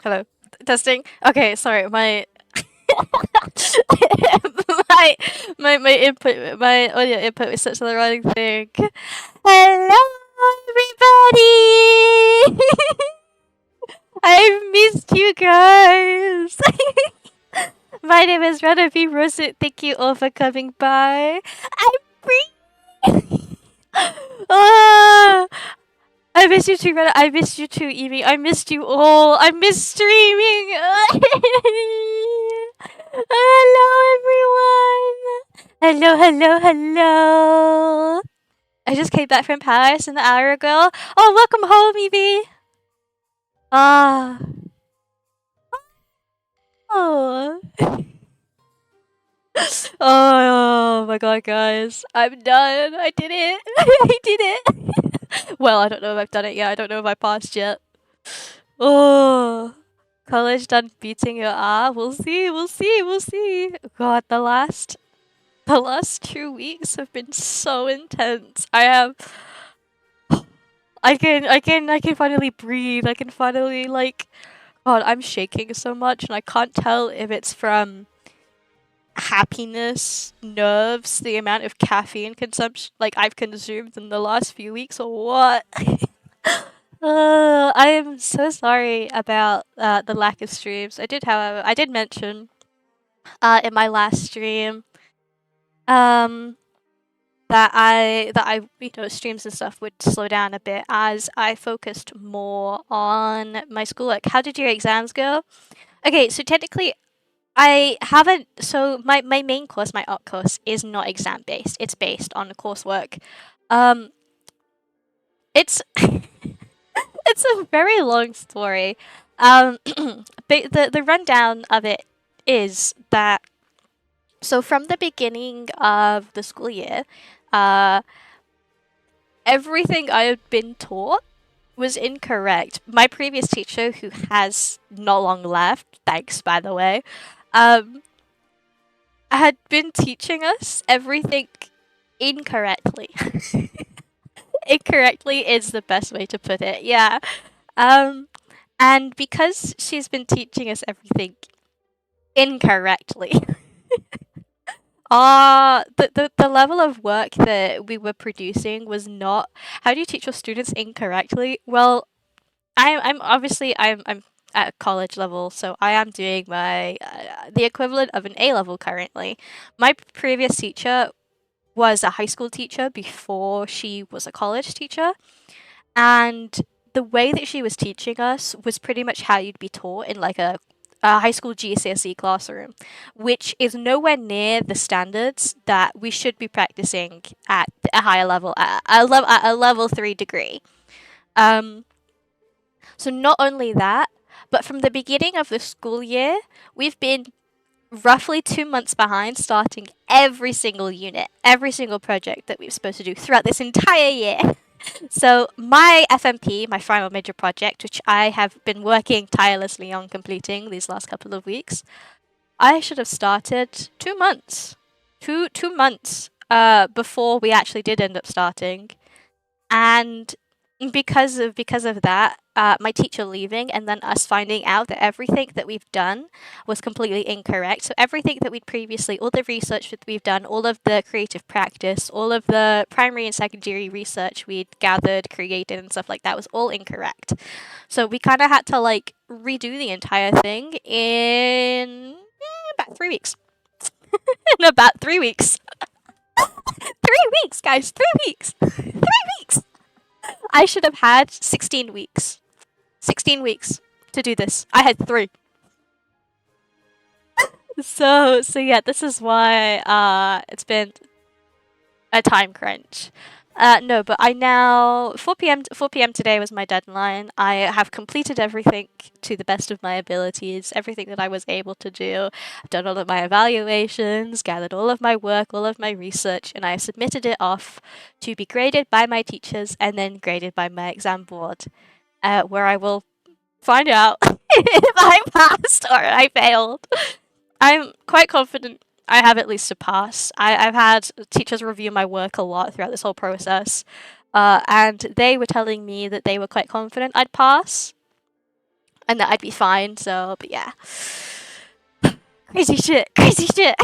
Hello. Testing. Okay, sorry. My my input, my audio input was set to the wrong thing. Hello, everybody. I've missed you guys. My name is Rana V. Rosa. Thank you all for coming by. I'm free. Ah, I miss you too, Rena. I missed you too, Evie. I missed you all. I miss streaming. Hello, everyone. Hello. I just came back from Paris an hour ago. Oh, welcome home, Evie. Ah. Oh. Oh my god, guys. I'm done. I did it. I did it. Well, I don't know if I've done it yet. I don't know if I passed yet. Oh. College done beating your ass. We'll see. God, the last 2 weeks have been so intense. I can finally breathe. I can finally God, I'm shaking so much and I can't tell if it's from happiness, nerves, the amount of caffeine consumption I've consumed in the last few weeks or what. I am so sorry about the lack of streams. However, I did mention in my last stream um that I streams and stuff would slow down a bit as I focused more on my schoolwork. How did your exams go? Okay, so technically I haven't. So my main course, my art course, is not exam based. It's based on the coursework. Um, it's it's a very long story. But the rundown of it is that from the beginning of the school year, uh, everything I had been taught was incorrect. My previous teacher, who has not long left, thanks by the way, um, had been teaching us everything incorrectly. Incorrectly is the best way to put it. Yeah. Um, and because she's been teaching us everything incorrectly, the level of work that we were producing was not. How do you teach your students incorrectly? Well, I'm obviously I'm at college level, so I am doing my the equivalent of an A level currently. My previous teacher was a high school teacher before she was a college teacher, and the way that she was teaching us was pretty much how you'd be taught in a high school GCSE classroom, which is nowhere near the standards that we should be practicing at a higher level, at a level 3 degree. Um, so not only that, but from the beginning of the school year, we've been roughly 2 months behind starting every single unit, every single project that we were supposed to do throughout this entire year. So my FMP, my final major project, which I have been working tirelessly on completing these last couple of weeks, I should have started 2 months, two months before we actually did end up starting, and because of that, my teacher leaving and then us finding out that everything that we've done was completely incorrect. So everything that we'd previously, all the research that we've done, all of the creative practice, all of the primary and secondary research we'd gathered, created, and stuff like that was all incorrect. So we kind of had to redo the entire thing in about 3 weeks. In about 3 weeks. 3 weeks, guys. 3 weeks. 3 weeks. I should have had 16 weeks. 16 weeks to do this. I had 3. So yeah, this is why it's been a time crunch. No, but I now 4 p.m. today was my deadline. I have completed everything to the best of my abilities, everything that I was able to do. I've done all of my evaluations, gathered all of my work, all of my research, and I submitted it off to be graded by my teachers and then graded by my exam board, where I will find out if I passed or I failed. I'm quite confident I have at least a pass. I've had teachers review my work a lot throughout this whole process, and they were telling me that they were quite confident I'd pass. and that I'd be fine. So, but yeah, crazy shit, crazy shit.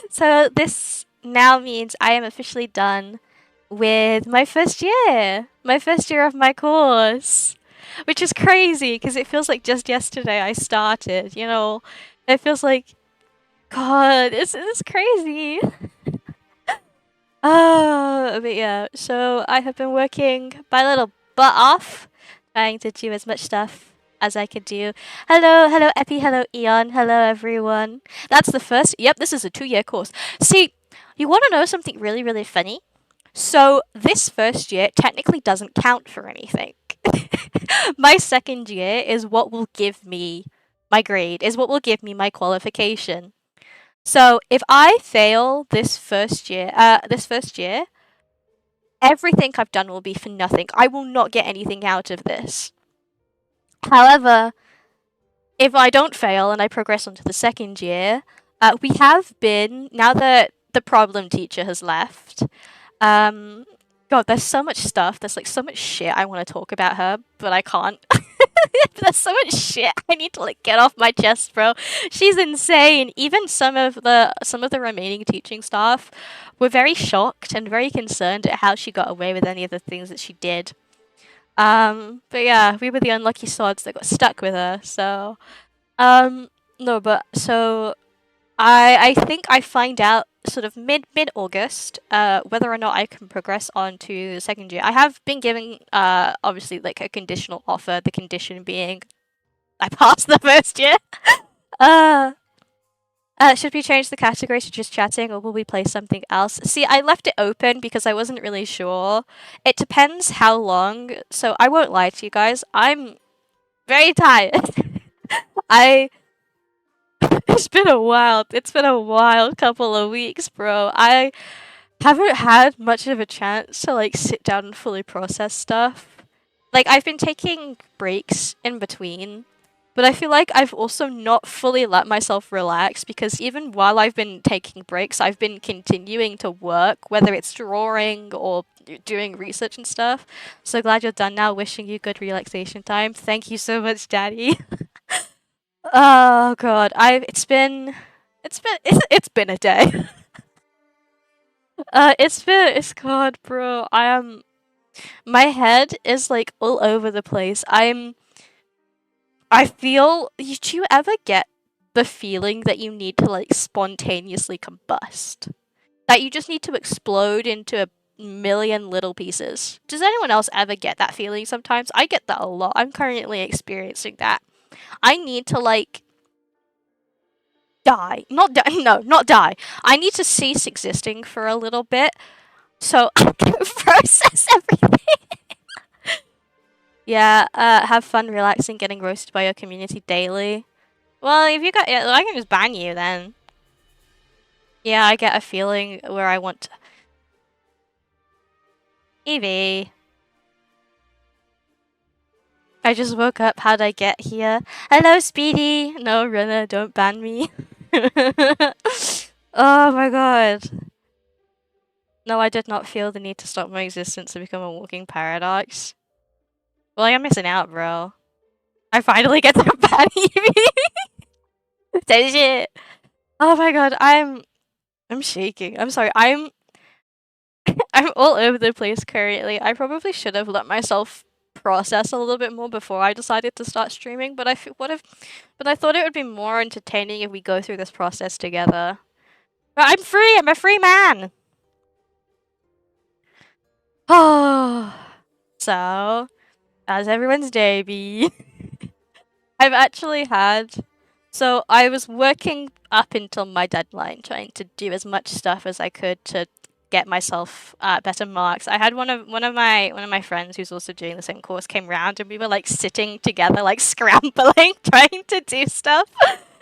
So this now means I am officially done with my first year of my course, which is crazy because it feels like just yesterday I started. You know, it feels like God, it's crazy. But yeah, so I have been working my little butt off, trying to do as much stuff as I could do. Hello, hello, Epi, hello, Eon, hello, everyone. That's the first. Yep, this is a 2-year course. See, you want to know something really, really funny? So, this first year technically doesn't count for anything. My second year is what will give me my grade, is what will give me my qualification. So if I fail this first year, everything I've done will be for nothing. I will not get anything out of this. However, if I don't fail and I progress onto the second year, we have been now that the problem teacher has left. God, there's so much stuff. There's like so much shit I want to talk about her, but I can't. There's so much shit I need to like get off my chest, bro. She's insane. Even some of the remaining teaching staff were very shocked and very concerned at how she got away with any of the things that she did. But yeah, we were the unlucky sods that got stuck with her. So, no, but so I think I find out sort of mid August whether or not I can progress on to the second year. I have been given obviously like a conditional offer. The condition being I passed the first year. uh should we change the category to just chatting or will we play something else? See, I left it open because I wasn't really sure. It depends how long. So I won't lie to you guys. I'm very tired. I it's been a wild couple of weeks, bro. I haven't had much of a chance to like sit down and fully process stuff. Like I've been taking breaks in between, but I feel like I've also not fully let myself relax because even while I've been taking breaks, I've been continuing to work, whether it's drawing or doing research and stuff. So glad you're done now. Wishing you good relaxation time. Thank you so much, Daddy. Oh God, it's been a day. It's God, bro. My head is like all over the place. I feel. Do you ever get the feeling that you need to like spontaneously combust? That you just need to explode into a million little pieces? Does anyone else ever get that feeling sometimes? I get that a lot. I'm currently experiencing that. I need to like die. Not die. No, not die. I need to cease existing for a little bit so I can process everything. Yeah, have fun relaxing, getting roasted by your community daily. Well, if you got, yeah, I can just ban you then. Yeah, I get a feeling where I want to... Evie. I just woke up. How'd I get here? Hello, Speedy. No, Rena, don't ban me. Oh my god. No, I did not feel the need to stop my existence to become a walking paradox. Well, I'm missing out, bro. I finally get to ban Evie. That shit. Oh my god, I'm shaking. I'm sorry. I'm all over the place currently. I probably should have let myself process a little bit more before I decided to start streaming, but but I thought it would be more entertaining if we go through this process together. But I'm free. I'm a free man. Oh. So, how's everyone's day be? I've actually had. So I was working up until my deadline, trying to do as much stuff as I could to get myself better marks. I had one of my friends who's also doing the same course came round and we were like sitting together, like scrambling, trying to do stuff,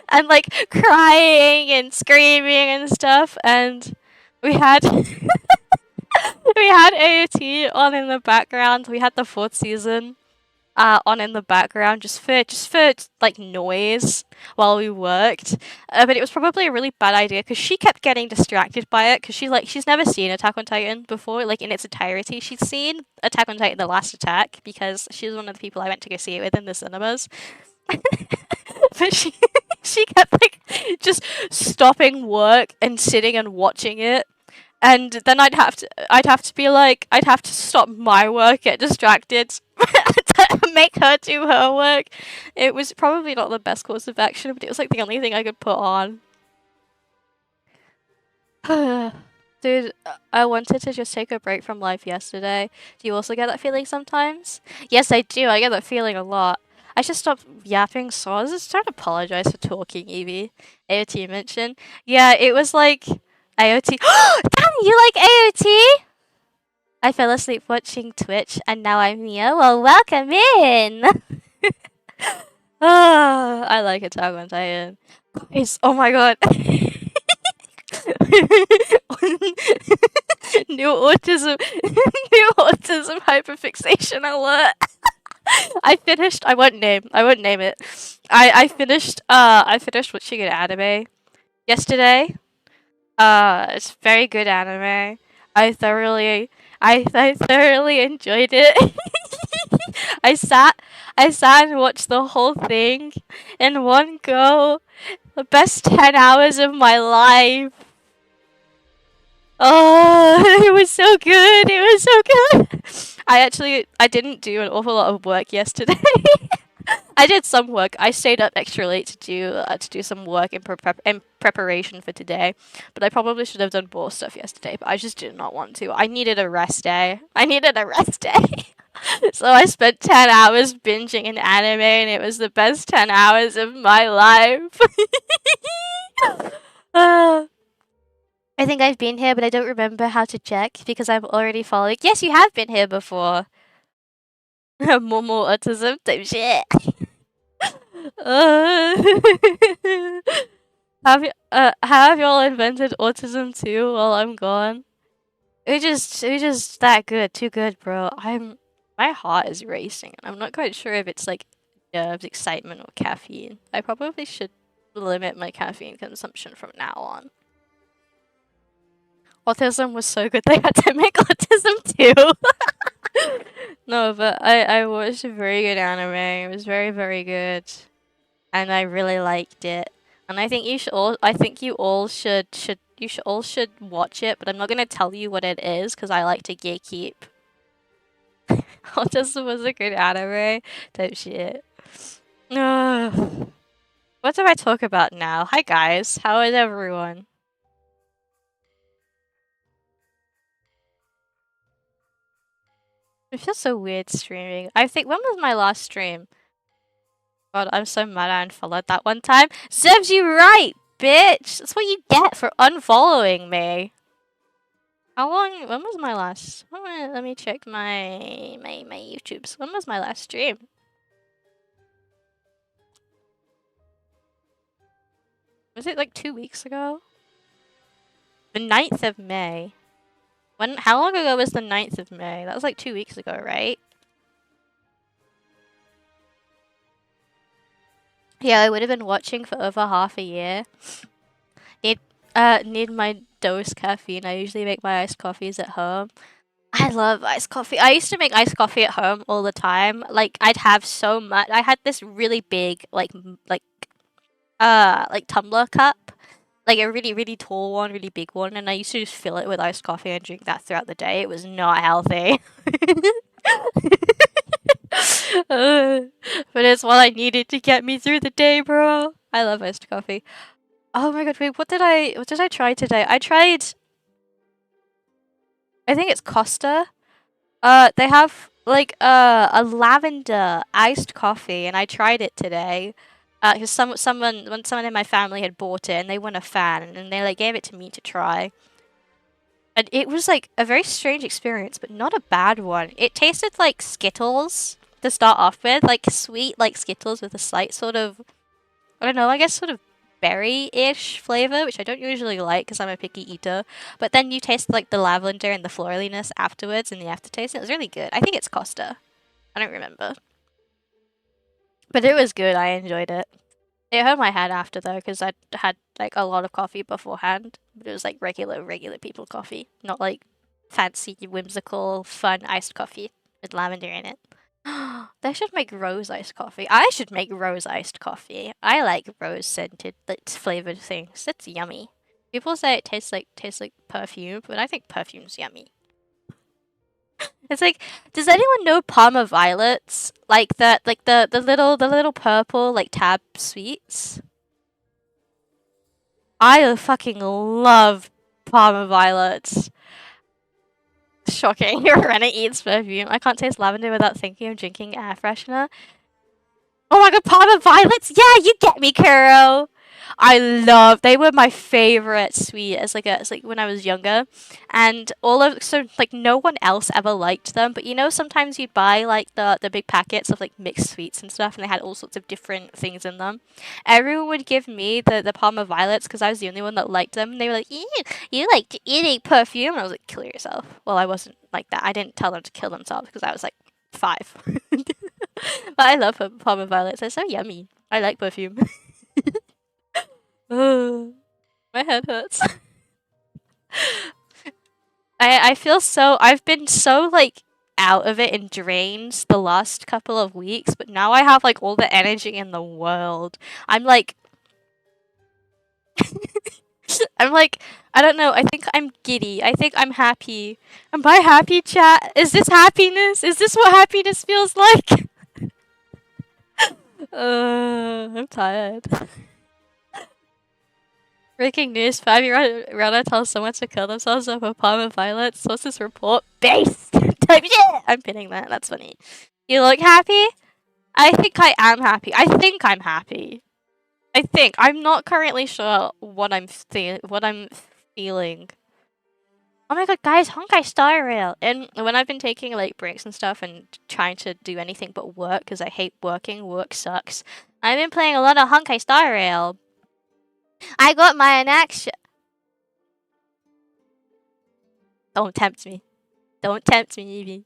and like crying and screaming and stuff. And we had we had AOT on in the background. We had the fourth season. on in the background just for like noise while we worked. But it was probably a really bad idea because she kept getting distracted by it because she's never seen Attack on Titan before, like in its entirety. She's seen Attack on Titan: The Last Attack because she was one of the people I went to go see it with in the cinemas. But she kept like just stopping work and sitting and watching it. And then I'd have to be like, I'd have to stop my work, get distracted, to make her do her work. It was probably not the best course of action, but it was like the only thing I could put on. Dude, I wanted to just take a break from life yesterday. Do you also get that feeling sometimes? Yes, I do. I get that feeling a lot. I should stop yapping, so I was just trying to apologize for talking, Evie. AOT mentioned. Yeah, it was like AOT. Damn, you like AOT? I fell asleep watching Twitch, and now I'm here. Well, welcome in! I like Attack on Titan. Guys, oh my god. New autism, new autism hyperfixation alert. I won't name it. I finished watching an anime yesterday. It's very good anime. I thoroughly enjoyed it. I sat I sat and watched the whole thing in one go. The best 10 hours of my life. Oh, it was so good. It was so good. I didn't do an awful lot of work yesterday. I did some work. I stayed up extra late to do some work in preparation for today. But I probably should have done more stuff yesterday. But I just did not want to. I needed a rest day. So I spent 10 hours binging an anime, and it was the best 10 hours of my life. uh, I think I've been here, but I don't remember how to check because I'm already following. Yes, you have been here before. Momo autism type shit. Uh, have y'all invented autism too while I'm gone? We just that good, too good, bro. My heart is racing, and I'm not quite sure if it's like nerves, excitement, or caffeine. I probably should limit my caffeine consumption from now on. Autism was so good they had to make autism too. No, but I watched a very good anime. It was very, very good, and I really liked it. And I think you all should watch it, but I'm not gonna tell you what it is because I like to gatekeep. Autism was a good anime type shit. Ugh. What do I talk about now? Hi guys, how is everyone? It feels so weird streaming. I think when was my last stream? God, I'm so mad I unfollowed that one time. Serves you right, bitch! That's what you get for unfollowing me. How long? When was my last? Let me check my YouTubes. When was my last stream? Was it like 2 weeks ago? The 9th of May. How long ago was the 9th of May? That was like 2 weeks ago, right? Yeah, I would have been watching for over half a year. Need my dose caffeine. I usually make my iced coffees at home. I love iced coffee. I used to make iced coffee at home all the time. Like I'd have so much. I had this really big like tumbler cup, like a really really tall one, really big one, and I used to just fill it with iced coffee and drink that throughout the day. It was not healthy. But it's what I needed to get me through the day, bro. I love iced coffee. Oh my god, wait, what did I try today? I think it's Costa. They have like a lavender iced coffee, and I tried it today. Because someone in my family had bought it, and they weren't a fan, and they like gave it to me to try. And it was like a very strange experience, but not a bad one. It tasted like Skittles to start off with, like sweet like Skittles with a slight sort of, I don't know, I guess sort of berry-ish flavor, which I don't usually like because I'm a picky eater. But then you taste like the lavender and the floraliness afterwards in the aftertaste. And it was really good. I think it's Costa. I don't remember. But it was good. I enjoyed it. It hurt my head after though, because I had like a lot of coffee beforehand. But it was like regular people coffee, not like fancy, whimsical, fun iced coffee with lavender in it. They should make rose iced coffee. I should make rose iced coffee. I like rose scented, like flavored things. It's yummy. People say it tastes like perfume, but I think perfume's yummy. It's like, does anyone know Parma violets? Like the little purple like tab sweets. I fucking love Parma violets. Shocking. Rena eats perfume. I can't taste lavender without thinking of drinking air freshener. Oh my god, Parma violets! Yeah, you get me, Kuro. They were my favorite sweet as like when I was younger, and like no one else ever liked them. But you know, sometimes you'd buy like the big packets of like mixed sweets and stuff, and they had all sorts of different things in them. Everyone would give me the Parma violets because I was the only one that liked them. And they were like, you like to eat perfume?" And I was like, "Kill yourself." Well, I wasn't like that. I didn't tell them to kill themselves because I was like 5. But I love Parma violets. They're so yummy. I like perfume. Ugh, my head hurts. I feel so. I've been so like out of it and drained the last couple of weeks, but now I have like all the energy in the world. I'm like, I'm like, I don't know. I think I'm giddy. I think I'm happy. Am I happy, chat? Is this happiness? Is this what happiness feels like? I'm tired. Breaking news: 5-year-old runner tells someone to kill themselves over Parma violets. Sources report based type shit. I'm pinning that. That's funny. You look happy? I think I am happy. I think I'm happy. I think I'm not currently sure what I'm feeling. Oh my god, guys, Honkai Star Rail. And when I've been taking like breaks and stuff and trying to do anything but work because I hate working, work sucks. I've been playing a lot of Honkai Star Rail. I got my next. Don't tempt me. Don't tempt me, Evie.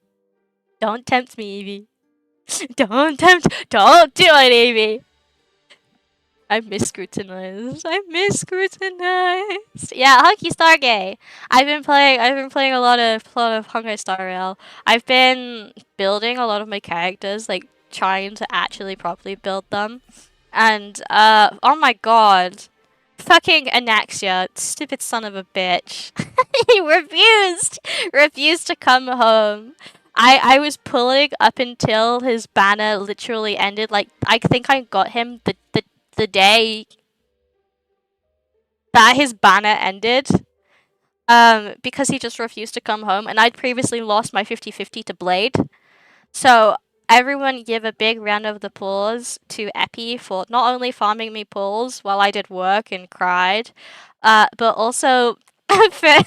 Don't tempt me, Evie. Don't tempt. Don't do it, Evie. I'm miscrutinized. I'm miscrutinized. Yeah, Hunky Star Gay. I've been playing a lot of Honkai Star Rail. I've been building a lot of my characters, like trying to actually properly build them. And oh my god. Fucking Anaxia, stupid son of a bitch. He refused to come home. I was pulling up until his banner literally ended. Like I think I got him the day that his banner ended. Because he just refused to come home, and I'd previously lost my 50-50 to Blade. So everyone give a big round of applause to Epi for not only farming me pulls while I did work and cried, but also for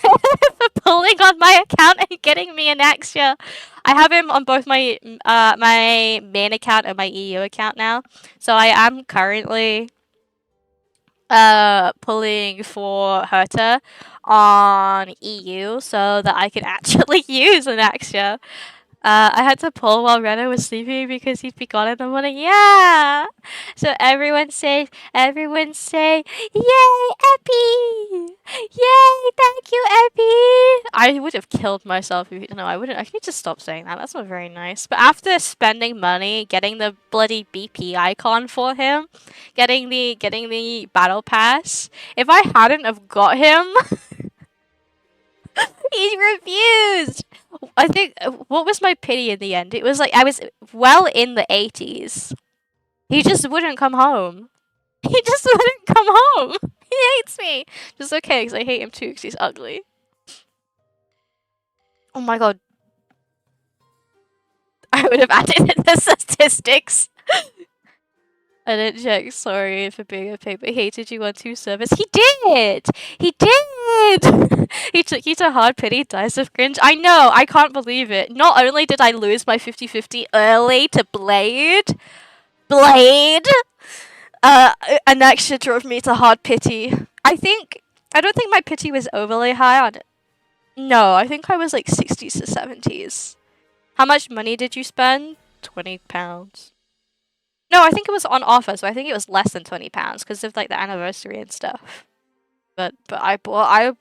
pulling on my account and getting me an extra. I have him on both my main account and my EU account now. So I am currently pulling for Herta on EU so that I can actually use an extra. I had to pull while Rena was sleeping because he'd be gone in the morning. Yeah. So everyone say, yay, Epi! Yay, thank you, Epi! I would have killed myself if no, I wouldn't. I need to stop saying that. That's not very nice. But after spending money getting the bloody BP icon for him, getting the battle pass, if I hadn't have got him, he refused. I think what was my pity in the end? It was like I was well in the 80s. He just wouldn't come home. He just wouldn't come home. He hates me. Just okay, because I hate him too, because he's ugly. Oh my god. I would have added in the statistics. I didn't check. Sorry for being a pig, but he hated you on 2 servers. He did! He did! He took you to hard pity, dice of cringe. I know, I can't believe it. Not only did I lose my 50-50 early to Blade, an extra drove me to hard pity. I don't think my pity was overly high on it. No, I think I was like 60s to 70s. How much money did you spend? £20. No, I think it was on offer, so I think it was less than £20 because of like the anniversary and stuff. But I bought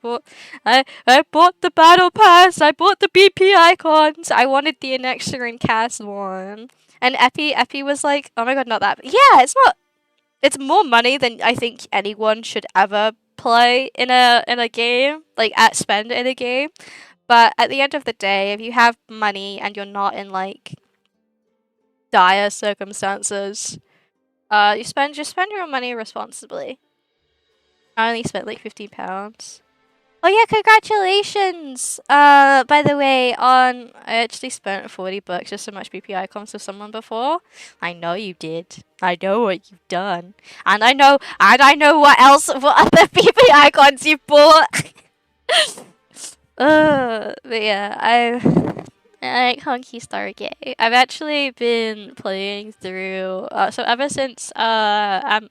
the battle pass. I bought the BP icons. I wanted the Anexa and Cass one. And Epi was like, oh my god, not that. Yeah, it's not. It's more money than I think anyone should ever play in a game, like at spend in a game. But at the end of the day, if you have money and you're not in like dire circumstances, you spend your money responsibly. I only spent like £15. Oh yeah, congratulations! By the way, I actually spent $40 just so much BP icons with someone before. I know you did. I know what you've done, and I know what other BP icons you bought. But yeah, I like Honky Star Gay. I've actually been playing through. So ever since I'm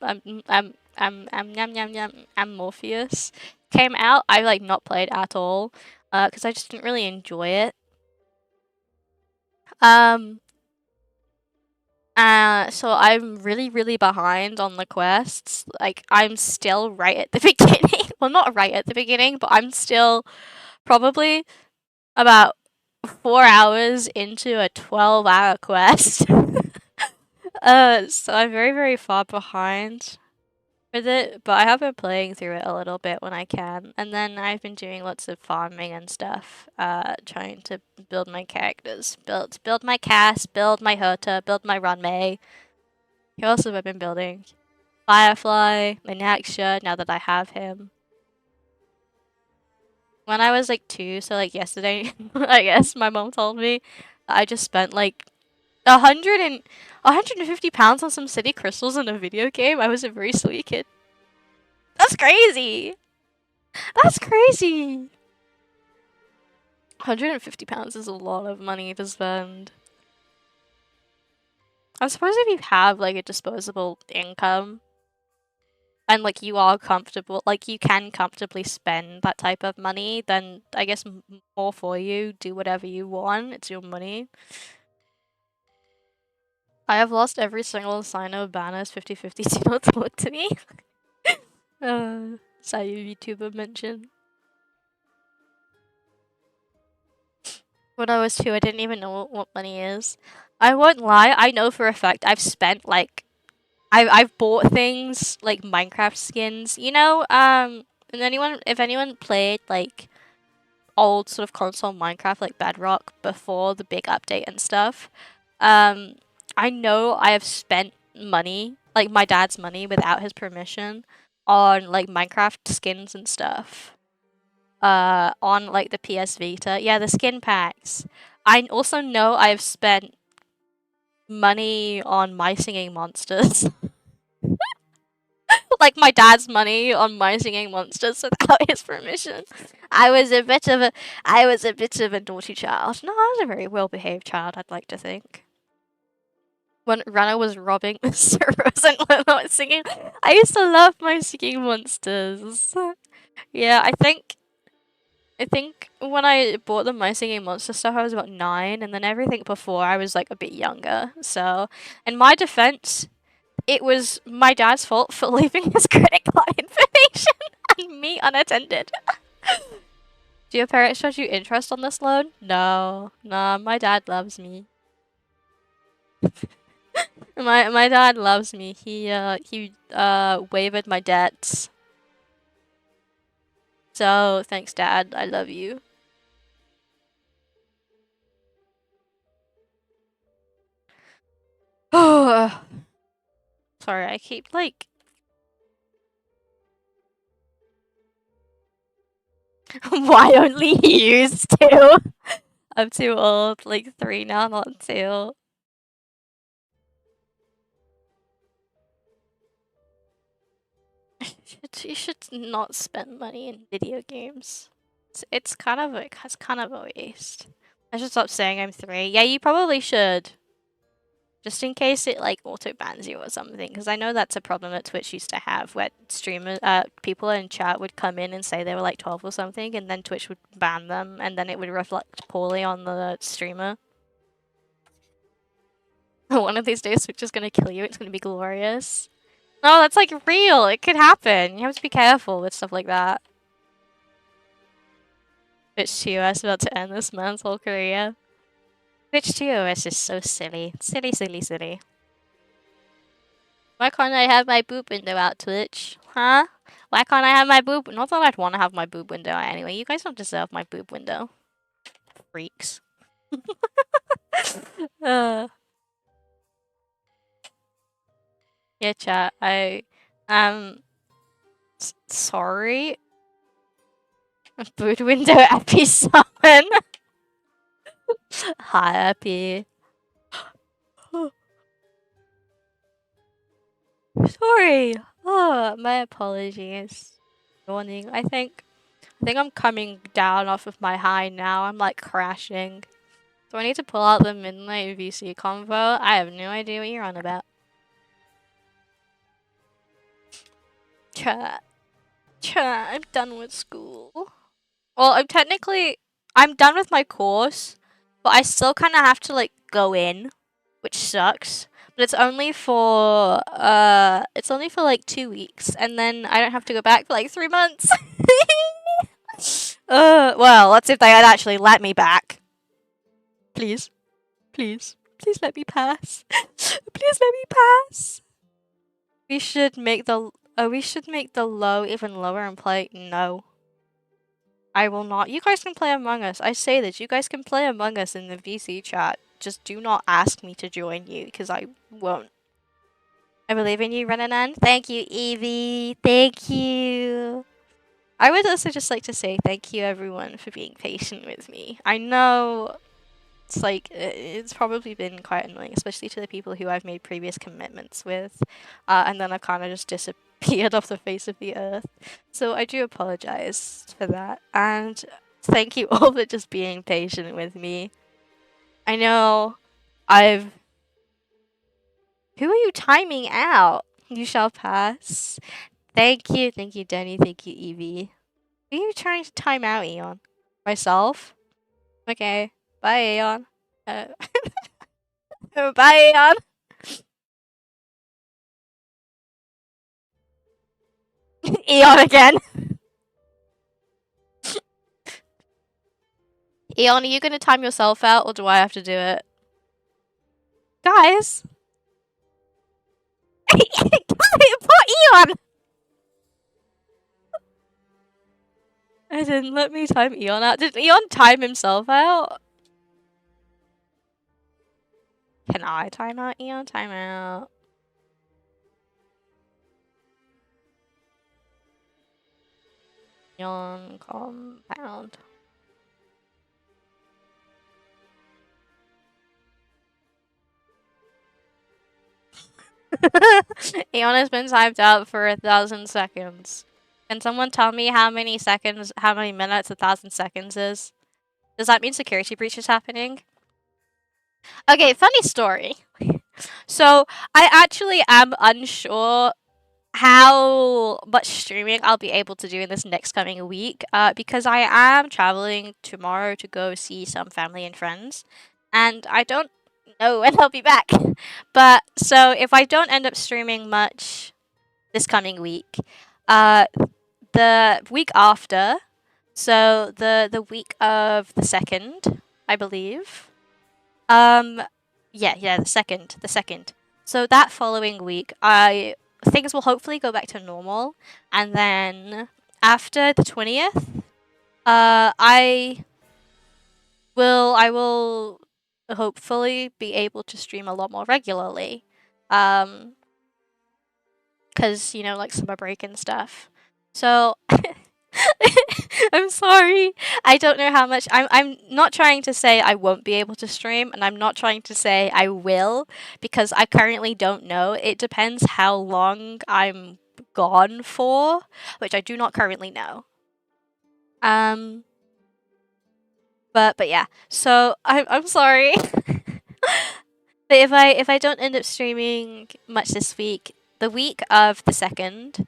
Morpheus came out, I like not played at all. Because I just didn't really enjoy it. Um. So I'm really behind on the quests. Like I'm still right at the beginning. Well, not right at the beginning, but I'm still probably about 4 hours into a 12-hour quest. So I'm very far behind with it, but I have been playing through it a little bit when I can, and then I've been doing lots of farming and stuff, trying to build my characters, build my Cass, build my Herta, build my Runmei. Who else have I been building? Firefly, Minaxia, now that I have him. When I was like 2, so like yesterday, I guess my mom told me I just spent like 150 pounds on some city crystals in a video game. I was a very sweet kid. That's crazy. That's crazy. £150 is a lot of money to spend. I suppose if you have like a disposable income and like you are comfortable, like you can comfortably spend that type of money, then I guess more for you. Do whatever you want. It's your money. I have lost every single sign of banners 50/50. Do not talk to me. Sad YouTuber mention. When I was 2, I didn't even know what money is. I won't lie, I know for a fact I've spent like I've bought things like Minecraft skins, and if anyone played like old sort of console Minecraft like Bedrock before the big update and stuff, I know I have spent money, like my dad's money without his permission on like Minecraft skins and stuff. On like the PS Vita. Yeah, the skin packs. I also know I've spent money on My Singing Monsters. Like my dad's money on My Singing Monsters without his permission. I was a bit of a naughty child. No, I was a very well behaved child, I'd like to think. When Rana was robbing servers and not singing, I used to love My Singing Monsters. Yeah, I think when I bought the My Singing Monster stuff, I was about 9, and then everything before I was like a bit younger. So, in my defense, it was my dad's fault for leaving his credit card information and me unattended. Do your parents charge you interest on this loan? No, nah, my dad loves me. My dad loves me. He waived my debts. So thanks, Dad. I love you. Oh, sorry. I keep like. Why only you still? I'm too old. Like 3 now, not 2. You should not spend money in video games. It's kind of a waste. I should stop saying I'm 3. Yeah, you probably should. Just in case it like auto bans you or something, because I know that's a problem that Twitch used to have, where people in chat would come in and say they were like 12 or something, and then Twitch would ban them, and then it would reflect poorly on the streamer. When one of these days Switch is gonna kill you. It's gonna be glorious. No, that's like real. It could happen. You have to be careful with stuff like that. Twitch 2OS about to end this man's whole career. Twitch 2OS is so silly. Silly, silly, silly. Why can't I have my boob window out, Twitch? Huh? Why can't I have my boob? Not that I'd want to have my boob window out anyway. You guys don't deserve my boob window. Freaks. uh. Yeah, chat. Sorry. Boob window epi summon. Hi, epi. Sorry. Oh, my apologies. Yawning. I think I'm coming down off of my high now. I'm like crashing. Do I need to pull out the midnight VC convo? I have no idea what you're on about. Chat. I'm done with school. Well, I'm done with my course, but I still kind of have to like go in, which sucks. But it's only for like 2 weeks, and then I don't have to go back for like 3 months. Well, let's see if they'd actually let me back. Please, please, please let me pass. Please let me pass. We should make the low even lower and play. No. I will not. You guys can play Among Us. I say this. You guys can play Among Us in the VC chat. Just do not ask me to join you, because I won't. I believe in you, Renanan. Thank you, Evie. Thank you. I would also just like to say thank you, everyone, for being patient with me. I know it's like, it's probably been quite annoying, especially to the people who I've made previous commitments with. And then I've kind of just disappeared off the face of the earth. So I do apologize for that. And thank you all for just being patient with me. I know Who are you timing out? You shall pass. Thank you, Denny. Thank you, Evie. Who are you trying to time out, Eon? Myself? Okay. Bye, Eon. Bye, Eon. Eon again. Eon, are you gonna time yourself out, or do I have to do it? Guys! Poor Eon! I didn't let me time Eon out. Did Eon time himself out? Can I time out Eon? Time out. Eon compound. Eon has been timed out for 1,000 seconds. Can someone tell me how many minutes 1,000 seconds is? Does that mean security breach is happening? Okay, funny story. So, I actually am unsure how much streaming I'll be able to do in this next coming week, because I am traveling tomorrow to go see some family and friends, and I don't know when I'll be back. But so if I don't end up streaming much this coming week, the week after, so the week of the 2nd, I believe. Yeah, the second. So that following week, things will hopefully go back to normal, and then after the 20th, I will hopefully be able to stream a lot more regularly, because like summer break and stuff. So I'm sorry. I don't know how much. I'm not trying to say I won't be able to stream, and I'm not trying to say I will, because I currently don't know. It depends how long I'm gone for, which I do not currently know. But yeah. So I'm sorry. But if I don't end up streaming much this week, the week of the 2nd,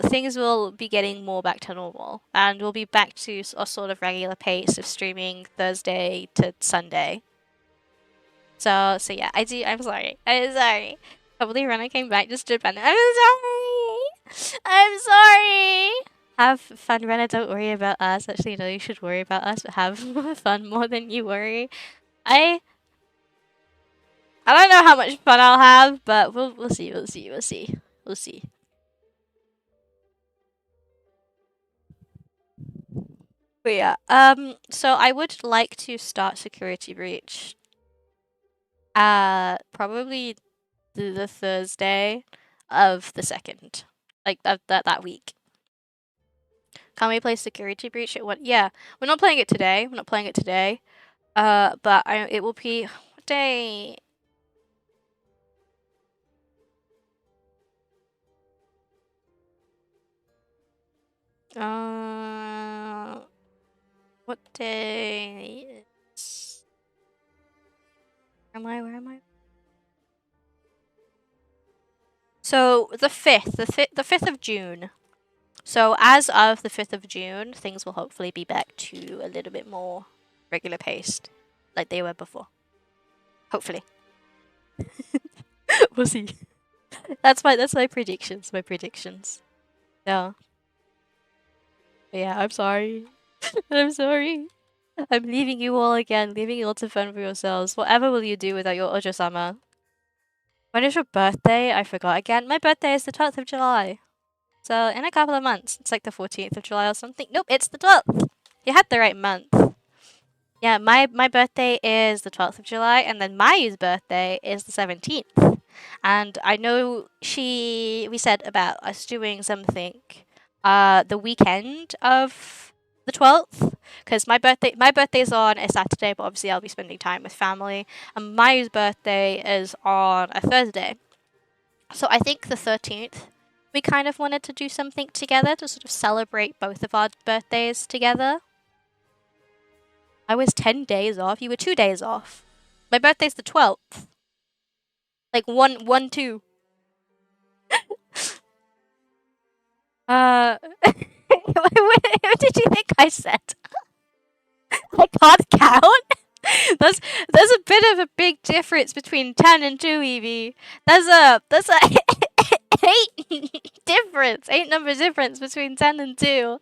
things will be getting more back to normal, and we'll be back to a sort of regular pace of streaming Thursday to Sunday. So yeah, I do. I'm sorry. I'm sorry. Probably when I came back, just Japan. I'm sorry. I'm sorry. Have fun, Rena. Don't worry about us. Actually, no, you should worry about us, but have fun more than you worry. I I don't know how much fun I'll have, but we'll see. We'll see. We'll see. We'll see. But yeah. So I would like to start Security Breach. Probably the Thursday of the second, like that week. Can we play Security Breach at what? Yeah, we're not playing it today. We're not playing it today. But it will be what day? Uh, what day? Am I? Where am I? So the fifth of June. So as of the 5th of June, things will hopefully be back to a little bit more regular paced, like they were before. Hopefully. We'll see. That's my predictions. My predictions. Yeah. But yeah, I'm sorry. I'm sorry. I'm leaving you all again, leaving you all to fend for yourselves. Whatever will you do without your Ojo-sama? When is your birthday? I forgot again. My birthday is the 12th of July. So in a couple of months. It's like the 14th of July or something. Nope, it's the 12th. You had the right month. Yeah, my birthday is the 12th of July, and then Mayu's birthday is the 17th. And I know we said about us doing something the weekend of the 12th, because my birthday's on a Saturday, but obviously I'll be spending time with family, and Mayu's birthday is on a Thursday. So I think the 13th we kind of wanted to do something together to sort of celebrate both of our birthdays together. I was 10 days off. You were 2 days off. My birthday's the 12th. Like one, two. What did you think I said? I can't count. There's a bit of a big difference between 10 and 2, Evie. There's a 8 number difference between 10 and 2.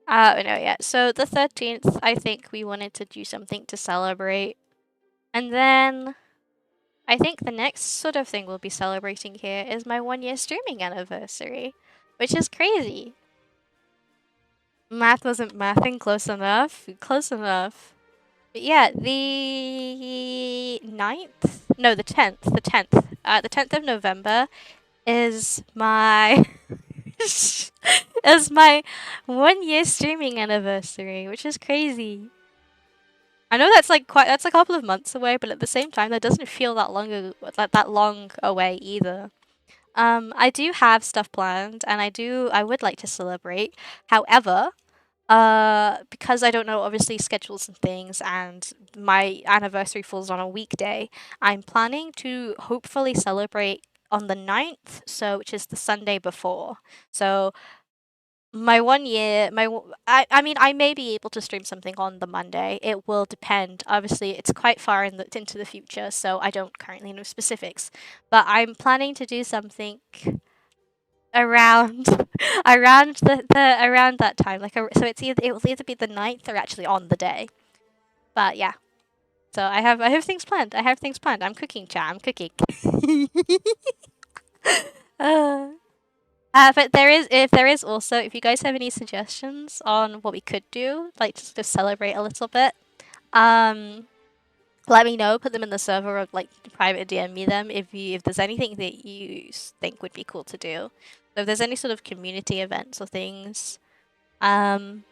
No, yeah. So the 13th, I think we wanted to do something to celebrate. And then I think the next sort of thing we'll be celebrating here is my 1 year streaming anniversary, which is crazy. Math wasn't mathing close enough. Close enough. But yeah, the 9th? No, the 10th. The 10th. The 10th of November is my is my 1 year streaming anniversary, which is crazy. I know that's a couple of months away, but at the same time, that doesn't feel that long away either. I do have stuff planned, and I would like to celebrate. However, because I don't know obviously schedules and things, and my anniversary falls on a weekday, I'm planning to hopefully celebrate on the 9th, so which is the Sunday before. So my 1 year, I mean, I may be able to stream something on the Monday. It will depend. Obviously, it's quite far into the future, so I don't currently know specifics. But I'm planning to do something around around that time. So it will either be the 9th or actually on the day. But yeah. So I have things planned. I have things planned. I'm cooking, chat. I'm cooking. uh, but if there is also, if you guys have any suggestions on what we could do, like just to celebrate a little bit, um, let me know. Put them in the server or like private DM me them if there's anything that you think would be cool to do. So if there's any sort of community events or things, um,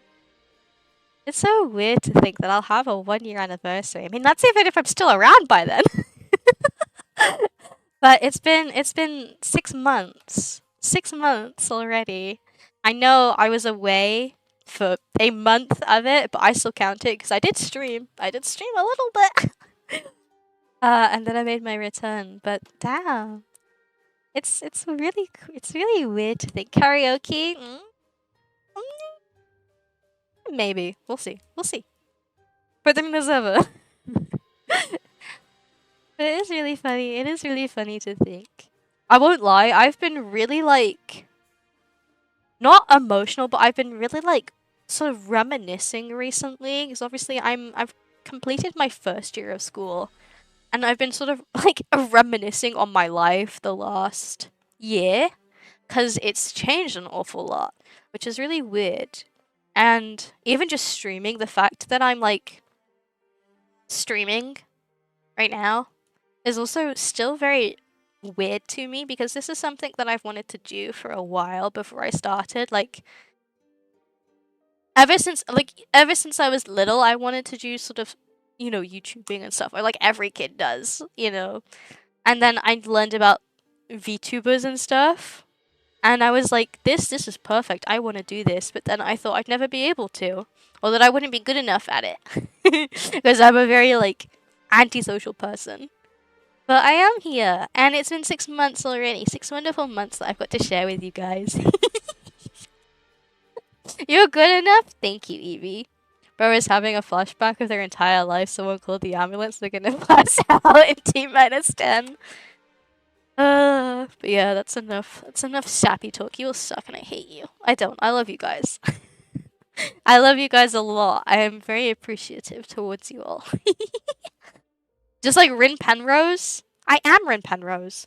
it's so weird to think that I'll have a 1 year anniversary. I mean, that's even if I'm still around by then. But it's been 6 months. 6 months already. I know I was away for a month of it, but I still count it because I did stream. I did stream a little bit. And then I made my return. But damn, it's really weird to think karaoke. Maybe we'll see. We'll see. Put them in the server. It is really funny. It is really funny to think. I won't lie, I've been really like not emotional, but I've been really like sort of reminiscing recently because obviously I've completed my first year of school and I've been sort of like reminiscing on my life the last year because it's changed an awful lot, which is really weird. And even just streaming, the fact that I'm like streaming right now is also still very weird to me because this is something that I've wanted to do for a while before I started. Like ever since I was little, I wanted to do sort of YouTubing and stuff, or like every kid does, And then I learned about VTubers and stuff, and I was like, this is perfect. I want to do this, but then I thought I'd never be able to, or that I wouldn't be good enough at it, because I'm a very like antisocial person. But I am here, and it's been 6 months already. 6 wonderful months that I've got to share with you guys. You're good enough? Thank you, Evie. Bro is having a flashback of their entire life. Someone called the ambulance. They're gonna pass out in T minus 10. But yeah, that's enough. That's enough sappy talk. You all suck and I hate you. I don't. I love you guys. I love you guys a lot. I am very appreciative towards you all. Just like Rin Penrose. I am Rin Penrose.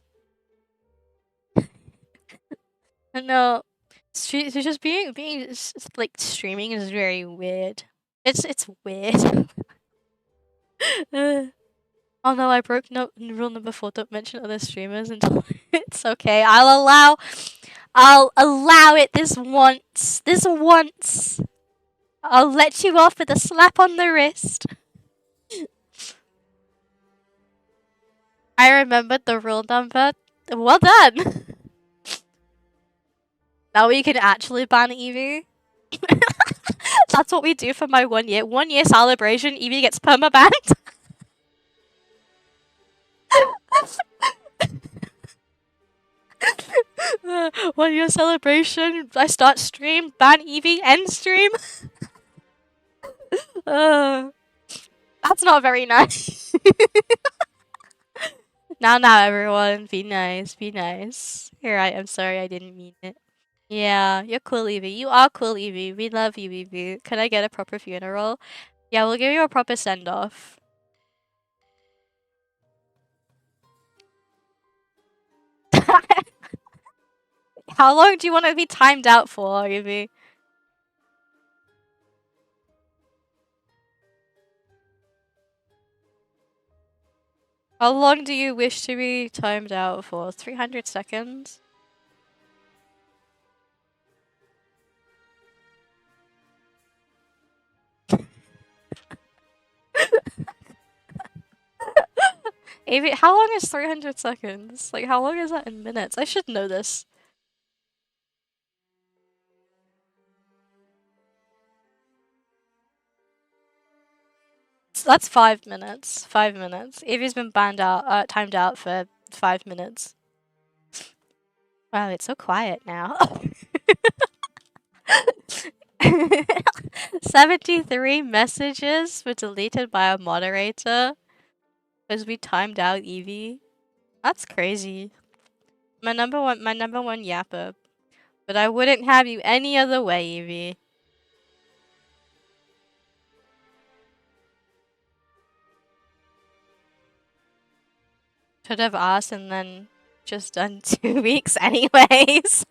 No, just being like streaming is very weird. It's weird. Oh no, I broke rule number 4. Don't mention other streamers until it's okay. I'll allow it this once. This once. I'll let you off with a slap on the wrist. I remembered the rule number. Well done. Now we can actually ban Evie. That's what we do for my 1 year. 1 year celebration. Evie gets permabanned. 1 year celebration. I start stream. Ban Evie. End stream. That's not very nice. Now, everyone. Be nice. Be nice. You're right. I'm sorry. I didn't mean it. Yeah, you're cool, Evie. You are cool, Evie. We love you, Evie. Can I get a proper funeral? Yeah, we'll give you a proper send-off. How long do you want to be timed out for, Evie? How long do you wish to be timed out for? 300 seconds? Evie, how long is 300 seconds? Like, how long is that in minutes? I should know this. That's 5 minutes. 5 minutes. Evie's been timed out for 5 minutes. Wow, it's so quiet now. 73 messages were deleted by a moderator because we timed out Evie. That's crazy. My number one yapper. But I wouldn't have you any other way, Evie. Should have asked and then just done 2 weeks anyways.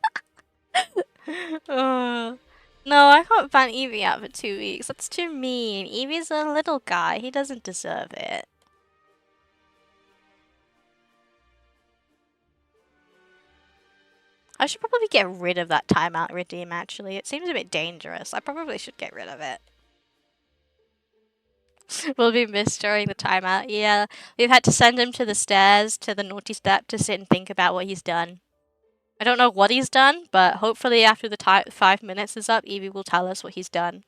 No, I can't ban Evie out for 2 weeks. That's too mean. Evie's a little guy. He doesn't deserve it. I should probably get rid of that timeout redeem, actually. It seems a bit dangerous. I probably should get rid of it. Will be missed during the timeout. Yeah, we've had to send him to the stairs, to the naughty step, to sit and think about what he's done. I don't know what he's done, but hopefully after the 5 minutes is up, Evie will tell us what he's done.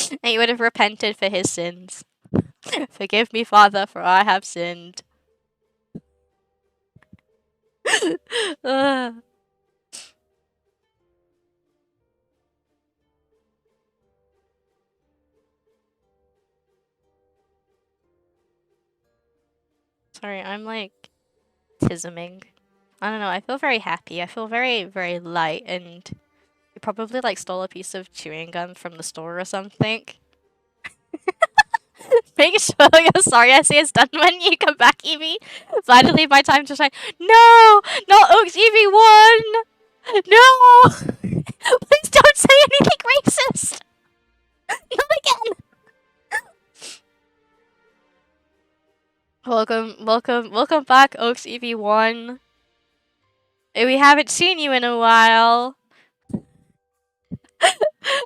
And he would have repented for his sins. Forgive me, Father, for I have sinned. Sorry, I'm like tisming. I don't know, I feel very happy. I feel very, very light, and you probably like stole a piece of chewing gum from the store or something. Make sure your sorry essay is done when you come back, Evie. Finally, my time to shine. No! Not Oaks Evie 1! No! Please don't say anything racist! Not again! Welcome back, Oaks Evie 1. We haven't seen you in a while.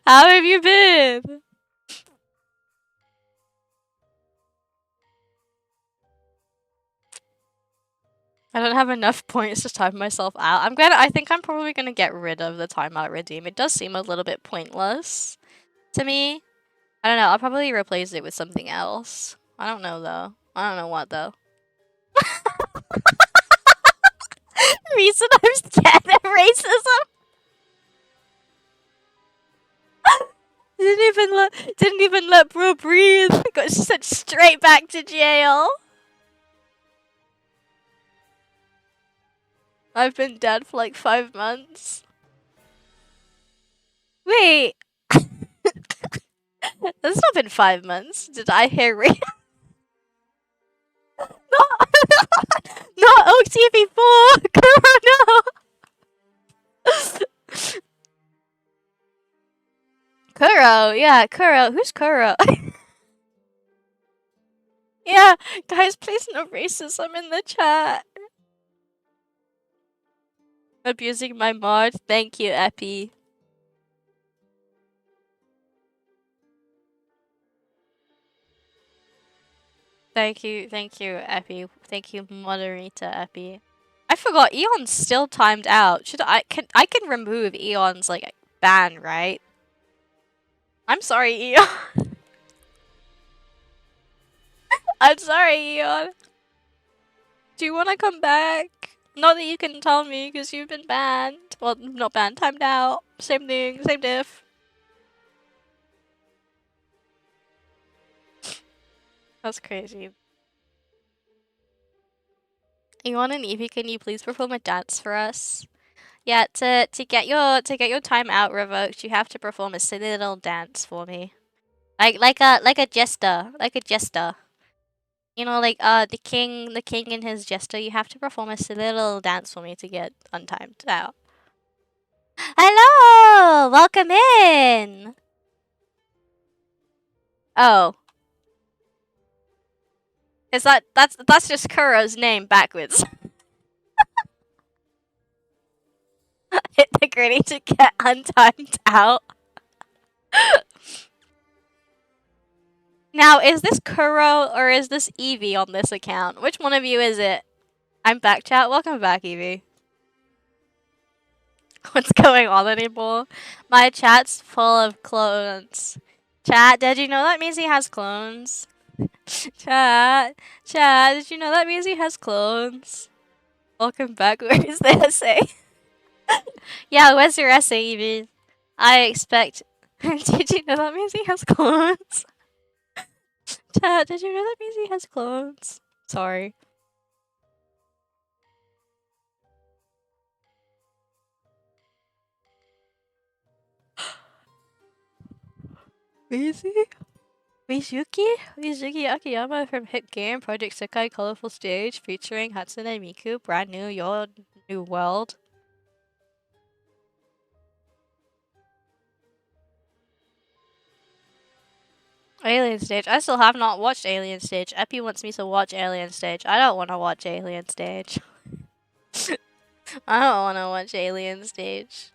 How have you been? I don't have enough points to time myself out. I think I'm probably gonna get rid of the timeout redeem. It does seem a little bit pointless to me. I don't know, I'll probably replace it with something else. I don't know though. I don't know what though. Reason I'm scared of racism. Didn't even let bro breathe. Got sent straight back to jail. I've been dead for like 5 months. Wait. That's not been 5 months. Did I hear not, not OTV4! No! Kuro, yeah, Kuro. Who's Kuro? Yeah, guys, please no racism in the chat. Abusing my mod. Thank you, Epi. Thank you, Epi. Thank you, moderator Epi. I forgot Eon's still timed out. I can remove Eon's like ban, right? I'm sorry, Eon. I'm sorry, Eon. Do you want to come back? Not that you can tell me because you've been banned. Well, not banned, timed out. Same thing, same diff. That's crazy. Eon and Evie, can you please perform a dance for us? Yeah, to get your time out revoked, you have to perform a silly little dance for me. Like a jester, like a jester. You know, like the king and his jester. You have to perform a silly little dance for me to get untimed out. Hello, welcome in. Oh, is that's just Kuro's name backwards? Hit the granny to get untimed out. Now, is this Kuro or is this Evie on this account? Which one of you is it? I'm back, chat. Welcome back, Evie. What's going on anymore? My chat's full of clones. Chat, did you know that means he has clones? Chat, did you know that means he has clones? Welcome back. Where is the essay? Yeah, where's your essay, Evie? I expect. Did you know that means he has clones? Chat, did you know that means he has clones? Sorry. Mizuki Akiyama from hit game Project Sekai Colorful Stage featuring Hatsune Miku, brand new Your New World. Alien Stage. I still have not watched Alien Stage. Epi wants me to watch Alien Stage. I don't want to watch Alien Stage. I don't want to watch Alien Stage.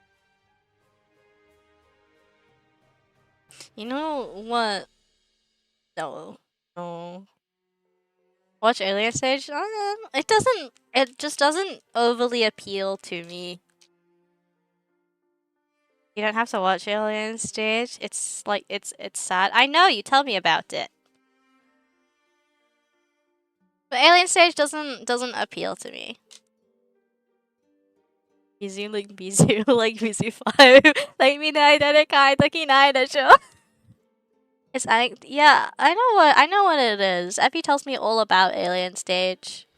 You know what? No. Watch Alien Stage? It just doesn't overly appeal to me. You don't have to watch Alien Stage. It's like, it's sad. I know, you tell me about it. But Alien Stage doesn't appeal to me. Bizu like Bizu, like Bizu 5. Like, minai dare kaita kinai desho. Yeah, I know what it is. Epi tells me all about Alien Stage.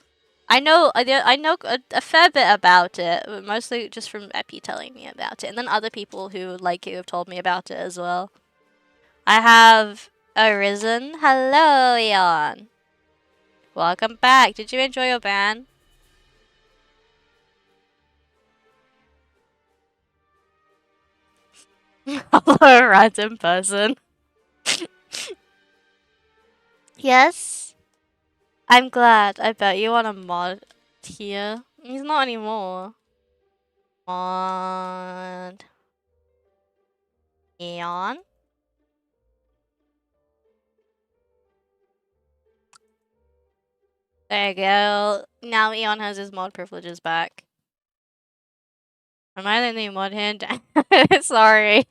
I know a fair bit about it, but mostly just from Epi telling me about it, and then other people who like it have told me about it as well. I have Arisen. Hello, Eon. Welcome back. Did you enjoy your ban? Hello, random person. Yes, I'm glad. I bet you want a mod here. He's not anymore. Mod. Eon. There you go. Now Eon has his mod privileges back. Am I the new mod hand? Sorry.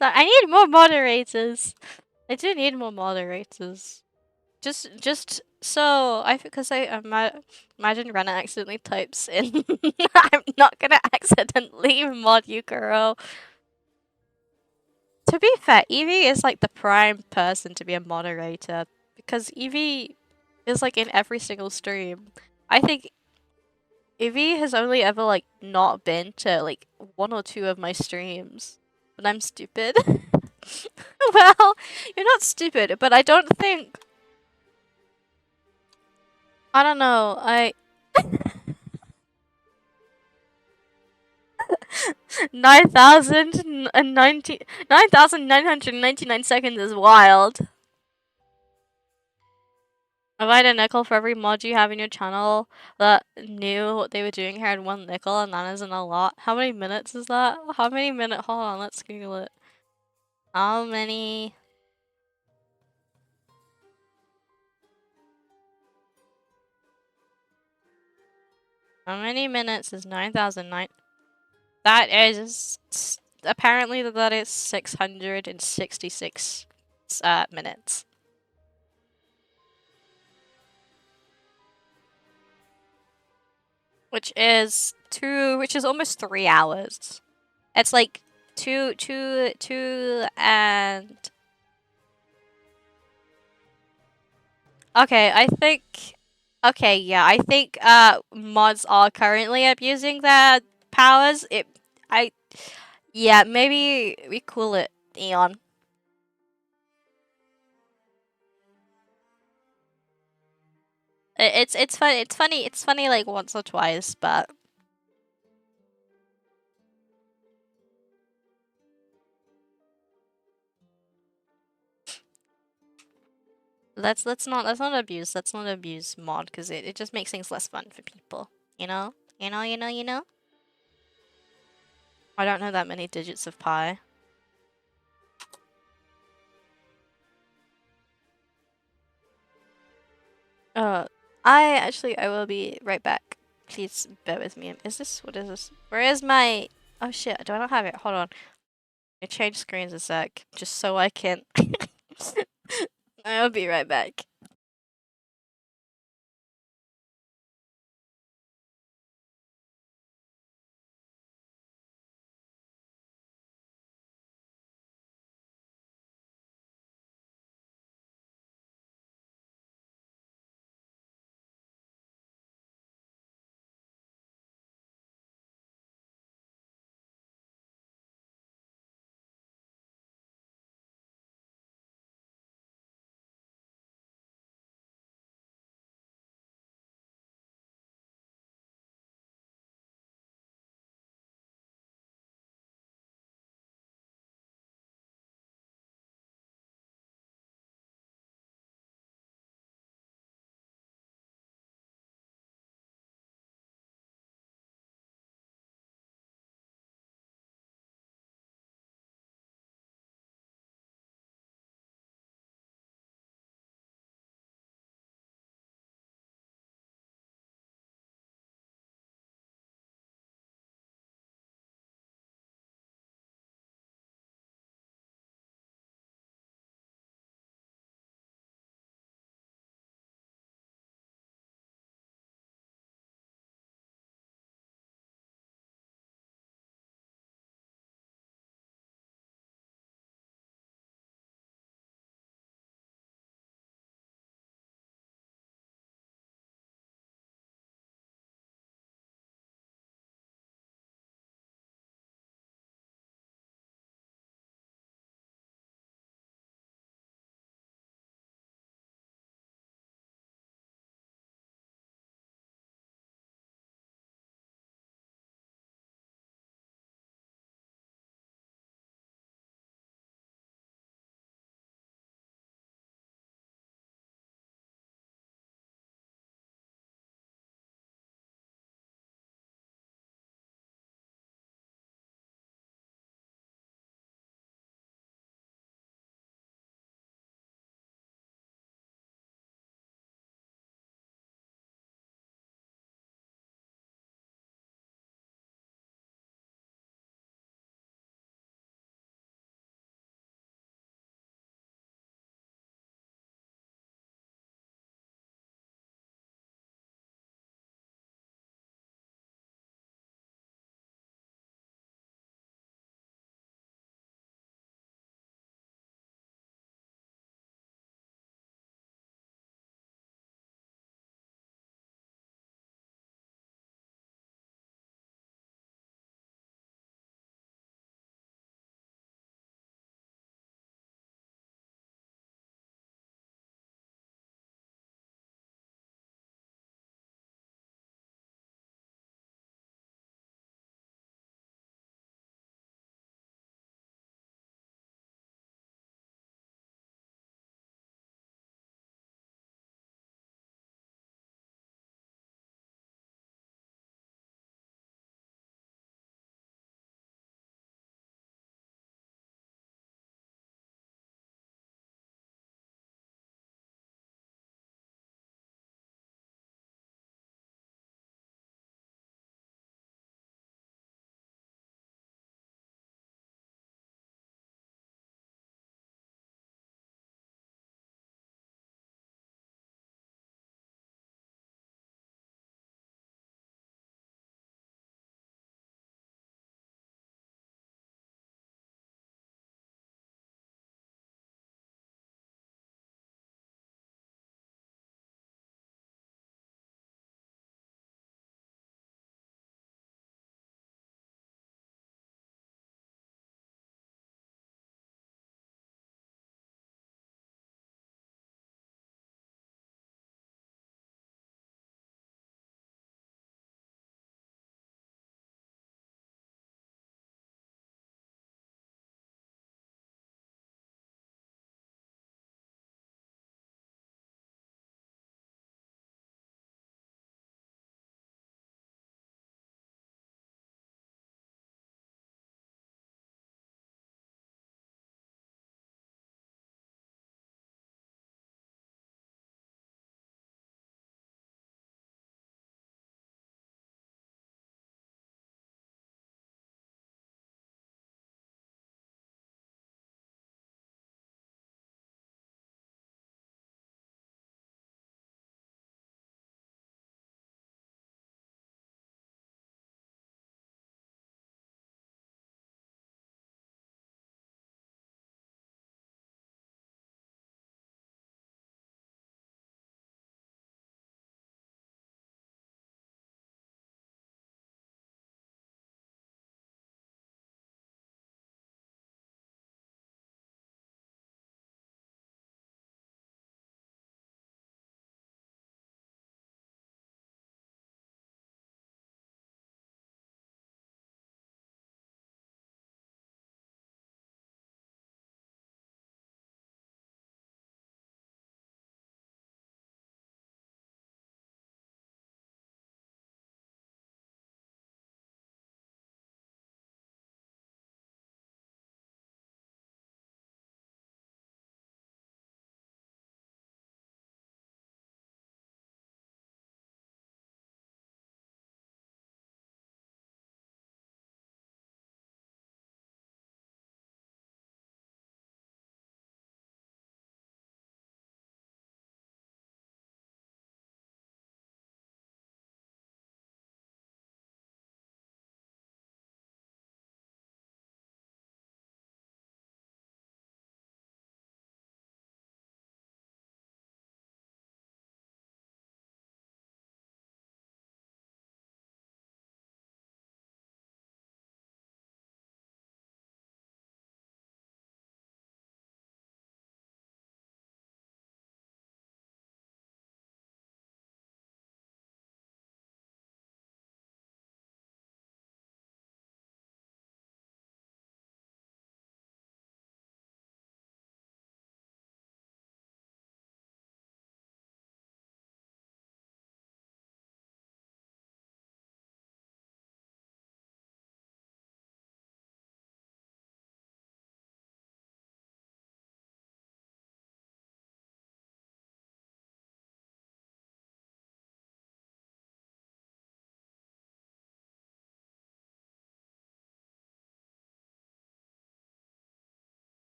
I need more moderators. I do need more moderators. Just so I because imagine Rena accidentally types in. I'm not gonna accidentally mod you, girl. To be fair, Evie is like the prime person to be a moderator because Evie is like in every single stream. I think Evie has only ever like not been to like one or two of my streams, but I'm stupid. Well, you're not stupid, but I don't think I don't know. I 9,999 seconds is wild. If I had a nickel for every mod you have in your channel that knew what they were doing here, I had 1 nickel, and that isn't a lot. How many minutes is that? How many minutes? Hold on, let's Google it. How many? How many minutes is 9,009? That is apparently that is 666 minutes. Which is almost 3 hours. It's like two and okay, I think okay, yeah, I think mods are currently abusing their powers. I yeah, maybe we cool it, Eon. It's fun. It's funny like once or twice, but let's not abuse mod because it just makes things less fun for people. You know, you know. I don't know that many digits of pi. Uh, I will be right back. Please bear with me. What is this? Where is my, oh shit, do I not have it? Hold on. I change screens a sec, just so I can, I'll be right back.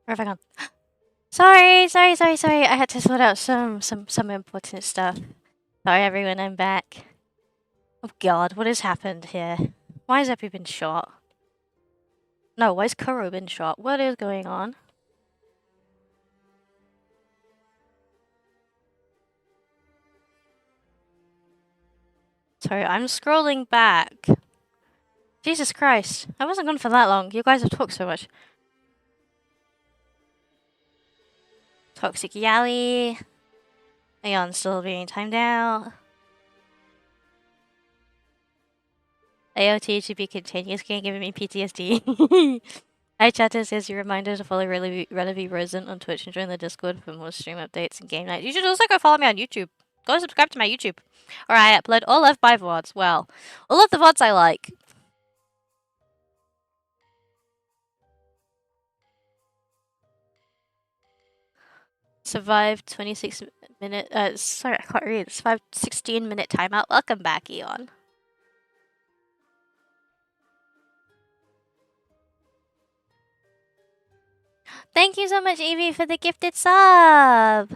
Where have I gone? Sorry. I had to sort out some important stuff. Sorry, everyone. I'm back. Oh God, what has happened here? Why has Epi been shot? No, why has Kuro been shot? What is going on? Sorry, I'm scrolling back. Jesus Christ. I wasn't gone for that long. You guys have talked so much. Toxic Yali. Aeon still being timed out. AOT to be continuous. Can't give me PTSD. Hi, chatter says you're reminded to follow Relatively Rosen on Twitch and join the Discord for more stream updates and game nights. You should also go follow me on YouTube. Go subscribe to my YouTube. Or I upload all of my VODs. Well, all of the VODs I like. Survived 26-minute. Sorry, I can't read. Survived 16-minute timeout. Welcome back, Eon. Thank you so much, Evie, for the gifted sub.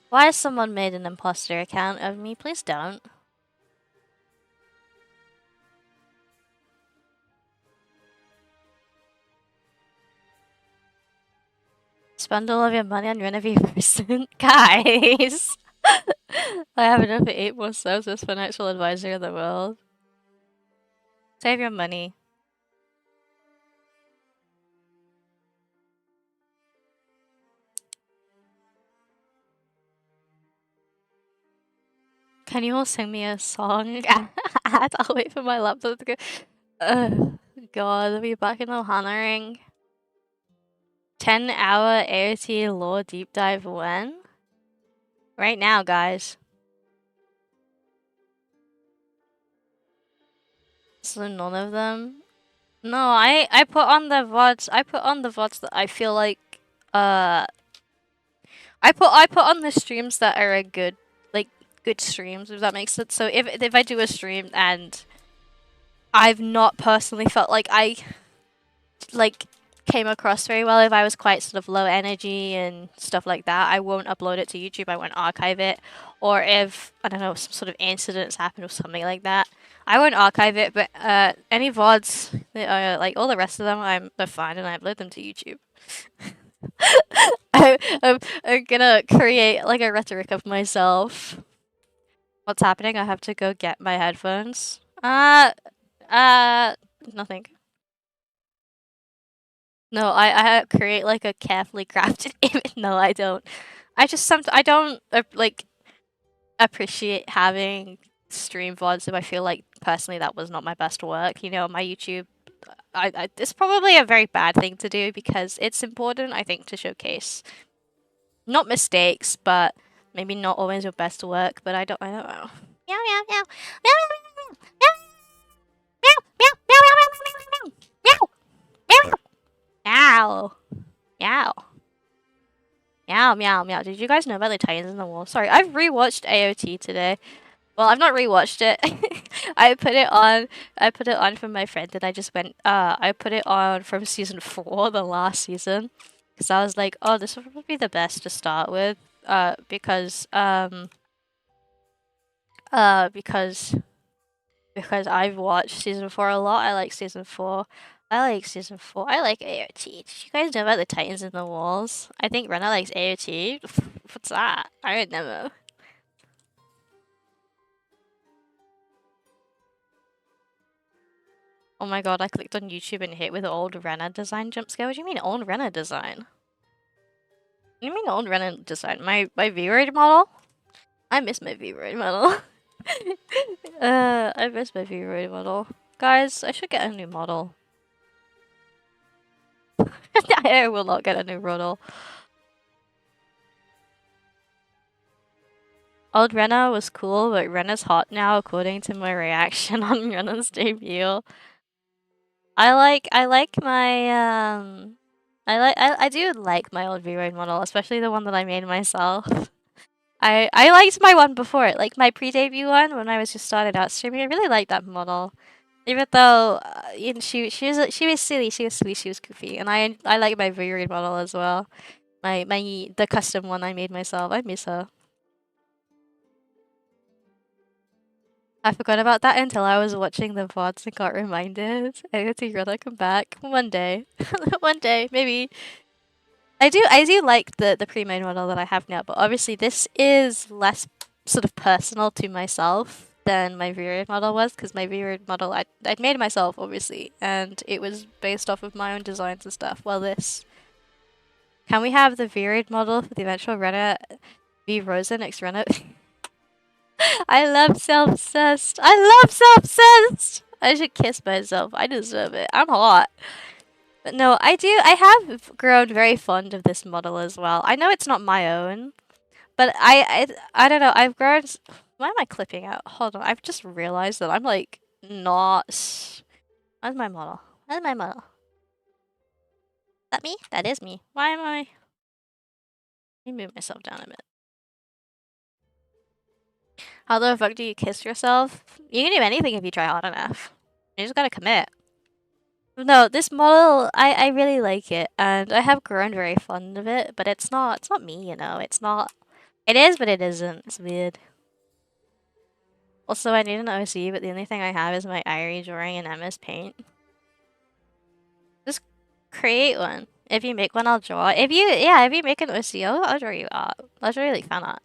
Why has someone made an imposter account of me? Please don't. Spend all of your money on renovation. Guys! I have enough to 8 more subs as financial advisor in the world. Save your money. Can you all sing me a song? I'll wait for my laptop to go. God, I'll be back in the Hana ring. 10-hour AOT lore deep dive when? Right now, guys. So none of them? No, I put on the VODs. I put on the VODs that I feel like I put on the streams that are a good streams, if that makes sense. So if I do a stream and I've not personally felt like I came across very well, if I was quite sort of low energy and stuff like that, I won't upload it to YouTube. I won't archive it. Or if I don't know, some sort of incidents happen or something like that, I won't archive it. But any VODs that are like all the rest of them, they're fine and I upload them to YouTube. I'm gonna create like a rhetoric of myself. What's happening? I have to go get my headphones. Nothing. No, I create like a carefully crafted image. No, I don't. I don't like appreciate having stream VODs if I feel like personally that was not my best work. You know, my YouTube, it's probably a very bad thing to do because it's important, I think, to showcase not mistakes, but maybe not always your best work. But I don't know. Meow meow meow meow meow meow meow meow meow meow meow meow meow meow meow meow meow. Did you guys know about the Titans in the Wall? Sorry, I've rewatched AOT today. Well, I've not rewatched it. I put it on. I put it on from my friend, and I just went. I put it on from season 4, the last season, because I was like, oh, this would probably be the best to start with. Because I've watched season 4 a lot. I like season 4. I like season 4. I like AOT. Did you guys know about the Titans in the Walls? I think Rena likes AOT. What's that? I don't know. Oh my god, I clicked on YouTube and hit with old Rena design jump scare. What do you mean old Rena design? What do you mean old Rena design? My V-Raid model? I miss my V-Raid model. I miss my V-Raid model. Guys, I should get a new model. I will not get a new model. Old Rena was cool, but Rena's hot now according to my reaction on Rena's debut. I do like my old V-Raid model, especially the one that I made myself. I liked my one before it, like my pre-debut one when I was just started out streaming. I really liked that model. Even though she was silly, she was sweet, she was goofy, and I like my Veered model as well. The custom one I made myself. I miss her. I forgot about that until I was watching the VODs and got reminded. I need to really come back one day. One day, maybe. I do like the pre-made model that I have now, but obviously this is less sort of personal to myself than my V-Ray model was, because my V-Ray model I'd made myself obviously, and it was based off of my own designs and stuff. Well, this can we have the V-Ray model for the eventual runner V Rosa next runner? I love self-obsessed. I love self-obsessed. I should kiss myself. I deserve it. I'm hot. But no, I do. I have grown very fond of this model as well. I know it's not my own, but I don't know. I've grown. Why am I clipping out? Hold on. I've just realized that I'm like not. Where's my model? Where's my model? Is that me? That is me. Why am I? Let me move myself down a bit. How the fuck do you kiss yourself? You can do anything if you try hard enough. You just gotta commit. No, this model, I really like it, and I have grown very fond of it, but it's not me, you know, it's not, it is, but it isn't, it's weird. Also, I need an OC, but the only thing I have is my Irie drawing in MS Paint. Just create one. If you make one, I'll draw. If you make an OC, I'll draw you art. I'll draw you, like, fan art.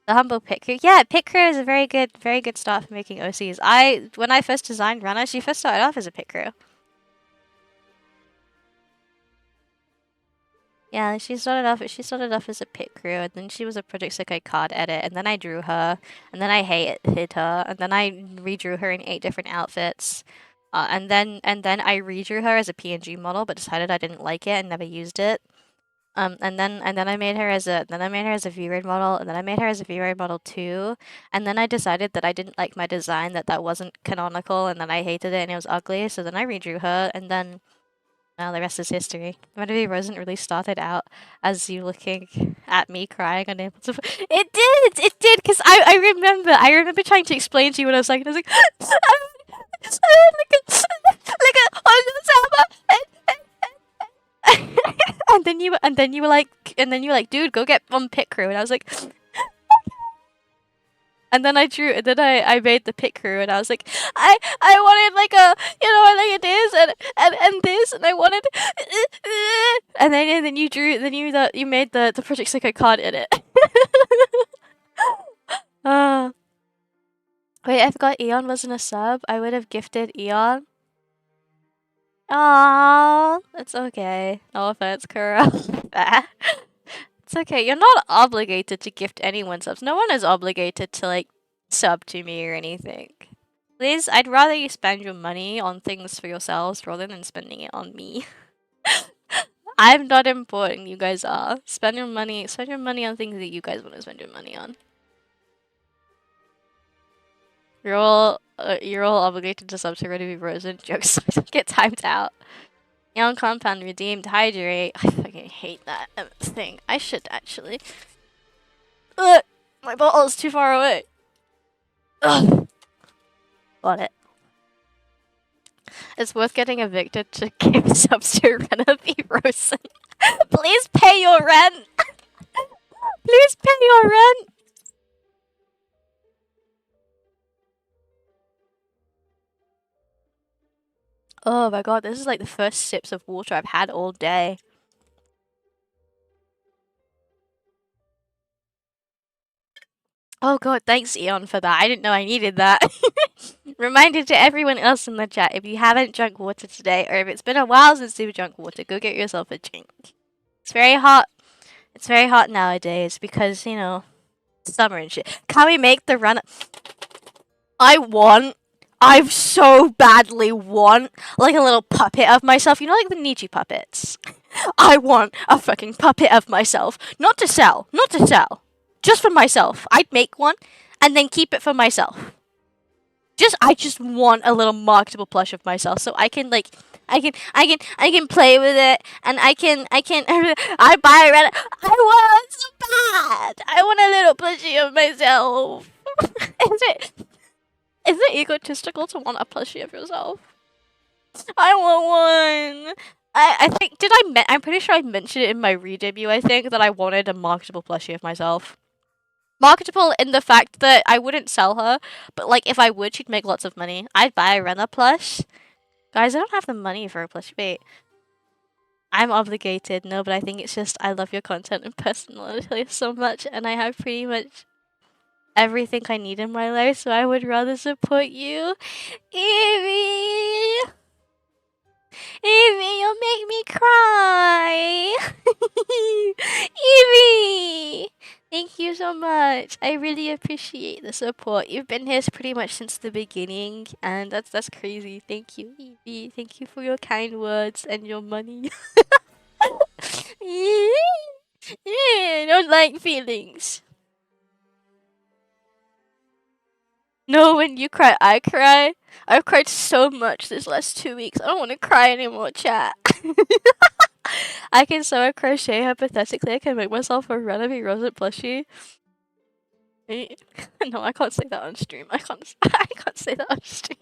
The humble pit crew. Yeah, pit crew is a very good start for making OCs. When I first designed Runner, she first started off as a pit crew. Yeah, she started off as a pit crew, and then she was a Project Sekai card edit, and then I drew her, and then I hated her, and then I redrew her in 8 different outfits. And then I redrew her as a PNG model, but decided I didn't like it and never used it. And then I made her as a V-Raid model, and then I made her as a V-Raid model too. And then I decided that I didn't like my design, that wasn't canonical, and then I hated it and it was ugly. So then I redrew her, and then well, the rest is history. Vanity Wasn't really started out as you looking at me crying unable to. It did, because I remember trying to explain to you what I was like, and I was like, and then you were like, dude, go get on pit crew, and I was like, and then I made the pit crew, and I was like, I wanted like a, like a this and this, and I wanted, and then you made the Project Psycho card in it. Wait, I forgot Eon wasn't a sub. I would have gifted Eon. Aww, it's okay. No offense, Kuro. It's okay. You're not obligated to gift anyone subs. No one is obligated to, like, sub to me or anything. Please, I'd rather you spend your money on things for yourselves rather than spending it on me. I'm not important, you guys are. Spend your money on things that you guys want to spend your money on. You're all obligated to sub to Ready to be Frozen. Jokes get timed out. Young Compound redeemed Hydrate. I fucking hate that thing. I should actually. Ugh, my bottle is too far away. Ugh. Got it. It's worth getting evicted to give subs to Rena V. Rosen. Please pay your rent. Please pay your rent. Oh my god, this is like the first sips of water I've had all day. Oh god, thanks Eon for that. I didn't know I needed that. Reminder to everyone else in the chat, if you haven't drunk water today, or if it's been a while since you've drunk water, go get yourself a drink. It's very hot. It's very hot nowadays because, summer and shit. Can we make the run? I so badly want, like, a little puppet of myself. You know, like the Nietzsche puppets? I want a fucking puppet of myself. Not to sell. Just for myself. I'd make one and then keep it for myself. I just want a little marketable plush of myself so I can, like, I can play with it, and I buy a red. I want it so bad. I want a little plushie of myself. Is it egotistical to want a plushie of yourself? I want one. I think I'm pretty sure I mentioned it in my re-debut. I think that I wanted a marketable plushie of myself. Marketable in the fact that I wouldn't sell her, but like if I would, she'd make lots of money. I'd buy a Rena plush. Guys, I don't have the money for a plush. Wait, I'm obligated. No, but I think it's just I love your content and personality so much, and I have pretty much everything I need in my life, so I would rather support you. Evie! Evie, you'll make me cry! Evie! Thank you so much. I really appreciate the support. You've been here pretty much since the beginning, and that's crazy. Thank you, Evie. Thank you for your kind words and your money. I don't like feelings. No, when you cry, I cry. I've cried so much this last 2 weeks. I don't want to cry anymore, chat. I can sew a crochet hypothetically. I can make myself a Renemy Rosette plushie. No, I can't say that on stream. I can't. I can't say that on stream.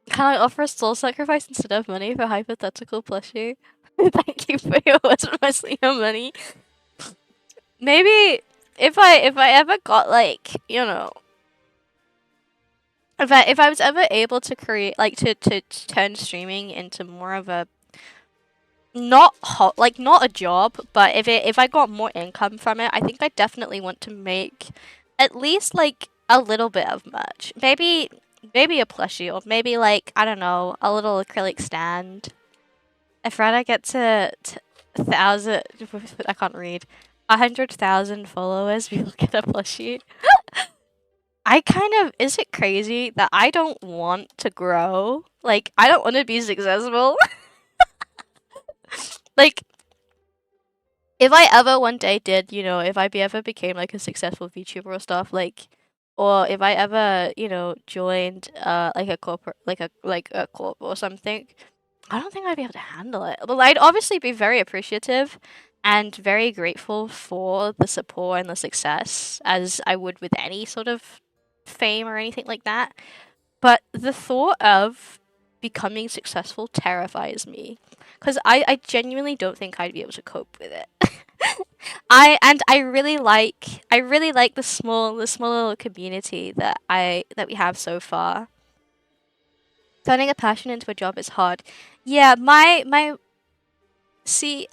Can I offer a soul sacrifice instead of money for hypothetical plushie? Thank you for your words, mostly your money. Maybe if I ever got like, you know, if I was ever able to create like to turn streaming into more of a not not a job, but if I got more income from it, I think I definitely want to make at least like a little bit of merch. Maybe a plushie, or maybe like I don't know, a little acrylic stand. If Rada gets to 1,000, I can't read, 100,000 followers, we will get a plushie. I kind of, is it crazy that I don't want to grow? Like, I don't want to be successful. Like, if I ever one day did, you know, if I ever became like a successful VTuber or stuff, like, or if I ever, you know, joined like a corporate, like a corp or something, I don't think I'd be able to handle it. But I'd obviously be very appreciative and very grateful for the support and the success, as I would with any sort of fame or anything like that. But the thought of becoming successful terrifies me, because I genuinely don't think I'd be able to cope with it. I really like the small little community that we have so far. Turning a passion into a job is hard. Yeah, my see,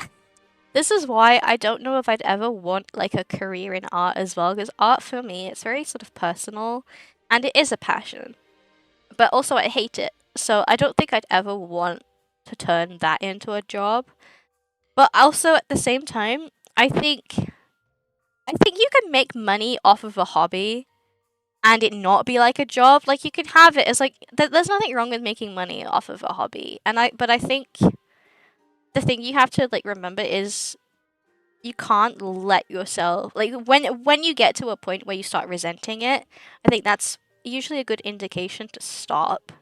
this is why I don't know if I'd ever want like a career in art as well, because art for me, it's very sort of personal and it is a passion. But also I hate it. So I don't think I'd ever want to turn that into a job. But also at the same time, I think you can make money off of a hobby and it not be like a job. Like you can have it as like there's nothing wrong with making money off of a hobby. But I think the thing you have to like remember is you can't let yourself like when you get to a point where you start resenting it, I think that's usually a good indication to stop.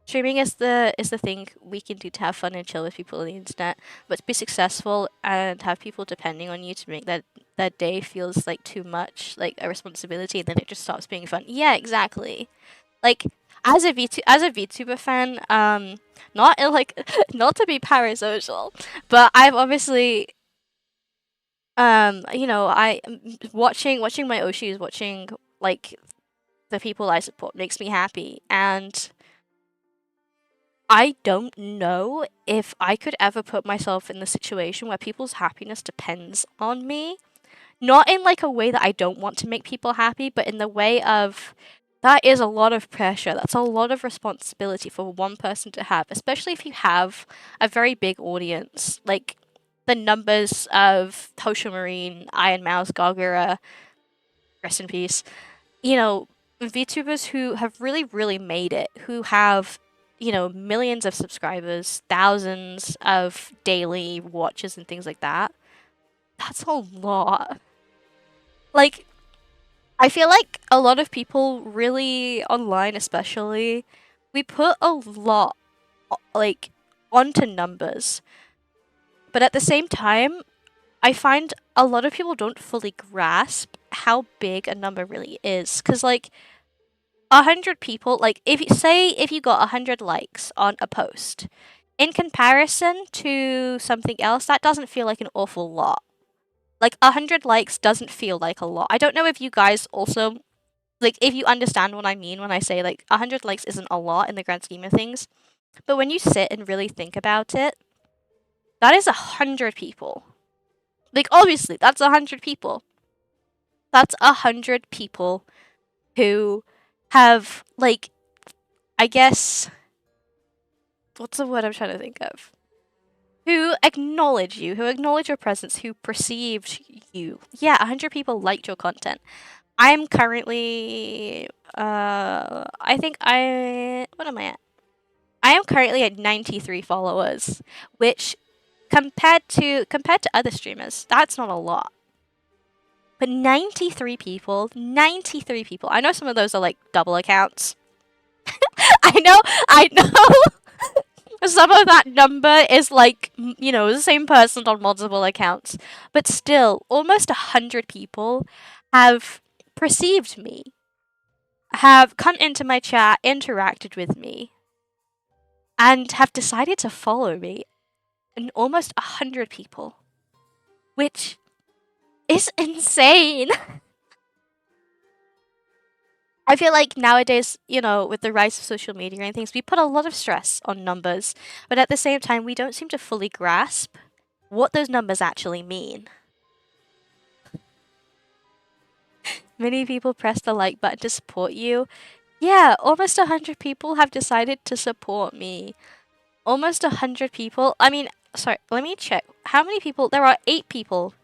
Streaming is the thing we can do to have fun and chill with people on the internet, but to be successful and have people depending on you to make that day feels like too much, like a responsibility, and then it just stops being fun. Yeah, exactly. Like as a VTuber fan, not like not to be parasocial, but I've obviously you know, watching my Oshis, watching like the people I support makes me happy, and I don't know if I could ever put myself in the situation where people's happiness depends on me. Not in like a way that I don't want to make people happy, but in the way of that is a lot of pressure. That's a lot of responsibility for one person to have, especially if you have a very big audience. Like the numbers of Hosho Marine, Iron Mouse, Gogura, rest in peace. You know, VTubers who have really, really made it, who have, you know, millions of subscribers, thousands of daily watches and things like that. That's a lot. Like, I feel like a lot of people really online, especially, we put a lot like onto numbers. But at the same time, I find a lot of people don't fully grasp how big a number really is. Because, like, 100 people, like, if you got 100 likes on a post, in comparison to something else, that doesn't feel like an awful lot. Like, 100 likes doesn't feel like a lot. I don't know if you guys also, like, if you understand what I mean when I say, like, 100 likes isn't a lot in the grand scheme of things. But when you sit and really think about it, that is 100 people. Like, obviously, that's 100 people. That's 100 people who have, like, I guess, what's the word I'm trying to think of? Who acknowledge you, who acknowledge your presence, who perceived you. Yeah, 100 people liked your content. I'm currently, I think what am I at? I am currently at 93 followers, which compared to other streamers, that's not a lot. But 93 people. I know some of those are like double accounts. I know. Some of that number is like, the same person on multiple accounts. But still, almost 100 people have perceived me, have come into my chat, interacted with me, and have decided to follow me. And almost 100 people. Which is insane. I feel like nowadays, with the rise of social media and things, we put a lot of stress on numbers, but at the same time, we don't seem to fully grasp what those numbers actually mean. Many people press the like button to support you. Yeah, almost 100 people have decided to support me. Almost 100 people. I mean, sorry, let me check. How many people? There are 8 people.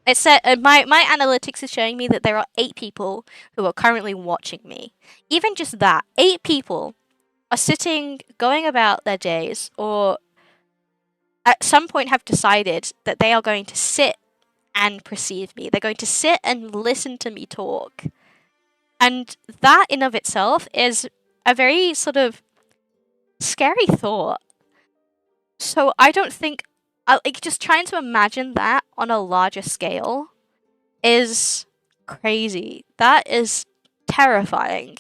It said my analytics is showing me that there are 8 people who are currently watching me. Even just that, 8 people are sitting, going about their days, or at some point have decided that they are going to sit and perceive me. They're going to sit and listen to me talk. And that in of itself is a very sort of scary thought. So I don't think, like, just trying to imagine that on a larger scale is crazy. That is terrifying.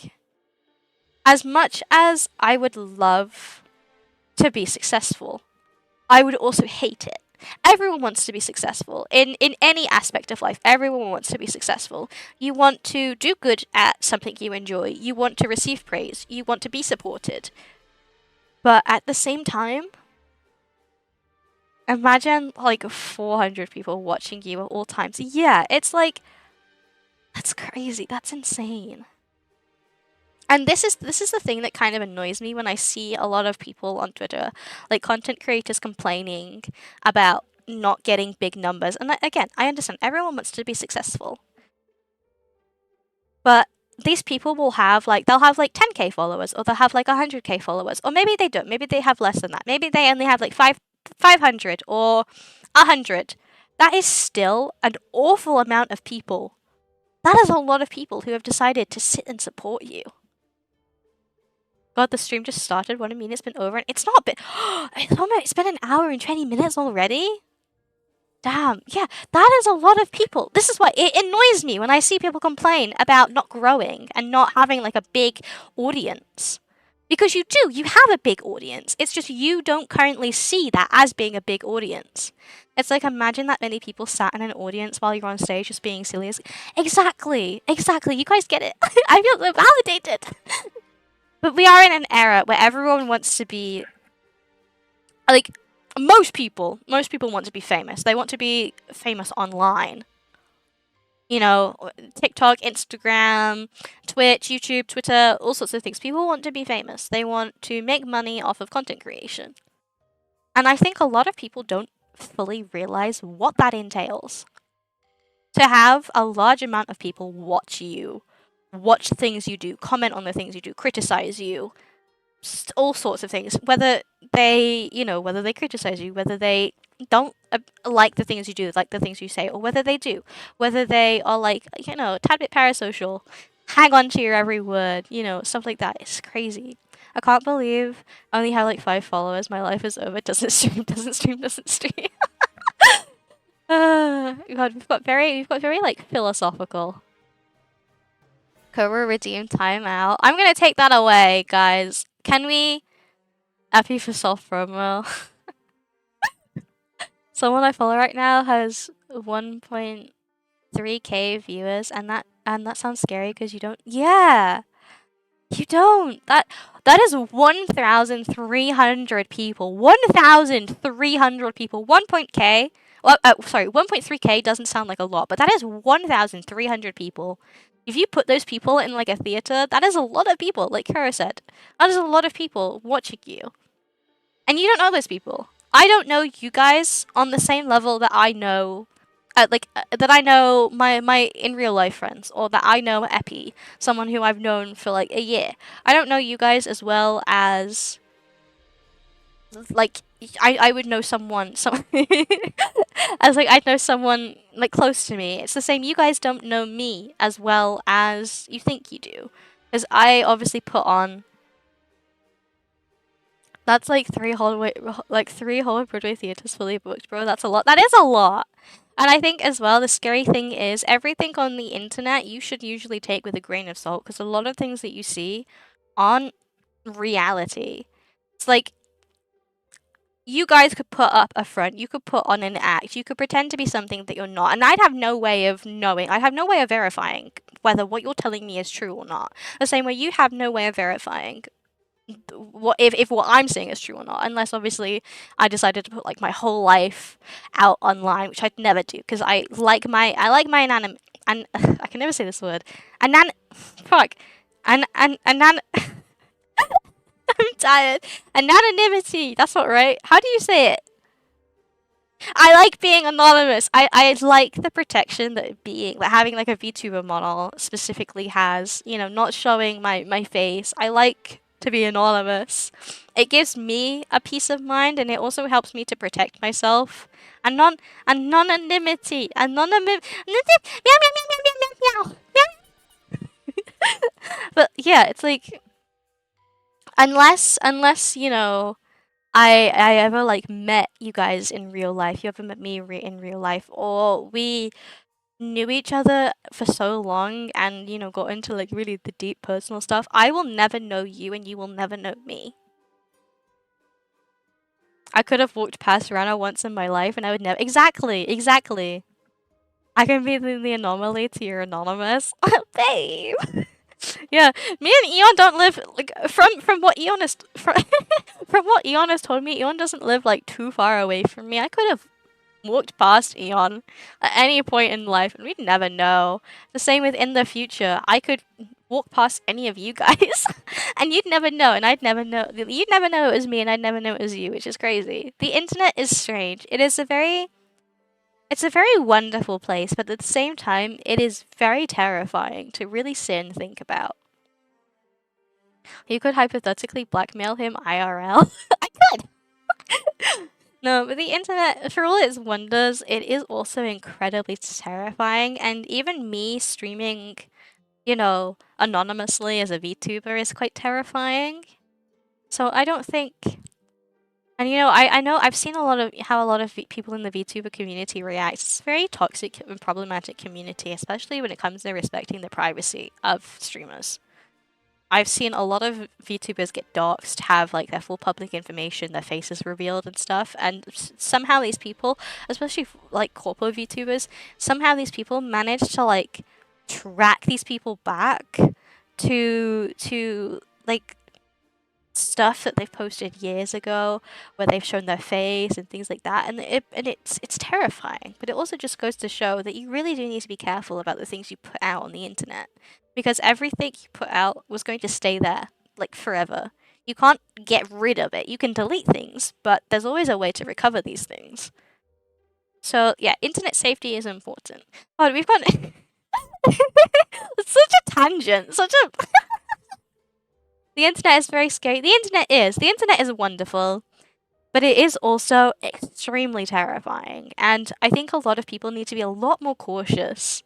As much as I would love to be successful, I would also hate it. Everyone wants to be successful. In any aspect of life, everyone wants to be successful. You want to do good at something you enjoy. You want to receive praise. You want to be supported. But at the same time, imagine like 400 people watching you at all times. Yeah, it's like, that's crazy. That's insane. And this is the thing that kind of annoys me when I see a lot of people on Twitter, like content creators complaining about not getting big numbers. And again, I understand everyone wants to be successful. But these people will have like they'll have like 10k followers, or they'll have like 100k followers, or maybe they don't. Maybe they have less than that. Maybe they only have like 500 or 100. That is still an awful amount of people. That is a lot of people who have decided to sit and support you. God, the stream just started. What do you mean it's been over? And it's not been. It's been an hour and 20 minutes already. Damn. Yeah, that is a lot of people. This is why it annoys me when I see people complain about not growing and not having like a big audience. Because you do. You have a big audience. It's just you don't currently see that as being a big audience. It's like, imagine that many people sat in an audience while you're on stage just being silly. Exactly. Exactly. You guys get it. I feel so validated. But we are in an era where everyone wants to be, like, most people want to be famous. They want to be famous online. TikTok, Instagram, Twitch, YouTube, Twitter, all sorts of things. People want to be famous. They want to make money off of content creation. And I think a lot of people don't fully realize what that entails. To have a large amount of people watch you, watch things you do, comment on the things you do, criticize you, all sorts of things. Whether they criticize you, whether they don't like the things you do, like the things you say, or whether they do, whether they are like, a tad bit parasocial, hang on to your every word, stuff like that. It's crazy. I can't believe I only have like 5 followers. My life is over. Doesn't stream. God, we've got very like philosophical. Cobra redeem timeout. I'm gonna take that away, guys. Can we? Happy for self promo. Someone I follow right now has 1.3k viewers, and that sounds scary because you don't. Yeah, you don't. That is 1,300 people. 1,300 people. 1.k. Well, sorry, 1.3k doesn't sound like a lot, but that is 1,300 people. If you put those people in like a theater, that is a lot of people. Like Kara said, that is a lot of people watching you, and you don't know those people. I don't know you guys on the same level that I know, that I know my in real life friends, or that I know Epi, someone who I've known for like a year. I don't know you guys as well as like I would know some as like I'd know someone like close to me. It's the same. You guys don't know me as well as you think you do, because I obviously put on. That's like three whole Broadway theaters fully booked, bro. That's a lot. That is a lot. And I think as well, the scary thing is everything on the internet you should usually take with a grain of salt because a lot of things that you see aren't reality. It's like you guys could put up a front, you could put on an act, you could pretend to be something that you're not, and I'd have no way of knowing, I'd have no way of verifying whether what you're telling me is true or not. The same way you have no way of verifying what if what I'm saying is true or not, unless obviously I decided to put like my whole life out online, which I'd never do because I like my and I can never say this word anan fuck anan I'm tired anonymity. That's not right. How do you say it? I like being anonymous. I like the protection that having like a VTuber model specifically has. You know, not showing my face. I like to be anonymous. It gives me a peace of mind, and it also helps me to protect myself. Anonymity. Anonymity. Meow meow meow meow meow meow meow. But yeah, it's like unless you know I ever like met you guys in real life. You ever met me in real life, or we knew each other for so long, and you know got into like really the deep personal stuff. I will never know you, and you will never know me. I could have walked past Rana once in my life, and I would never. Exactly. I can be the anomaly to your anonymous, babe. Yeah, me and Eon don't live like from what Eon is from what Eon has told me. Eon doesn't live like too far away from me. I could have walked past Eon at any point in life, and we'd never know. The same with in the future. I could walk past any of you guys, and you'd never know, and I'd never know. You'd never know it was me, and I'd never know it was you, which is crazy. The internet is strange. It's a very wonderful place, but at the same time, it is very terrifying to really sit and think about. You could hypothetically blackmail him IRL. I could. No, but the internet, for all its wonders, it is also incredibly terrifying. And even me streaming, you know, anonymously as a VTuber is quite terrifying. So I don't think. And you know, I know I've seen a lot of how a lot of people in the VTuber community react. It's a very toxic and problematic community, especially when it comes to respecting the privacy of streamers. I've seen a lot of VTubers get doxxed, have like their full public information, their faces revealed and stuff, and somehow these people, especially like corpo VTubers, somehow these people manage to like track these people back to like stuff that they've posted years ago where they've shown their face and things like that, and it's terrifying, but it also just goes to show that you really do need to be careful about the things you put out on the internet because everything you put out was going to stay there like forever. You can't get rid of it. You can delete things, but there's always a way to recover these things. So yeah, internet safety is important. Oh, we've got it's such a tangent, such a the internet is very scary. The internet is wonderful, but it is also extremely terrifying. And I think a lot of people need to be a lot more cautious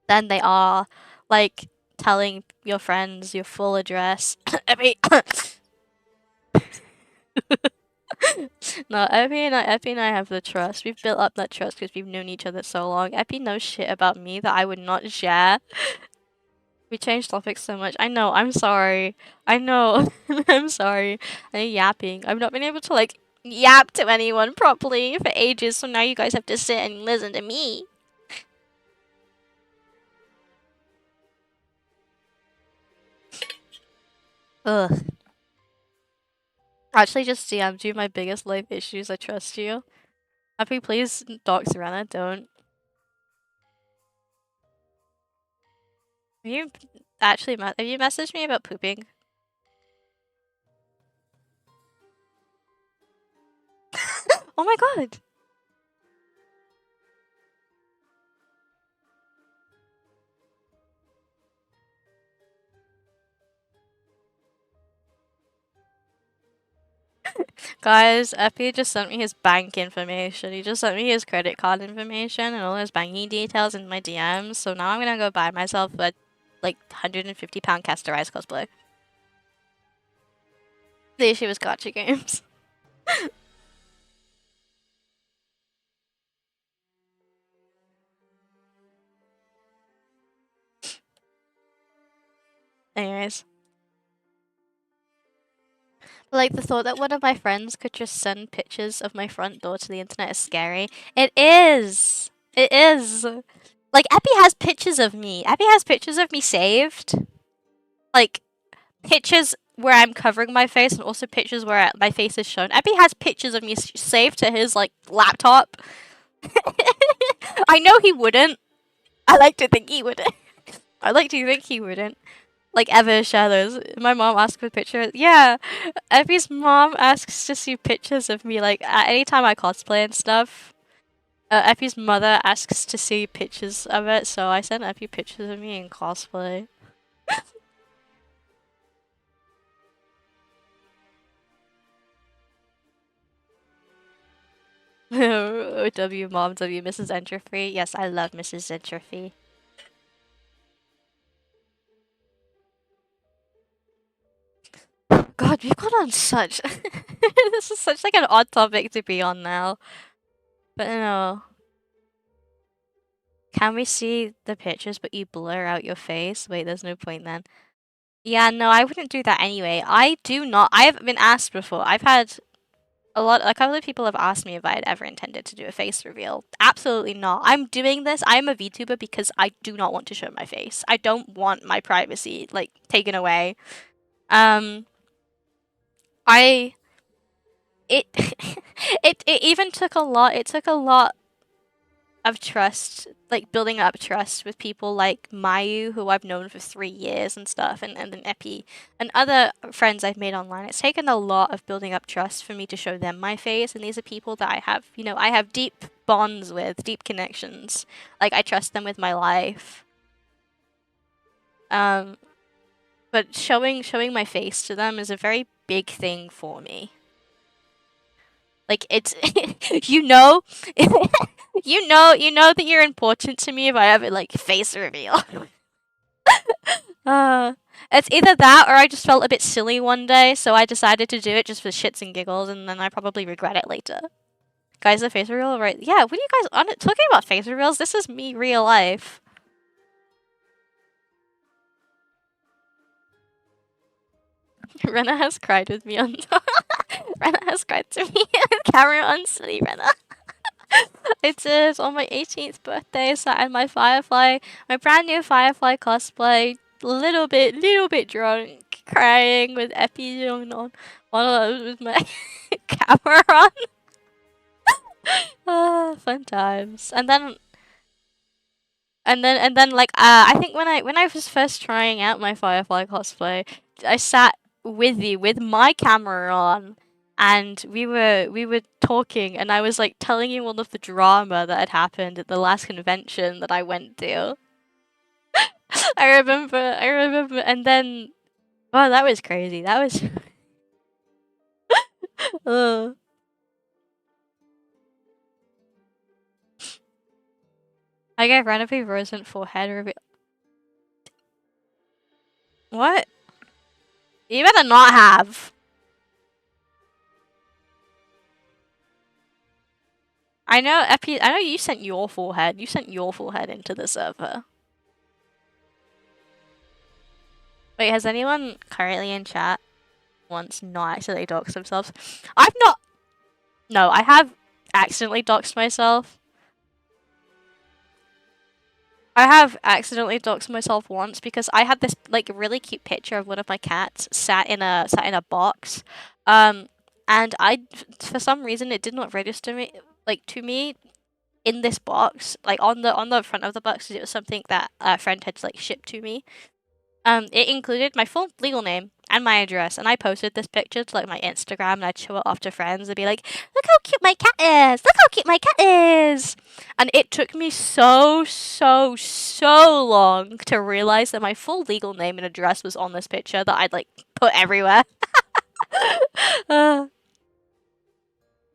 than they are, like telling your friends your full address. I mean, No, Epi and I have the trust. We've built up that trust because we've known each other so long. Epi knows shit about me that I would not share. We changed topics so much. I know, I'm sorry. I know, I'm sorry. I'm yapping. I've not been able to, like, yap to anyone properly for ages, so now you guys have to sit and listen to me. Ugh. Actually, just DM'd you my biggest life issues. I trust you. Happy, please dox Rena. Don't. Have you actually have you messaged me about pooping? Oh my god. Guys, Epi just sent me his bank information. He just sent me his credit card information and all his banking details in my DMs. So now I'm gonna go buy myself a like £150 Castor Ice cosplay. The issue was gotcha games. Anyways. Like, the thought that one of my friends could just send pictures of my front door to the internet is scary. It is! It is! Like, Epi has pictures of me. Epi has pictures of me saved. Like, pictures where I'm covering my face and also pictures where my face is shown. Epi has pictures of me saved to his, like, laptop. I know he wouldn't. I like to think he wouldn't. I like to think he wouldn't. Like, ever share those. My mom asked for pictures. Yeah, Epi's mom asks to see pictures of me, like, anytime I cosplay and stuff. Epi's mother asks to see pictures of it, so I sent Epi pictures of me in cosplay. W mom, W Mrs. Entropy. Yes, I love Mrs. Entropy. God, we've gone on such. This is such like an odd topic to be on now. But no. Can we see the pictures but you blur out your face? Wait, there's no point then. Yeah, no, I wouldn't do that anyway. I do not. I have been asked before. I've had a couple of people have asked me if I had ever intended to do a face reveal. Absolutely not. I'm doing this. I'm a VTuber because I do not want to show my face. I don't want my privacy like taken away. Um, I it it even took a lot. It took a lot of trust, like building up trust with people like Mayu, who I've known for 3 years and stuff, and then Epi and other friends I've made online. It's taken a lot of building up trust for me to show them my face, and these are people that I have, I have deep bonds with, deep connections. Like, I trust them with my life. Um, but showing my face to them is a very big thing for me. Like, it's you know you know that you're important to me if I have a like face reveal. uh it's either that or I just felt a bit silly one day, so I decided to do it just for shits and giggles, and then I probably regret it later. Guys, the face reveal, right? Yeah, what are you guys on it talking about face reveals? This is me real life. Rena has cried with me on Rena has cried to me on camera on silly Rena. It is on my 18th birthday, so and my brand new Firefly cosplay, little bit drunk, crying with Epi on with my camera on. Ah, fun times. And then like I think when I was first trying out my Firefly cosplay, I sat with you with my camera on, and we were talking, and I was like telling you all of the drama that had happened at the last convention that I went to. I remember, and then oh, that was crazy. That was uh, I gave Ranopy Rosen for head reveal. What? You better not have. I know, Epi. I know you sent your forehead. You sent your forehead into the server. Wait, has anyone currently in chat once not accidentally doxed themselves? I've not. No, I have accidentally doxed myself. I have accidentally doxed myself once because I had this like really cute picture of one of my cats sat in a box, um, and I for some reason it did not register me like to me in this box like on the front of the box. It was something that a friend had like shipped to me. It included my full legal name and my address, and I posted this picture to like my Instagram, and I'd show it off to friends and be like, "Look how cute my cat is! Look how cute my cat is!" And it took me so long to realize that my full legal name and address was on this picture that I'd like put everywhere. uh,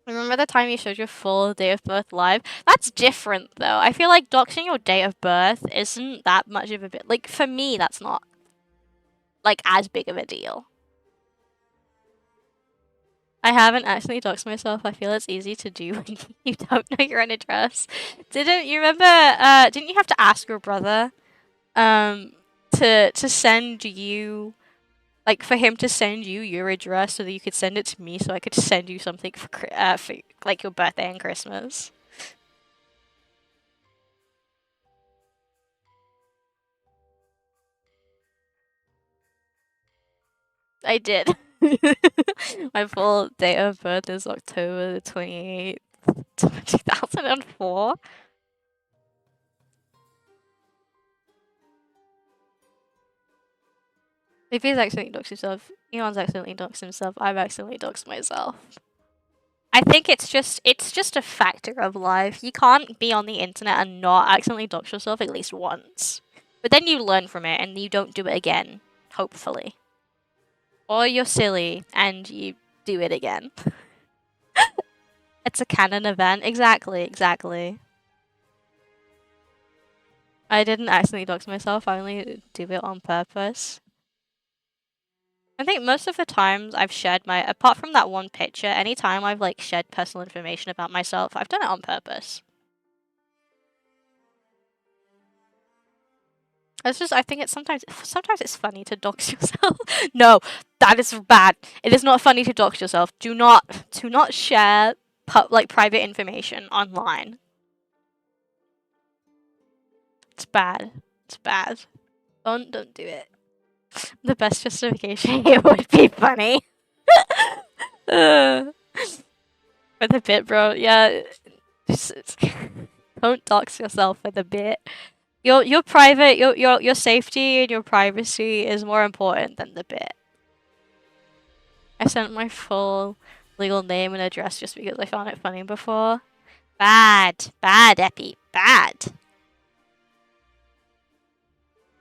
remember the time you showed your full date of birth live? That's different though. I feel like doxing your date of birth isn't that much of a bit. Like for me, that's not like as big of a deal. I haven't actually doxed myself. I feel it's easy to do when you don't know your own address. Didn't you remember? Didn't you have to ask your brother, to send you, like, for him to send you your address so that you could send it to me, so I could send you something for like your birthday and Christmas. I did. My full date of birth is October the 28th, 2004. If he's accidentally doxed himself, Elon's accidentally doxed himself, I've accidentally doxed myself. I think it's just a factor of life. You can't be on the internet and not accidentally dox yourself at least once. But then you learn from it and you don't do it again, hopefully. Or you're silly and you do it again. It's a canon event. Exactly. I didn't accidentally dox myself, I only do it on purpose. I think most of the times I've shared apart from that one picture, anytime I've like shared personal information about myself, I've done it on purpose. It's just I think it's sometimes it's funny to dox yourself. No, that is bad. It is not funny to dox yourself. Do not share like private information online. It's bad. It's bad. Don't do it. The best justification here would be funny. For the bit, bro. Yeah. Don't dox yourself for the bit. Your private your safety and your privacy is more important than the bit. I sent my full legal name and address just because I found it funny before. Bad, Epi, bad.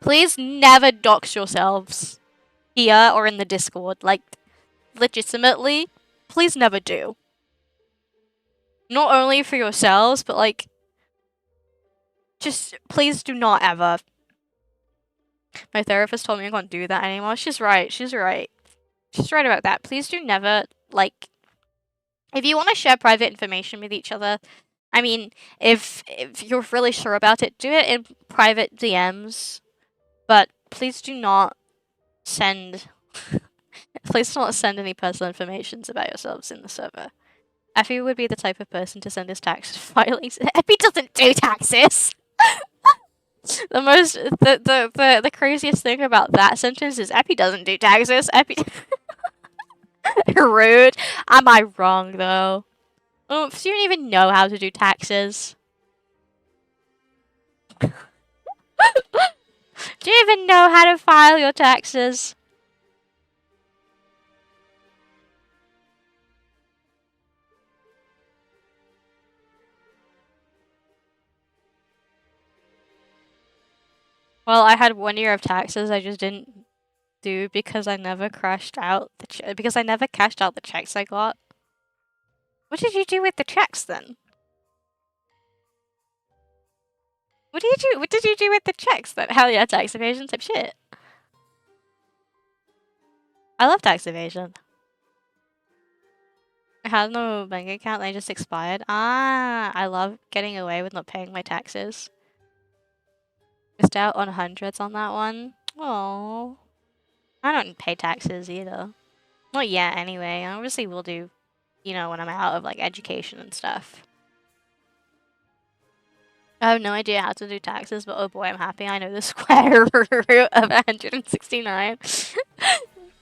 Please never dox yourselves here or in the Discord. Like, legitimately, please never do. Not only for yourselves, but like, just please do not ever. My therapist told me I can't do that anymore. She's right. She's right about that. Please do never, like, if you want to share private information with each other, I mean, if you're really sure about it, do it in private DMs. But please do not send please do not send any personal information about yourselves in the server. Effie would be the type of person to send his tax filings. Effie doesn't do taxes. The craziest thing about that sentence is Epi doesn't do taxes. Epi rude. Am I wrong though? Oops, you don't even know how to do taxes. Do you even know how to file your taxes? Well, I had 1 year of taxes I just didn't do because I never cashed out the checks I got. What did you do with the checks then? What did you do with the checks then? Hell yeah, tax evasion type shit. I love tax evasion. I had no bank account, they just expired. Ah, I love getting away with not paying my taxes. Missed out on hundreds on that one. Oh, I don't pay taxes either. Not yet, anyway. I obviously will do, when I'm out of like education and stuff. I have no idea how to do taxes, but oh boy, I'm happy I know the square root of 169.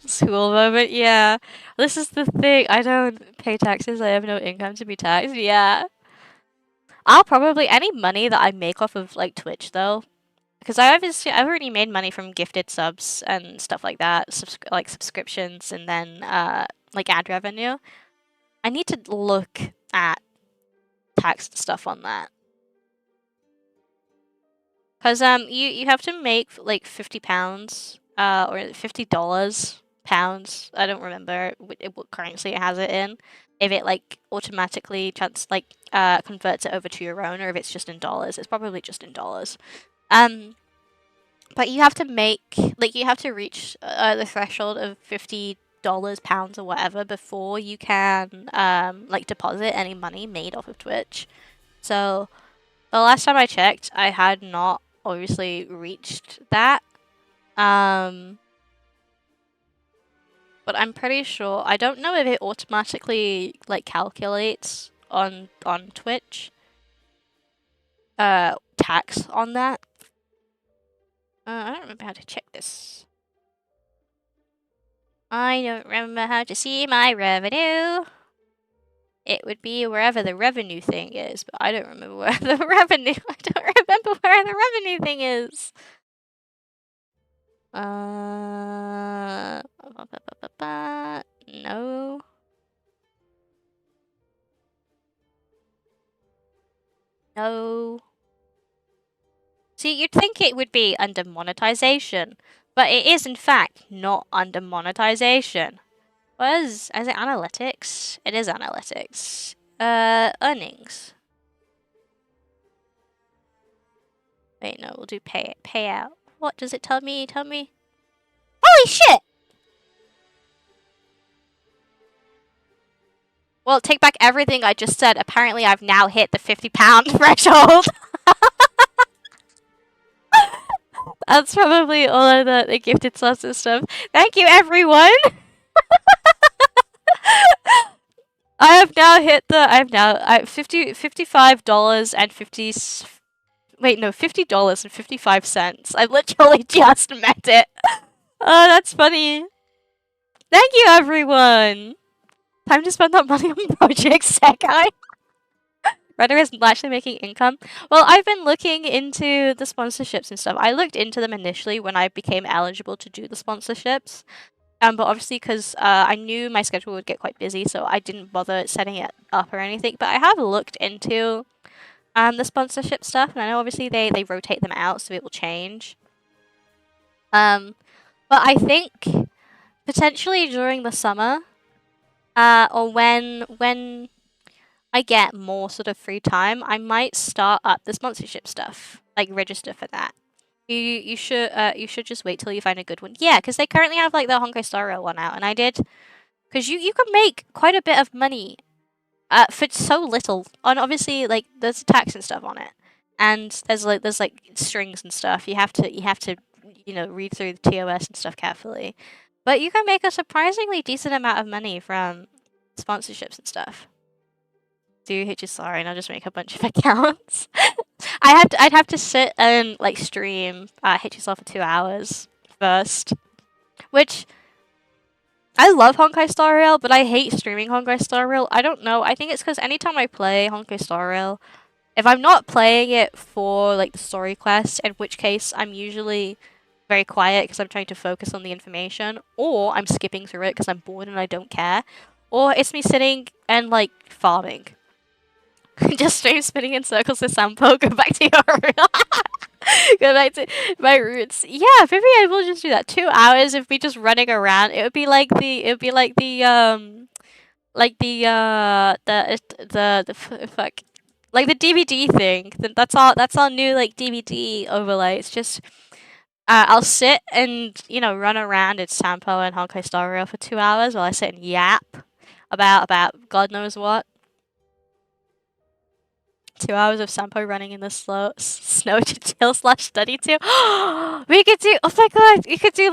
School moment, yeah. This is the thing. I don't pay taxes. I have no income to be taxed. Yeah. I'll probably any money that I make off of like Twitch though, because I've already made money from gifted subs and stuff like that, like subscriptions and then like ad revenue. I need to look at tax stuff on that. Cause you have to make like £50 or $50 pounds. I don't remember what currency it has it in. If it like automatically converts it over to your own, or if it's just in dollars. It's probably just in dollars. But you have to you have to reach the threshold of $50 pounds or whatever before you can like deposit any money made off of Twitch. So the last time I checked, I had not obviously reached that. But I'm pretty sure I don't know if it automatically like calculates on Twitch tax on that. I don't remember how to check this. I don't remember how to see my revenue. It would be wherever the revenue thing is, but I don't remember where the revenue. I don't remember where the revenue thing is. No. No. See, you'd think it would be under monetization, but it is in fact not under monetization. What is it analytics? It is analytics. Earnings. Wait, no, we'll do payout. What does it tell me? Tell me. Holy shit! Well, take back everything I just said. Apparently, I've now hit the £50 threshold. That's probably all of the gifted subs and stuff. Thank you, everyone! I have now hit $55 and 50. Wait, no, $50 and 55 cents. I literally just met it. Oh, that's funny. Thank you, everyone. Time to spend that money on projects, Sekai. Redder is actually making income. Well, I've been looking into the sponsorships and stuff. I looked into them initially when I became eligible to do the sponsorships. But obviously, because I knew my schedule would get quite busy, so I didn't bother setting it up or anything. But I have looked into the sponsorship stuff, and I know obviously they rotate them out, so it will change. But I think potentially during the summer, or when I get more sort of free time, I might start up the sponsorship stuff, like register for that. You should just wait till you find a good one. Yeah, because they currently have like the Honkai Star Rail one out, and I did, because you can make quite a bit of money, for so little. And obviously like there's tax and stuff on it, and there's like strings and stuff. You have to read through the TOS and stuff carefully, but you can make a surprisingly decent amount of money from sponsorships and stuff. Do HSR and I'll just make a bunch of accounts. I'd have to sit and like stream HSR for 2 hours first, which I love Honkai Star Rail, but I hate streaming Honkai Star Rail. I don't know. I think it's because anytime I play Honkai Star Rail, if I'm not playing it for like the story quest, in which case I'm usually very quiet because I'm trying to focus on the information, or I'm skipping through it because I'm bored and I don't care, or it's me sitting and like farming. Just stream spinning in circles with Sampo. Go back to your go back to my roots. Yeah, maybe I will just do that. 2 hours of me just running around. It would be like the fuck, like the DVD thing. That's our new like DVD overlay. It's just I'll sit and run around in Sampo and Honkai Star Rail for 2 hours while I sit and yap about God knows what. 2 hours of Sampo running in the snow to chill slash study to. We could do. Oh my god, we could do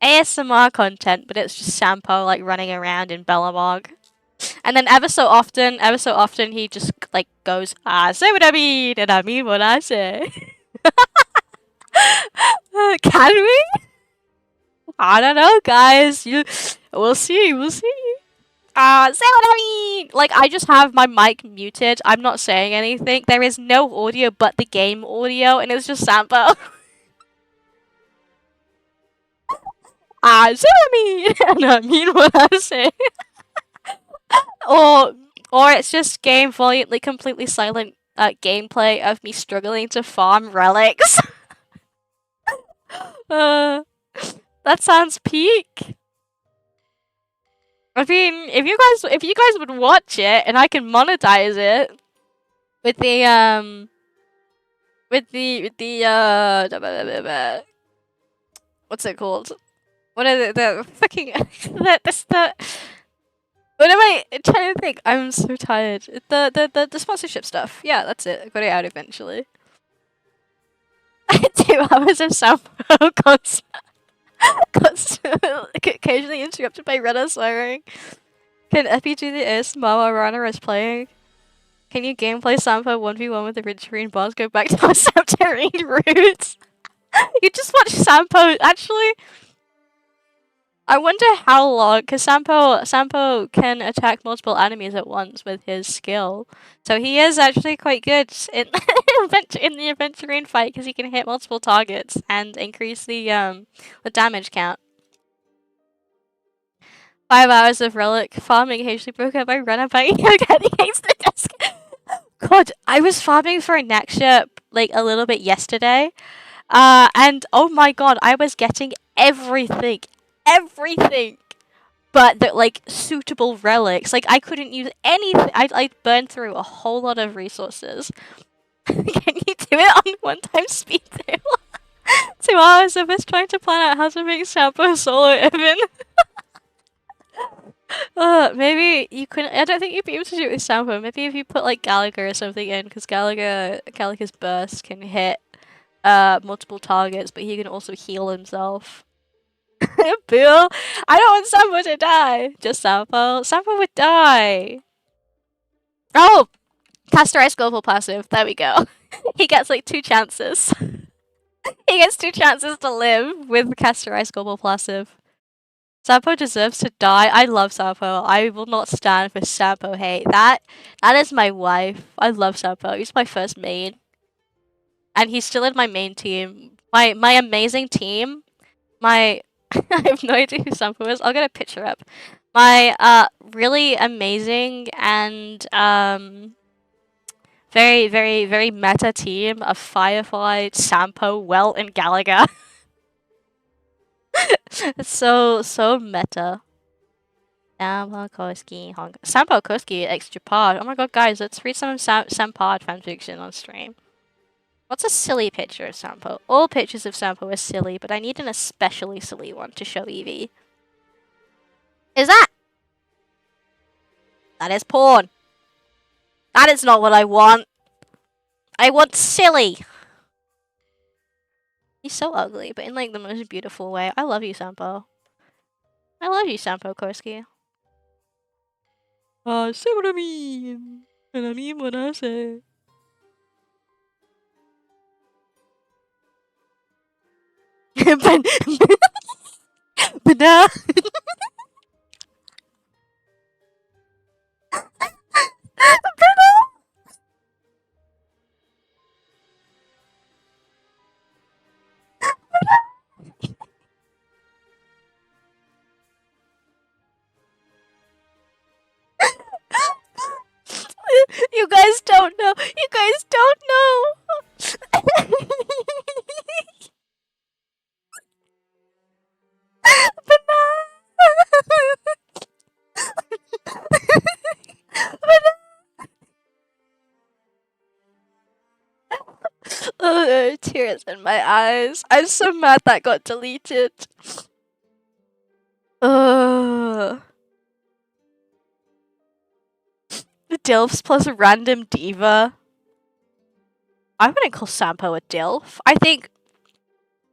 ASMR content, but it's just Sampo like running around in Bellabog. And then ever so often, he just like goes, "I say what I mean, and I mean what I say." Can we? I don't know, guys. We'll see. We'll see. Say what I mean. Like I just have my mic muted. I'm not saying anything. There is no audio but the game audio, and it's just Sampo. I say what I mean, and I mean what I say. or or it's just game valiantly completely silent gameplay of me struggling to farm relics. uh, that sounds peak. I mean, if you guys would watch it and I can monetize it with the what's it called? What are the fucking the what am I trying to think? I'm so tired. The sponsorship stuff. Yeah, that's it. I got it out eventually. 2 hours of sound occasionally interrupted by Rena swearing. Can Epi do the ASMR while Rana is playing? Can you gameplay Sampo 1v1 with the Ridgerine boss? Go back to our subterranean roots. You just watch Sampo. Actually, I wonder how long, because Sampo can attack multiple enemies at once with his skill. So he is actually quite good in in the Aventurine fight because he can hit multiple targets and increase the damage count. 5 hours of relic farming occasionally broke up by Renner banging against the desk. God, I was farming for a next ship like a little bit yesterday. And oh my god, I was getting everything but the like suitable relics. Like I couldn't use anything. I burned through a whole lot of resources. Can you do it on 1 time speed too? 2 hours of us trying to plan out how to make Sampo solo even. Maybe you couldn't. I don't think you'd be able to do it with Sampo. Maybe if you put like Gallagher or something in, because Gallagher's burst can hit multiple targets, but he can also heal himself. Bill, I don't want Sampo to die. Just Sampo. Sampo would die. Oh, Castorized Global Passive. There we go. He gets like 2 chances. He gets 2 chances to live with Castorized Global Passive. Sampo deserves to die. I love Sampo. I will not stand for Sampo hate. That is my wife. I love Sampo. He's my first main. And he's still in my main team. My amazing team. I have no idea who Sampo is. I'll get a picture up. My really amazing and very, very, very meta team of Firefly, Sampo, Welt, and Gallagher. It's so meta. Sampo Koski, extra pod. Oh my god, guys, let's read some Sampod fanfiction on stream. What's a silly picture of Sampo? All pictures of Sampo are silly, but I need an especially silly one to show Evie. Is that? That is porn. That is not what I want. I want silly. He's so ugly, but in like the most beautiful way. I love you, Sampo. I love you, Sampo Korsky. Say what I mean. And I mean what I say. Banana. You guys don't know. You guys don't know. Oh, tears in my eyes. I'm so mad that got deleted. DILFs plus a random diva. I wouldn't call Sampo a DILF. I think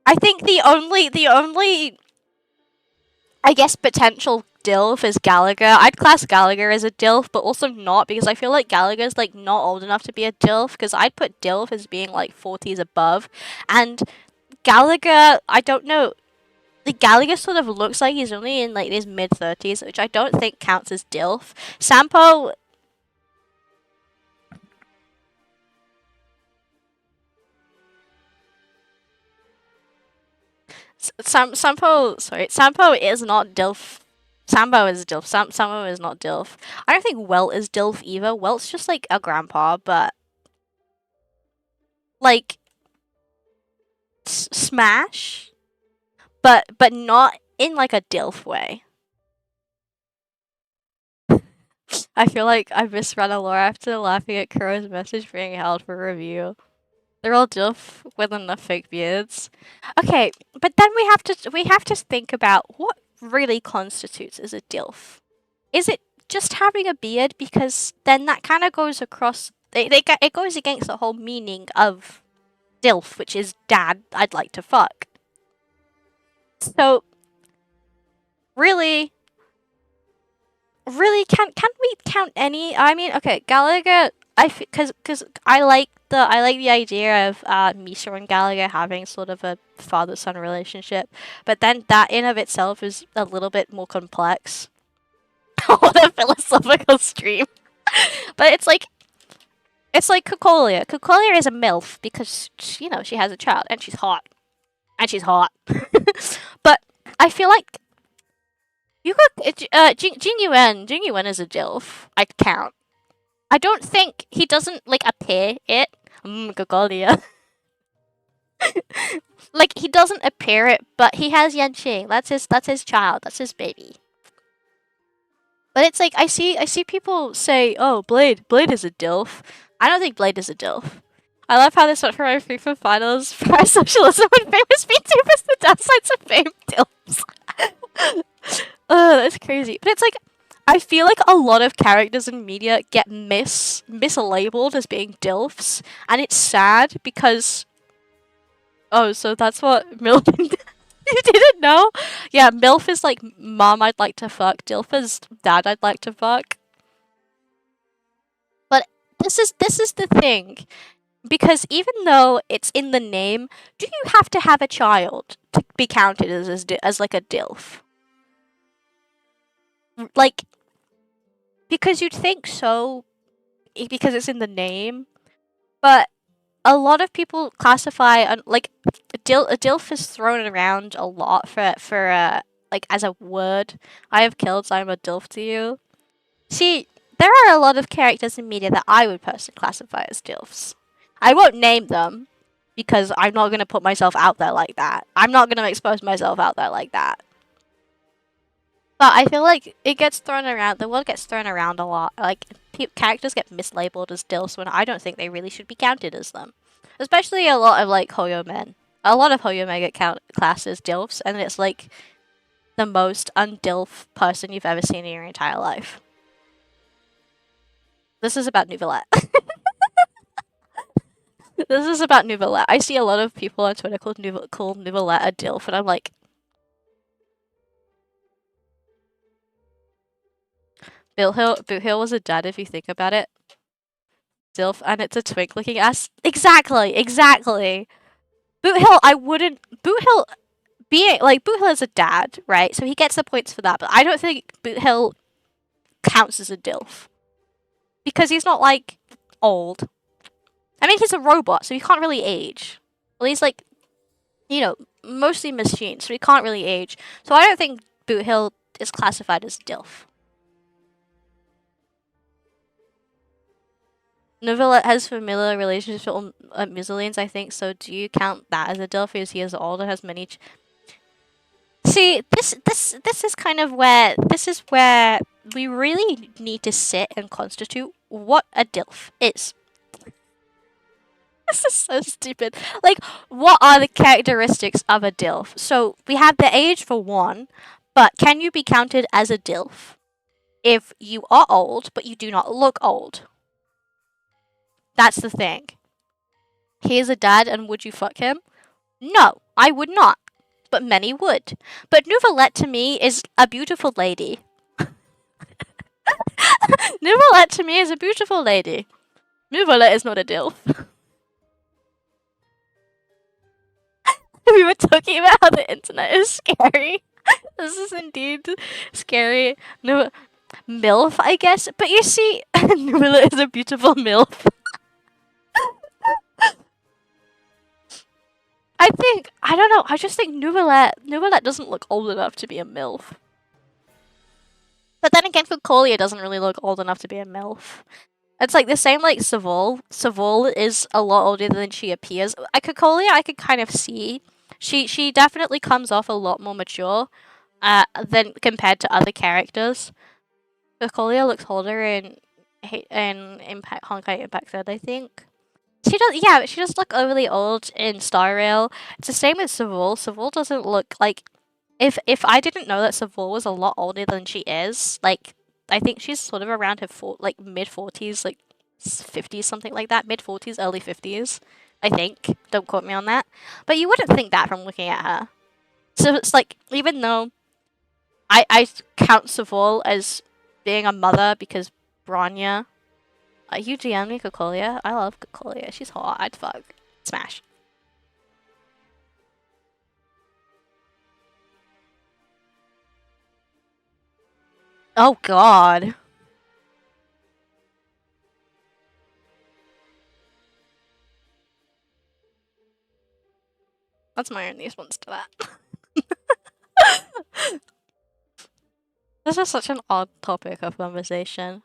the only I guess potential DILF is Gallagher. I'd class Gallagher as a DILF, but also not because I feel like Gallagher's like not old enough to be a DILF. Because I'd put DILF as being like 40s above, and Gallagher, I don't know. The Gallagher sort of looks like he's only in like his mid 30s, which I don't think counts as DILF. Sampo, Sampo is not DILF. Sambo is DILF. Sambo is not DILF. I don't think Welt is DILF either. Welt's just like a grandpa, but like smash, but not in like a DILF way. I feel like I misread a lore after laughing at Kuro's message being held for review. They're all DILF with enough fake beards. Okay, but then we have to think about what really constitutes as a DILF. Is it just having a beard? Because then that kind of goes across. It goes against the whole meaning of DILF, which is Dad, I'd like to fuck. So really, really, can we count any? I mean, okay, Gallagher. Because I like the idea of Misha and Gallagher having sort of a father son relationship, but then that in of itself is a little bit more complex. What a philosophical stream! But it's like Cocolia. Cocolia is a milf because she has a child and she's hot and she's hot. But I feel like you could Jing Yuan is a dilf. I count. I don't think he doesn't like appear it. Cocolia. Like he doesn't appear it, but he has Yanqing. That's his child. That's his baby. But it's like I see people say, "Oh, Blade is a dilf." I don't think Blade is a dilf. I love how this went for my FIFA finals. For socialism and famous VTubers, the downsides of fame dilfs. Oh, that's crazy. But it's like I feel like a lot of characters in media get mislabeled as being dilfs, and it's sad because oh, so that's what Milton. You didn't know? Yeah, MILF is like mom I'd like to fuck. DILF is dad I'd like to fuck. But this is the thing. Because even though it's in the name, do you have to have a child to be counted as like a DILF? Like because you'd think so because it's in the name, but a lot of people classify like a DILF is thrown around a lot for like as a word. I have killed, so I'm a DILF to you. See, there are a lot of characters in media that I would personally classify as DILFs. I won't name them because I'm not gonna put myself out there like that. I'm not gonna expose myself out there like that. But I feel like it gets thrown around. The word gets thrown around a lot. Like characters get mislabeled as DILFs when I don't think they really should be counted as them. Especially a lot of like Hoyo men. A lot of Hoyo men get classed as DILFs, and it's like the most undilf person you've ever seen in your entire life. This is about Nouvellette. This is about Nouvellette. I see a lot of people on Twitter call Nouvellette a DILF, and I'm like, Boot Hill was a dad if you think about it. DILF, and it's a twink looking ass. Exactly. Boot Hill, I wouldn't. Boot Hill Boot Hill is a dad, right? So he gets the points for that, but I don't think Boot Hill counts as a DILF because he's not like old. I mean, he's a robot, so he can't really age. Well, he's like, mostly machine, so he can't really age. So I don't think Boot Hill is classified as DILF. Nouvellette has familiar relationships with Musolines, I think. So do you count that as a DILF? Because he is older, has many. See, this is kind of where we really need to sit and constitute what a DILF is. This is so stupid. Like, what are the characteristics of a DILF? So we have the age for one, but can you be counted as a DILF? if you are old, but you do not look old. That's the thing. He is a dad, and would you fuck him? No, I would not. But many would. But Nouvelette to me is a beautiful lady. Nouvelette to me is a beautiful lady. Nouvelette is not a DILF. We were talking about how the internet is scary. This is indeed scary. No, MILF, I guess. But you see, Nouvelette is a beautiful MILF. I don't know, I just think Nouvelette doesn't look old enough to be a MILF. But then again, Cocolia doesn't really look old enough to be a MILF. It's like the same like Savol. Savol is a lot older than she appears. Cocolia, I could kind of see. She definitely comes off a lot more mature than compared to other characters. Cocolia looks older in Impact Honkai Impact Third, I think. She does, yeah, but she does look overly old in Star Rail. It's the same with Savol. Savol doesn't look like if I didn't know that Savol was a lot older than she is, like I think she's sort of around her like mid-40s, like 50s, something like that, mid-40s, early 50s. I think. Don't quote me on that. But you wouldn't think that from looking at her. So it's like even though I count Savol as being a mother because Bronya. You DM me Cocolia? I love Cocolia. She's hot. I'd fuck. Smash. Oh god. That's my only response to that. This is such an odd topic of conversation.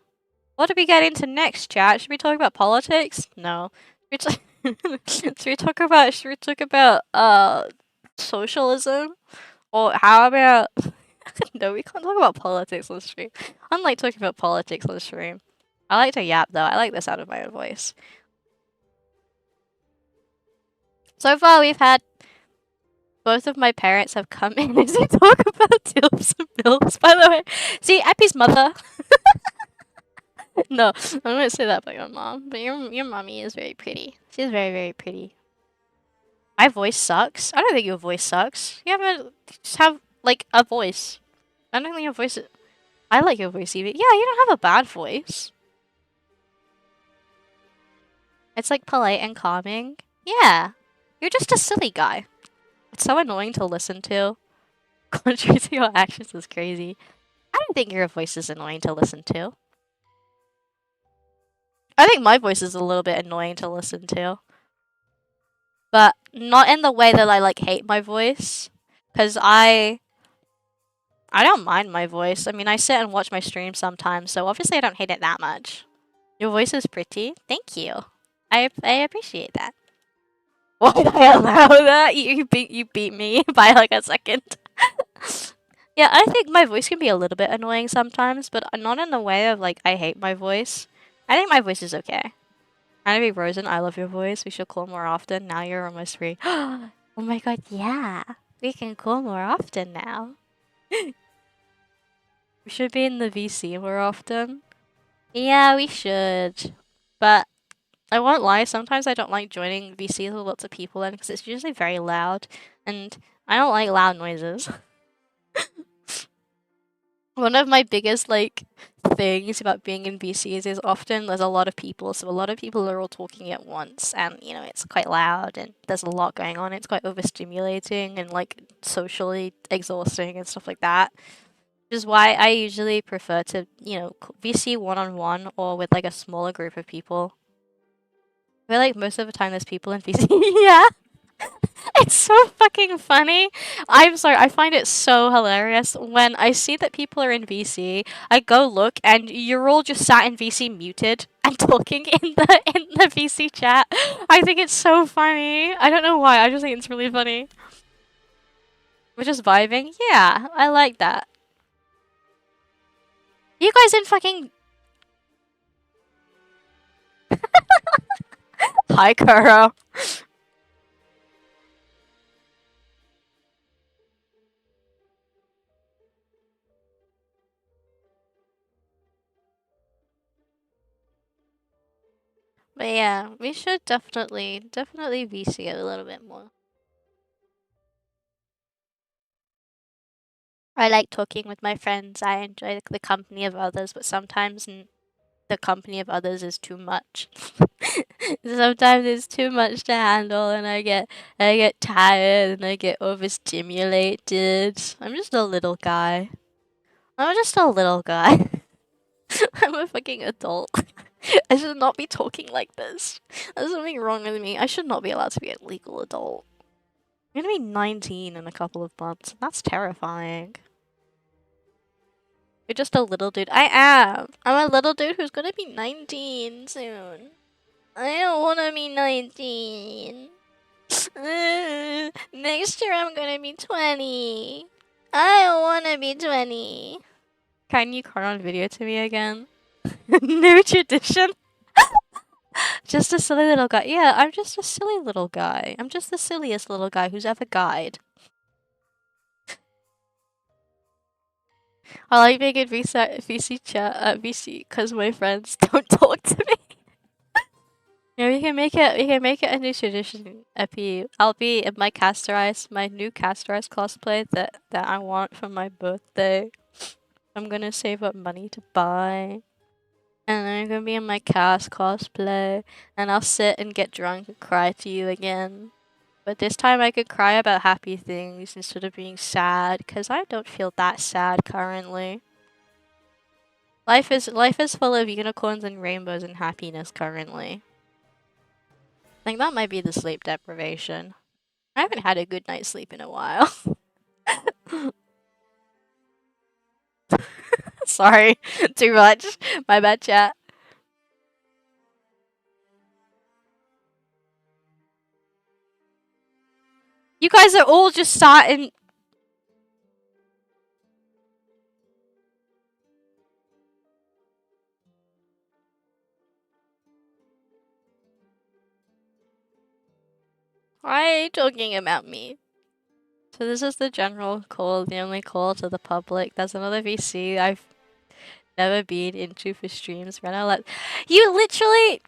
What do we get into next, chat? Should we talk about politics? No. Should we talk about socialism? Or how about no, we can't talk about politics on stream. I don't like talking about politics on stream. I like to yap though. I like the sound of my own voice. So far we've had both of my parents have come in as we talk about dilfs and bills, by the way. See, Epi's mother. No, I'm gonna say that about your mom, but your mommy is very pretty. She's very, very pretty. My voice sucks. I don't think your voice sucks. Just have like a voice. I don't think your voice. I like your voice even. Yeah, you don't have a bad voice. It's like polite and calming. Yeah, you're just a silly guy. It's so annoying to listen to. Contrary to your actions is crazy. I don't think your voice is annoying to listen to. I think my voice is a little bit annoying to listen to. But not in the way that I like hate my voice. Cause I don't mind my voice. I mean, I sit and watch my stream sometimes, so obviously I don't hate it that much. Your voice is pretty. Thank you. I appreciate that. Why did I allow that? You beat me by like a second. Yeah, I think my voice can be a little bit annoying sometimes, but not in the way of like I hate my voice. I think my voice is okay. Ivy Rosen, I love your voice. We should call more often. Now you're almost free. Oh my god, yeah. We can call more often now. We should be in the VC more often. Yeah, we should. But I won't lie, sometimes I don't like joining VCs with lots of people in because it's usually very loud. And I don't like loud noises. One of my biggest like things about being in VCs is often there's a lot of people, so a lot of people are all talking at once, and you know it's quite loud and there's a lot going on. It's quite overstimulating and like socially exhausting and stuff like that. Which is why I usually prefer to VC one-on-one or with like a smaller group of people. I feel like most of the time there's people in VC. Yeah. It's so fucking funny. I'm sorry, I find it so hilarious when I see that people are in VC. I go look and you're all just sat in VC muted and talking in the VC chat. I think it's so funny. I don't know why. I just think it's really funny. We're just vibing. Yeah, I like that. You guys in fucking Hi, Kuro. But yeah, we should definitely VC a little bit more. I like talking with my friends. I enjoy the company of others, but sometimes the company of others is too much. Sometimes it's too much to handle, and I get tired and I get overstimulated. I'm just a little guy. I'm just a little guy. I'm a fucking adult. I should not be talking like this. There's something wrong with me. I should not be allowed to be a legal adult. I'm gonna be 19 in a couple of months. That's terrifying. You're just a little dude. I am. I'm a little dude who's gonna be 19 soon. I don't wanna be 19. Next year I'm gonna be 20. I don't wanna be 20. Can you call on video to me again? New tradition. Just a silly little guy. Yeah, I'm just a silly little guy. I'm just the silliest little guy who's ever guyed. I like being in VC chat VC because my friends don't talk to me. Yeah, we can make it. We can make it a new tradition. Epi, I'll be in my my new Castorized cosplay that I want for my birthday. I'm gonna save up money to buy, and I'm gonna be in my cast cosplay, and I'll sit and get drunk and cry to you again. But this time I could cry about happy things instead of being sad, because I don't feel that sad currently. Life is full of unicorns and rainbows and happiness currently. I think that might be the sleep deprivation. I haven't had a good night's sleep in a while. Sorry, too much. My bad, chat. You guys are all just starting. Why are you talking about me? So this is the general call, the only call to the public. There's another VC I've never been into for streams. You literally.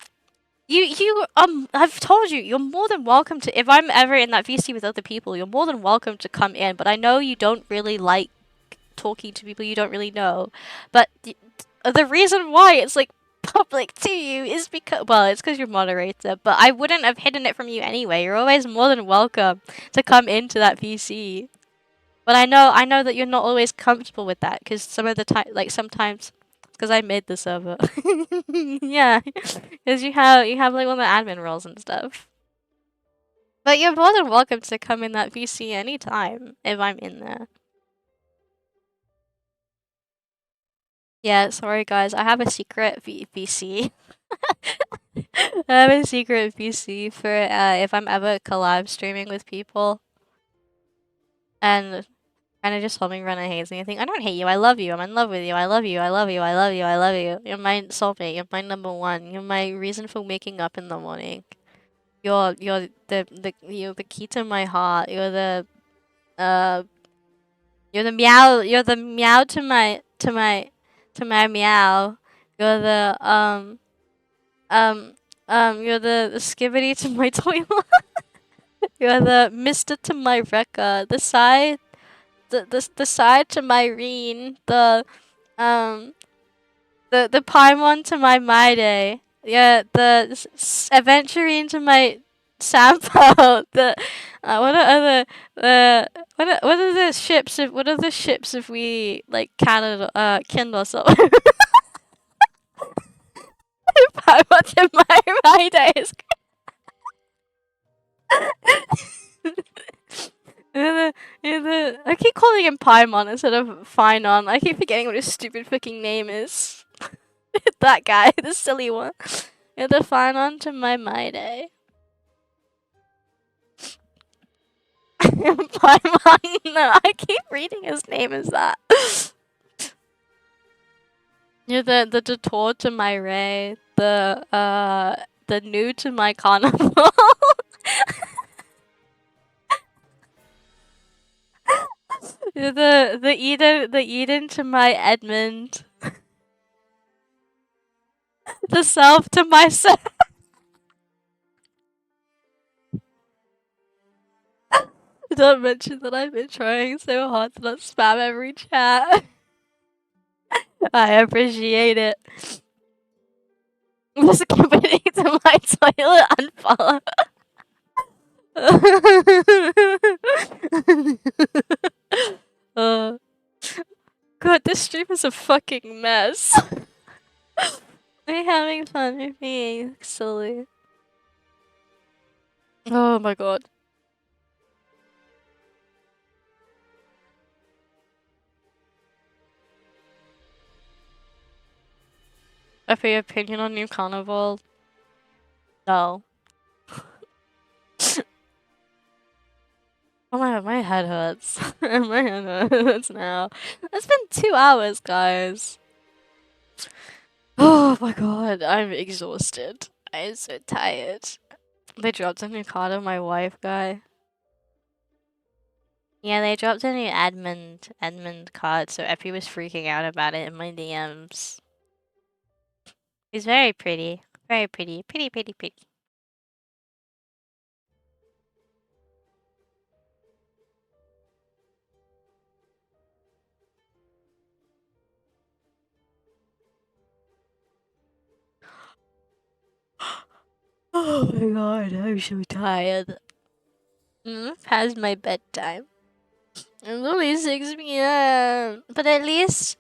I've told you, you're more than welcome to. If I'm ever in that VC with other people, you're more than welcome to come in. But I know you don't really like talking to people you don't really know. But the reason why it's like public to you is because, well, it's because you're moderator. But I wouldn't have hidden it from you anyway. You're always more than welcome to come into that VC. But I know that you're not always comfortable with that because some of the time, like sometimes, because I made the server. Yeah, because you have like all the admin roles and stuff. But you're more than welcome to come in that VC anytime if I'm in there. Yeah, sorry guys, I have a secret VC. I have a secret VC for if I'm ever collab streaming with people and kind of just told me Rena hates me. I think I don't hate you. I love you. I'm in love with you. I love you. I love you. I love you. I love you. You're my soulmate. You're my number one. You're my reason for waking up in the morning. You're the key to my heart. Uh you're the meow. You're the meow to my meow. You're the you're the skibbity to my toilet. You're the Mister to my Rekka. The side to my Reen. Um the Paimon to my Maide. Yeah, the Aventurine to my Sampo. The what are other what are the ships if we like Canada Kindle so Paimon to my Maide is I keep calling him Paimon instead of Finon. I keep forgetting what his stupid fucking name is. That guy, the silly one. You're the Finon to my Maide. Paimon. No, I keep reading his name as that. You're the detour to my Ray. The new to my carnival. You're the Eden to my Edmund. The self to myself. Don't mention that I've been trying so hard to not spam every chat. I appreciate it. Just keep it to my toilet unfollow. uh, God, this stream is a fucking mess. Are you having fun with me? Silly. Oh my god. For your opinion on New Carnival? No. Oh my head hurts. My head hurts now. It's been 2 hours, guys. Oh my god, I'm exhausted. I'm so tired. They dropped a new card on my wife guy. Yeah, they dropped a new Edmund card, so Epi was freaking out about it in my DMs. He's very pretty. Very pretty. Pretty, pretty, pretty. Oh my god, I'm so tired. Past my bedtime. It's only 6 p.m. But at least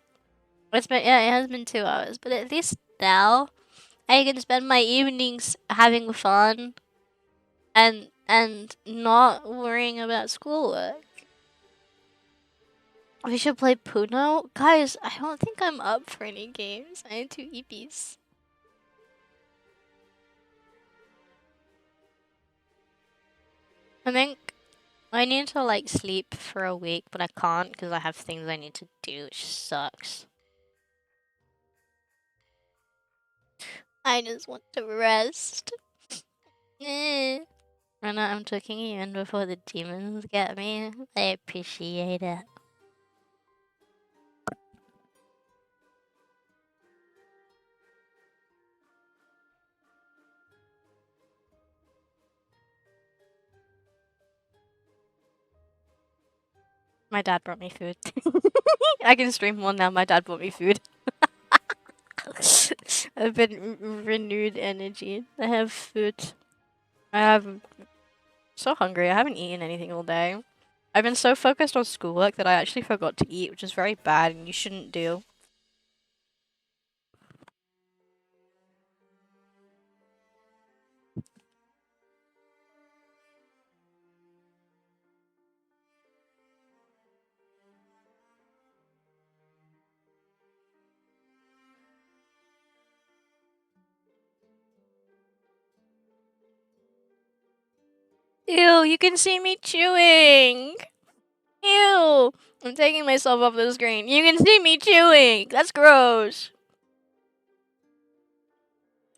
it has been 2 hours. But at least now I can spend my evenings having fun and not worrying about schoolwork. We should play Puno? Guys, I don't think I'm up for any games. I need 2 EPs. I think I need to like sleep for a week, but I can't because I have things I need to do, which sucks. I just want to rest. Rana, I'm taking you in before the demons get me. I appreciate it. My dad brought me food. I can stream more now. My dad brought me food. I've been renewed energy. I have food. I have so hungry. I haven't eaten anything all day. I've been so focused on schoolwork that I actually forgot to eat, which is very bad and you shouldn't do. Ew, you can see me chewing. Ew. I'm taking myself off the screen. You can see me chewing. That's gross.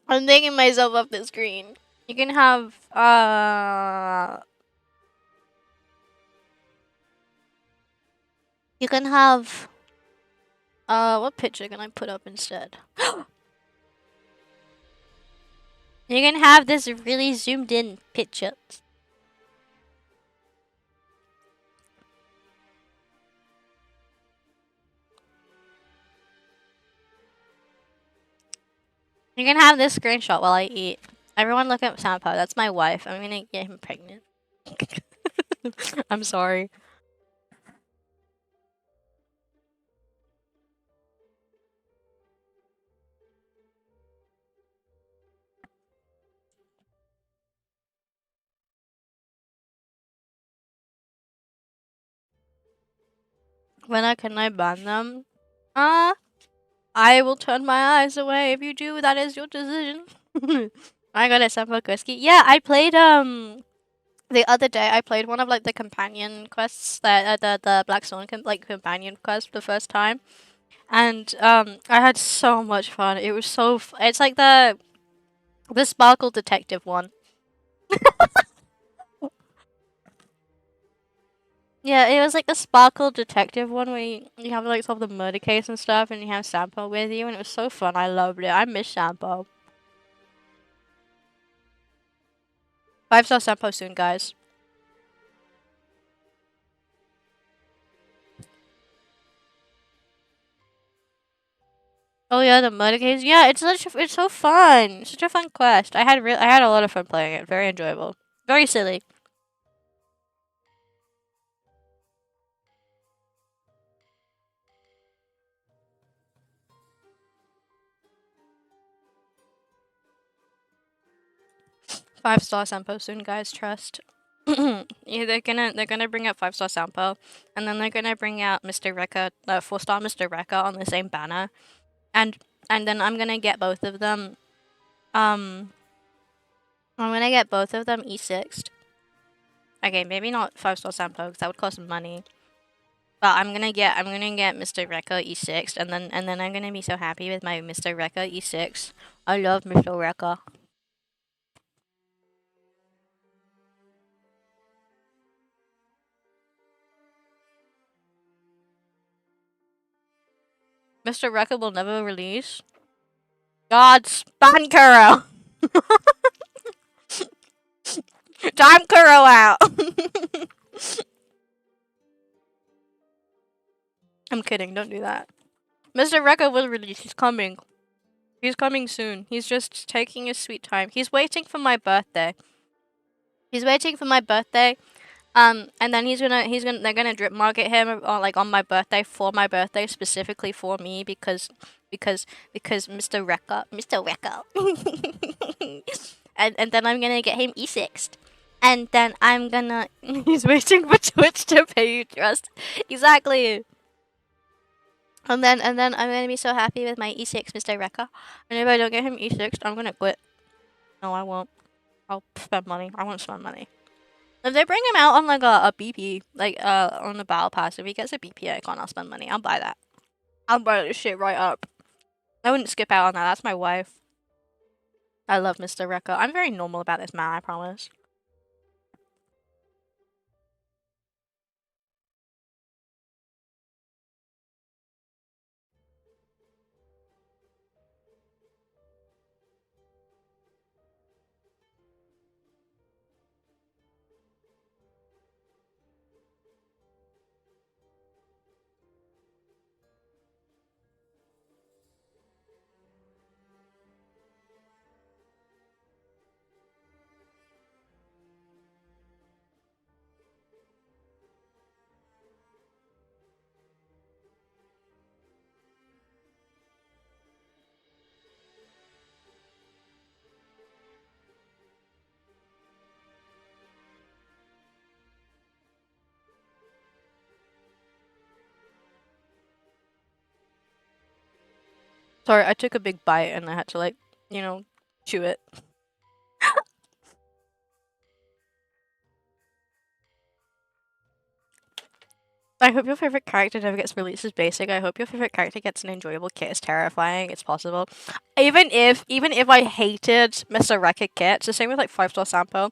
I'm taking myself off the screen. You can have, you can have, what picture can I put up instead? You can have this really zoomed in picture. You can have this screenshot while I eat. Everyone look at Sampo. That's my wife. I'm gonna get him pregnant. I'm sorry. When can I ban them? I will turn my eyes away. If you do, that is your decision. I got a Sampo whiskey. Yeah, I played the other day. I played one of like the companion quests, the Black Swan companion quest for the first time, and I had so much fun. It was so. It's like the Sparkle Detective one. Yeah, it was like the Sparkle Detective one where you have like solve the murder case and stuff, and you have Sampo with you, and it was so fun. I loved it. I miss Sampo. 5-star Sampo soon, guys. Oh yeah, the murder case. Yeah, it's so fun. Such a fun quest. I had a lot of fun playing it. Very enjoyable. Very silly. 5-star Sampo soon, guys. Trust. Yeah, they're gonna bring out 5-star Sampo, and then they're gonna bring out Mr. Rekka, 4-star Mr. Rekka on the same banner, and then I'm gonna get both of them. Um, I'm gonna get both of them E6. Okay, maybe not 5-star Sampo because that would cost money. But I'm gonna get Mr. Rekka E6, and then I'm gonna be so happy with my Mr. Rekka E6. I love Mr. Rekka. Mr. Rekka will never release. God, spun Kuro. Time Kuro out. I'm kidding. Don't do that. Mr. Rekka will release. He's coming. He's coming soon. He's just taking his sweet time. He's waiting for my birthday. He's waiting for my birthday. And then they're gonna drip market him like on my birthday for my birthday specifically for me because Mr. Rekka, and then I'm gonna get him E6, and then I'm gonna he's waiting for Twitch to pay you trust, exactly. And then I'm gonna be so happy with my E6 Mr. Rekka, and if I don't get him E6, I'm gonna quit. No, I won't. I'll spend money. I won't spend money. If they bring him out on like a BP, like on the battle pass, if he gets a BP icon, I'll spend money. I'll buy that. I'll buy this shit right up. I wouldn't skip out on that. That's my wife. I love Mr. Rekka. I'm very normal about this, man. I promise. Sorry, I took a big bite and I had to chew it. I hope your favorite character never gets released as basic. I hope your favorite character gets an enjoyable kit as terrifying as possible. Even if I hated Mr. Rekka kit, it's the same with like 5-star Sampo.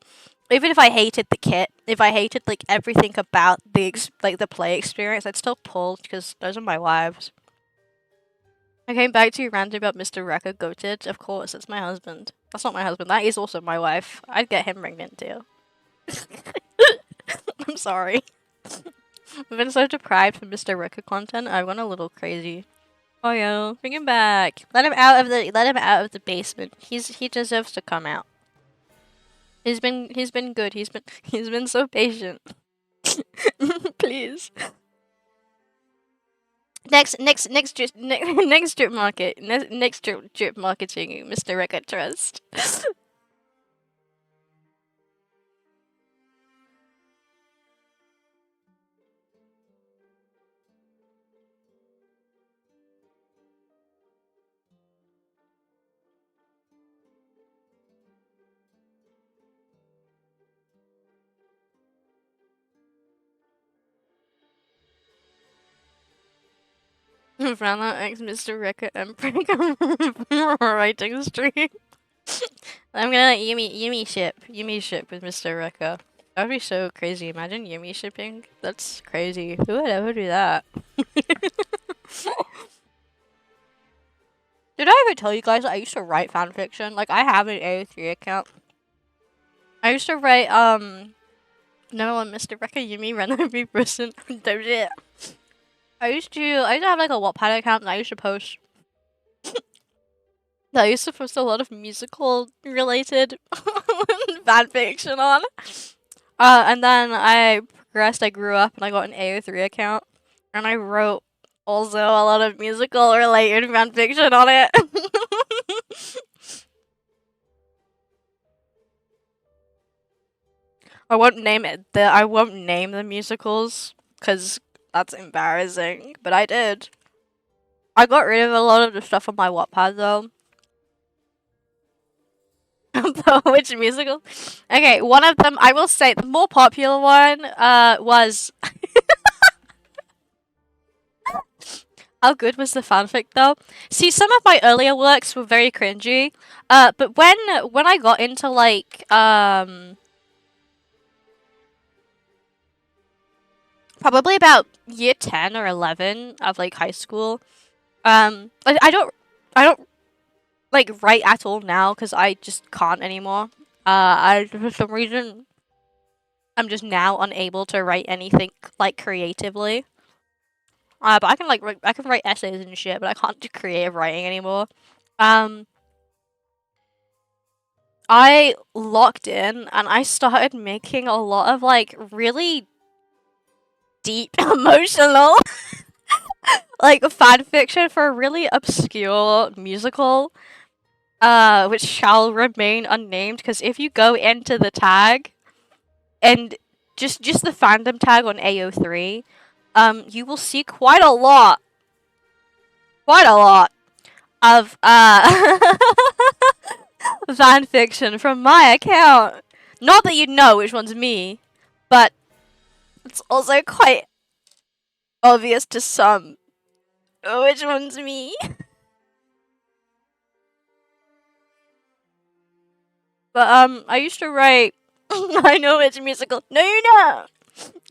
Even if I hated the kit, if I hated like everything about the play experience, I'd still pull because those are my wives. I came back to you ranting about Mr. Rekka goated. Of course, it's my husband. That's not my husband. That is also my wife. I'd get him pregnant too. I'm sorry. I've been so deprived from Mr. Rekka content. I went a little crazy. Oh yeah, bring him back. Let him out of the basement. He deserves to come out. He's been good. He's been so patient. Please. Next drip market. Next drip marketing, Mr. Rekka Trust. Frana X Mr. Rekka Emperor writing stream. I'm gonna let Yumi ship with Mr. Rekka. That'd be so crazy. Imagine Yumi shipping. That's crazy. Who would ever do that? Did I ever tell you guys I used to write fanfiction? Like I have an A3 account. I used to write no one Mr. Rekka Yumi run every person. I used to have like a Wattpad account and I used to post that I used to post a lot of musical related fan fiction on. And then I progressed, I grew up, and I got an AO3 account, and I wrote also a lot of musical related fan fiction on it. I won't name the musicals because that's embarrassing. But I did. I got rid of a lot of the stuff on my Wattpad though. Which musical? Okay, one of them I will say the more popular one was how good was the fanfic though? See, some of my earlier works were very cringy. But when I got into like probably about year 10 or 11 of like high school, I don't like write at all now because I just can't anymore. I for some reason I'm just now unable to write anything like creatively. But I can I can write essays and shit, but I can't do creative writing anymore. Um, I locked in and I started making a lot of like really deep emotional like fan fiction for a really obscure musical which shall remain unnamed because if you go into the tag and just the fandom tag on AO3 you will see quite a lot of fan fiction from my account. Not that you'd know which one's me, but it's also quite obvious to some which one's me. But I used to write. I know which musical. No, you know,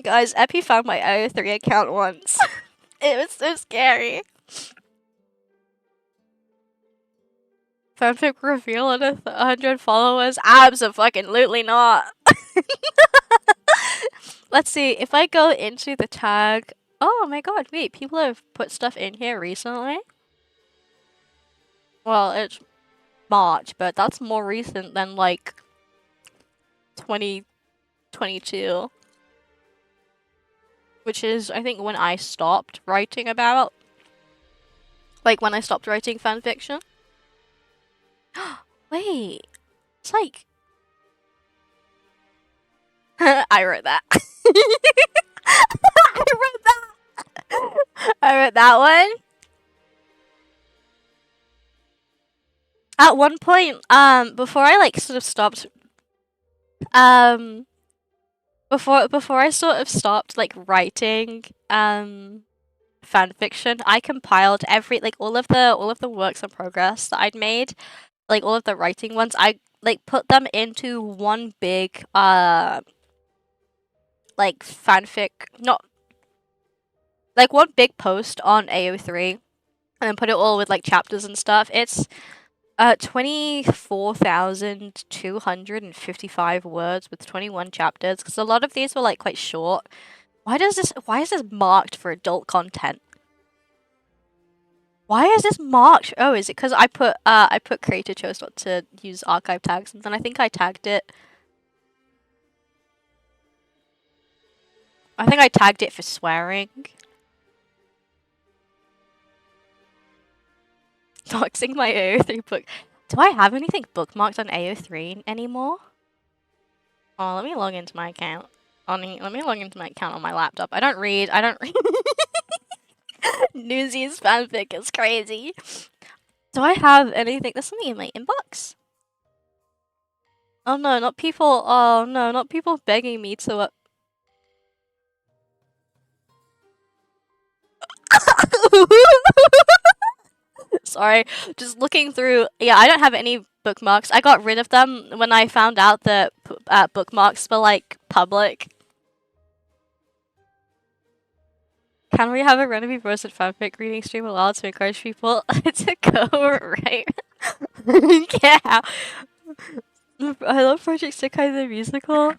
guys. Epi found my AO3 account once. It was so scary. Fanfic reveal at 100 followers? Absolutely not. Let's see if I go into the tag. Oh my god! Wait, people have put stuff in here recently. Well, it's March, but that's more recent than like 2022, which is I think when I stopped writing about. Like when I stopped writing fanfiction. Wait, it's like I wrote that. I wrote that. I wrote that one. At one point, before I like sort of stopped, um, before I sort of stopped like writing, fan fiction, I compiled every like all of the works in progress that I'd made, like all of the writing ones. I like put them into one big like fanfic, not like one big post on AO3 and then put it all with like chapters and stuff. It's 24,255 words with 21 chapters because a lot of these were like quite short. Why is this marked for adult content? Why is this marked? Oh, is it because I put creator chose not to use archive tags and then I think I tagged it. I think I tagged it for swearing. Doxing my AO3 book. Do I have anything bookmarked on AO3 anymore? Oh, let me log into my account. Let me log into my account on my laptop. I don't read. Newsies fanfic is crazy. Do I have anything? There's something in my inbox. Oh no, not people. Oh no, not people begging me to. Sorry, just looking through. Yeah, I don't have any bookmarks. I got rid of them when I found out that bookmarks were like public. Can we have a randomly posted fanfic reading stream allowed to encourage people to go right? Yeah. I love Project Sekai the musical.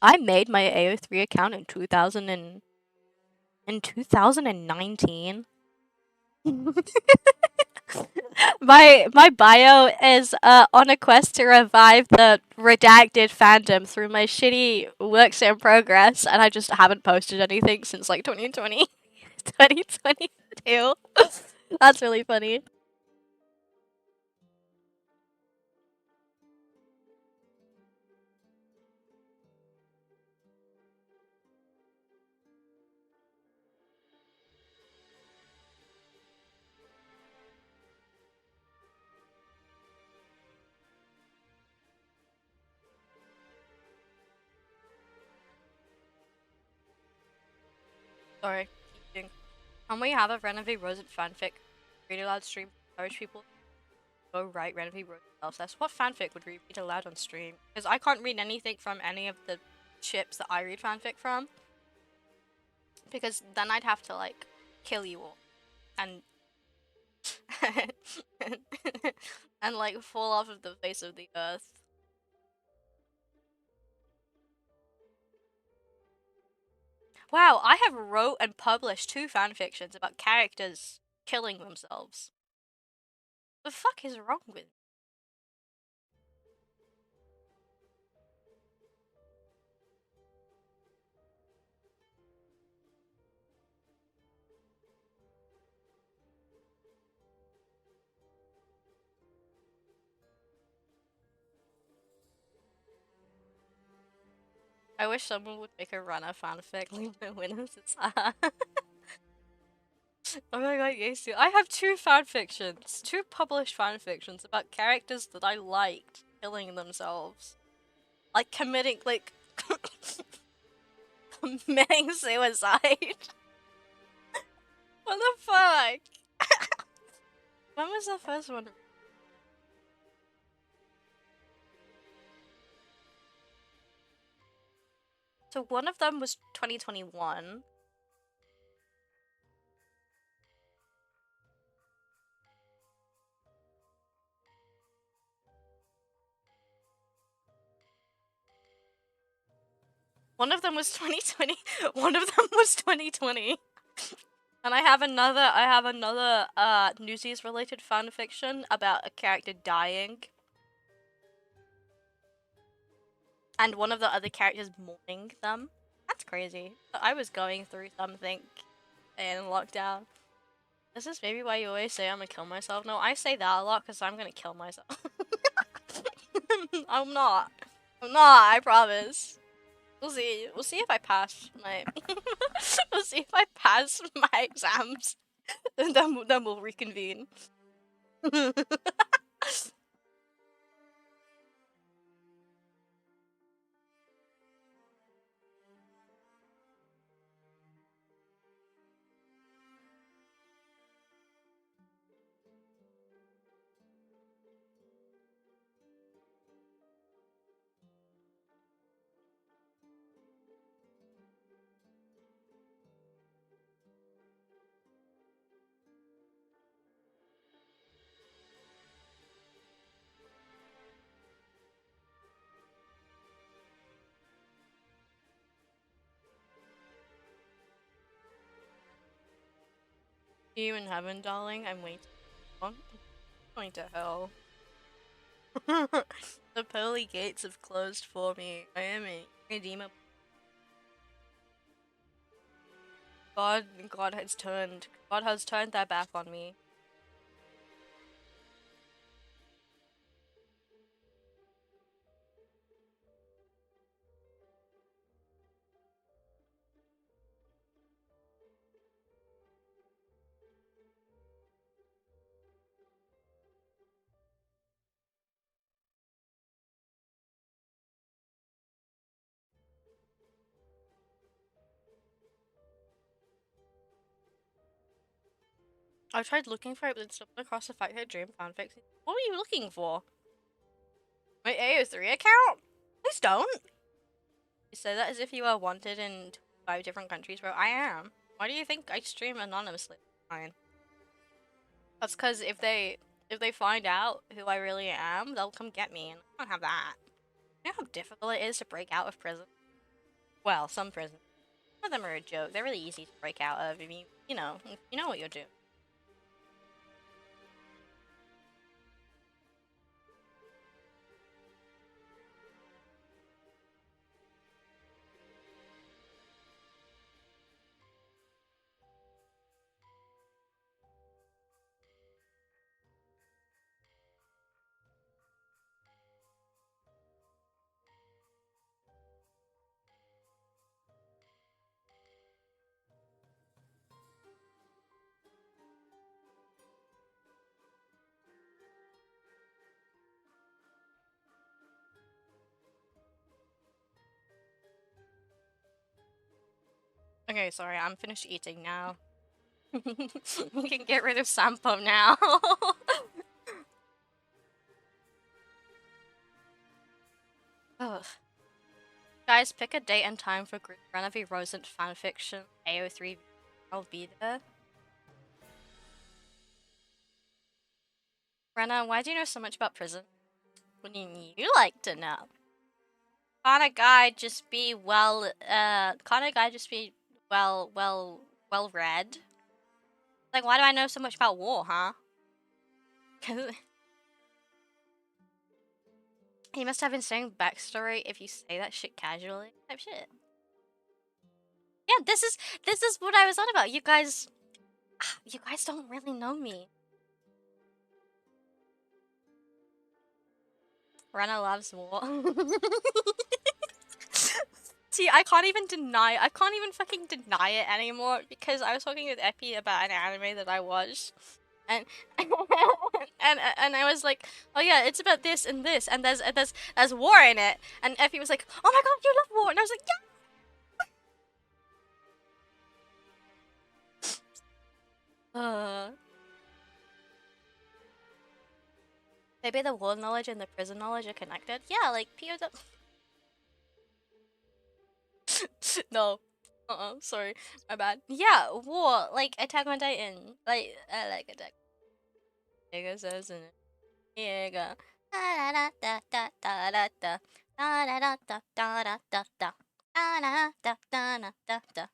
I made my AO3 account in 2000 and In 2019? My bio is on a quest to revive the redacted fandom through my shitty works in progress, and I just haven't posted anything since like 2020, 2022. That's really funny. Sorry. Can we have a Renové Rosen fanfic? Read aloud stream. Encourage people to go write Renové Rosen self-test. What fanfic would we read aloud on stream? Because I can't read anything from any of the ships that I read fanfic from. Because then I'd have to like kill you all and and like fall off of the face of the earth. Wow, I have wrote and published 2 fanfictions about characters killing themselves. The fuck is wrong with? I wish someone would make a runner fanfic. Leave the winners. Oh my god, yes, I have 2 fanfictions, 2 published fanfictions about characters that I liked killing themselves, like committing committing suicide. What the fuck? When was the first one? So one of them was 2021. One of them was 2020. One of them was 2020. And I have another Newsies related fanfiction about a character dying. And one of the other characters mourning them. That's crazy. I was going through something in lockdown. This is maybe why you always say I'm gonna kill myself. No, I say that a lot because I'm gonna kill myself. I'm not. I'm not, I promise. We'll see. We'll see if I pass my. We'll see if I pass my exams. Then we'll reconvene. See you in heaven, darling. I'm waiting. I'm going to hell. The pearly gates have closed for me. I am irredeemable. God has turned. God has turned their back on me. I tried looking for it, but stumbled across the fact that Dream fanfics. What were you looking for? My AO3 account? Please don't. You say that as if you are wanted in 5 different countries, bro. I am. Why do you think I stream anonymously? Fine. That's because if they find out who I really am, they'll come get me, and I don't have that. You know how difficult it is to break out of prison? Well, some prison. of them are a joke. They're really easy to break out of if you know what you're doing. Okay, sorry, I'm finished eating now. We can get rid of Sampo now. Ugh. Guys, pick a date and time for group run of Rosant fanfiction AO3. I'll be there. Rena, why do you know so much about prison? Wouldn't you like to know? Can't a guy just be well read? Like, why do I know so much about war, huh? He must have been saying backstory if you say that shit casually. Type shit. Yeah, this is what I was on about. You guys don't really know me. Rena loves war. See, I can't even fucking deny it anymore because I was talking with Epi about an anime that I watched. And and I was like, oh yeah, it's about this and this, and there's war in it. And Effie was like, oh my god, you love war, and I was like, yeah. Maybe the war knowledge and the prison knowledge are connected. Yeah, like POW. No. Sorry, my bad. Yeah, war, like Attack on Titan. Like I like Attack. It says in it. Here you go. Da da da da da da da da da da da da da da.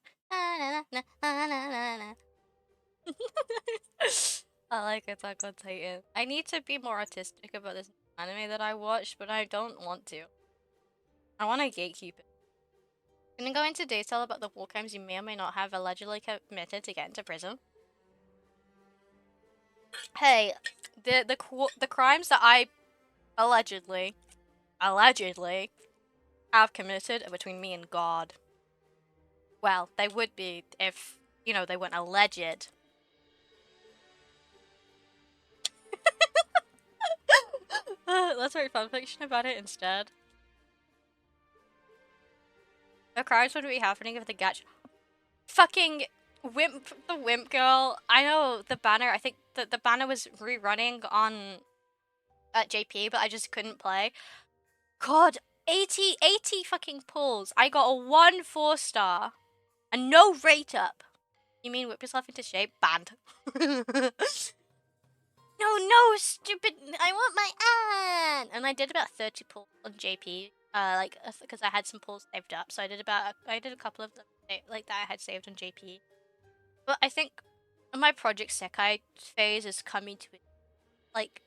I like Attack on Titan. I need to be more artistic about this anime that I watched, but I don't want to. I want to gatekeep it. Can you go into detail about the war crimes you may or may not have allegedly committed to get into prison? Hey, the crimes that I allegedly have committed are between me and God. Well, they would be if, they weren't alleged. Let's write fanfiction about it instead. The crimes would be happening if the Gatch fucking the wimp girl. I know the banner. I think the banner was rerunning on at JP, but I just couldn't play. God, 80 fucking pulls. I got a 1 4-star and no rate up. You mean whip yourself into shape? Banned. No, stupid. I want my ad. And I did about 30 pulls on JP. Because I had some pulls saved up. So I did a couple of them, like, that I had saved on JP. But I think my Project Sekai phase is coming to it, like,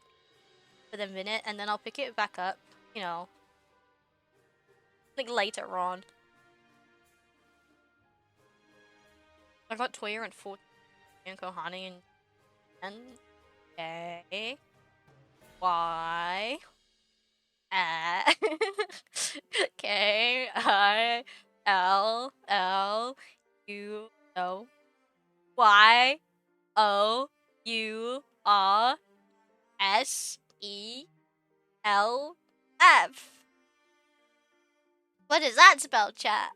for the minute. And then I'll pick it back up, like, later on. I got Toya and 14 and Kohani and A Y K I L L U O Y O U R S E L F. What does that spell, chat?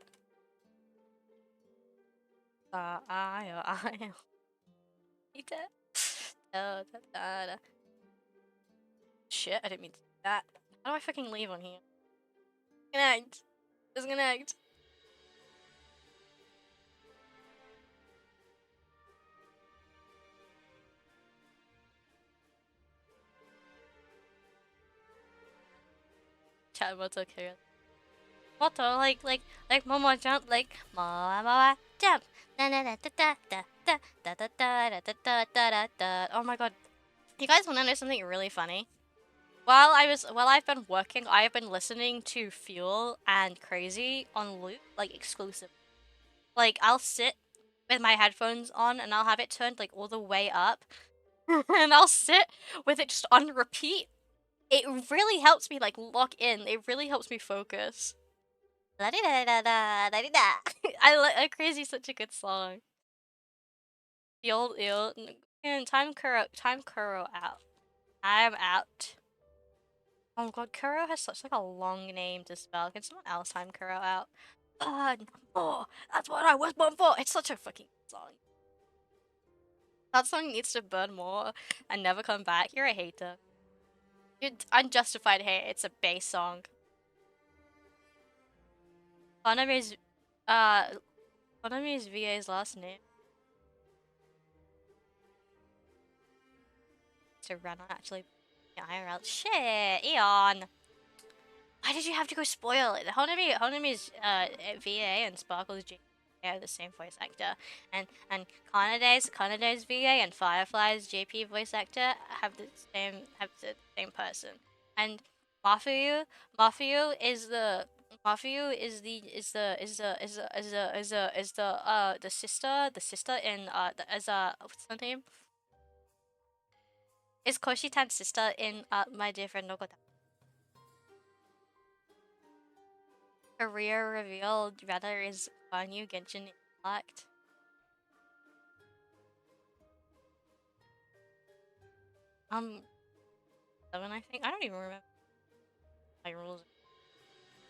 I. Shit, I didn't mean to do that. How do I fucking leave on here? Disconnect. Disconnect. Chat, what's okay? Motto, like Momo jump, like Momo jump. Na na na da da da da da da da da da da da da. Oh my god. You guys want to know something really funny? While I've been working, I've been listening to Fuel and Crazy on loop, like exclusive. Like I'll sit with my headphones on and I'll have it turned like all the way up, and I'll sit with it just on repeat. It really helps me like lock in. It really helps me focus. La di da da da da di da. Crazy's such a good song. The old ill and time Kuro out. I'm out. Oh god, Kuro has such like a long name to spell. Can someone else time Kuro out? Burn more. That's what I was born for. It's such a fucking song. That song needs to burn more and never come back. You're a hater. You're unjustified hate. It's a bass song. Honomi's uh Honomi's VA's last name. To run actually. Yeah, IRL. Shit, Eon. Why did you have to go spoil it? Honomi's VA and Sparkle's G are the same voice actor, and Kanade's VA and Firefly's JP voice actor have the same person, and Mafuyu Mafuyu is the Mafuyu is the sister in what's her name? Is Koshitan's sister in My Dear Friend Nogota. Career revealed rather is Banyu Genshin Impact. 7 I think. I don't even remember my rules.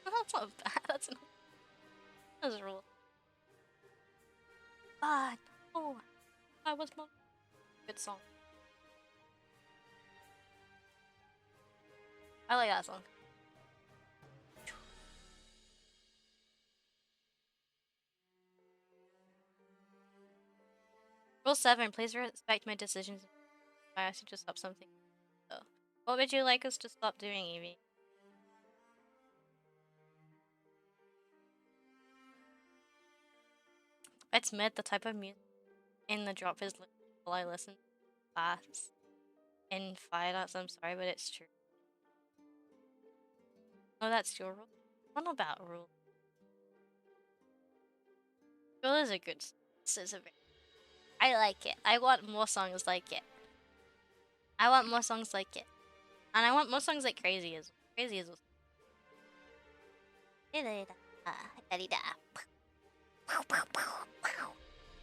That's not bad. That's a rule. Ah, oh, I was not good song. I like that song. Rule 7, please respect my decisions. I ask you to stop something. So, what would you like us to stop doing, Evie? It's mid, the type of music in the drop is all I listen fast. In finance, I'm sorry, but it's true. Oh, that's your rule? What about rule? Rule is a good I like it. I want more songs like it. I want more songs like it. And I want more songs like Crazy as Crazy as good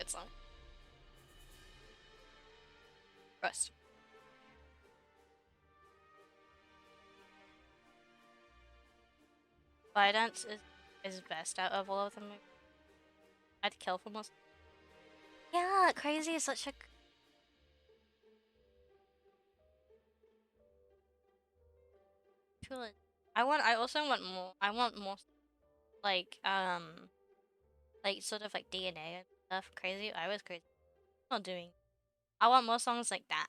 song. Rust. Fire is best out of all of them. I'd kill for most. Yeah, Crazy is such a cool. I also want more. I want more like sort of like DNA and stuff. Crazy. I was crazy. Not doing. I want more songs like that.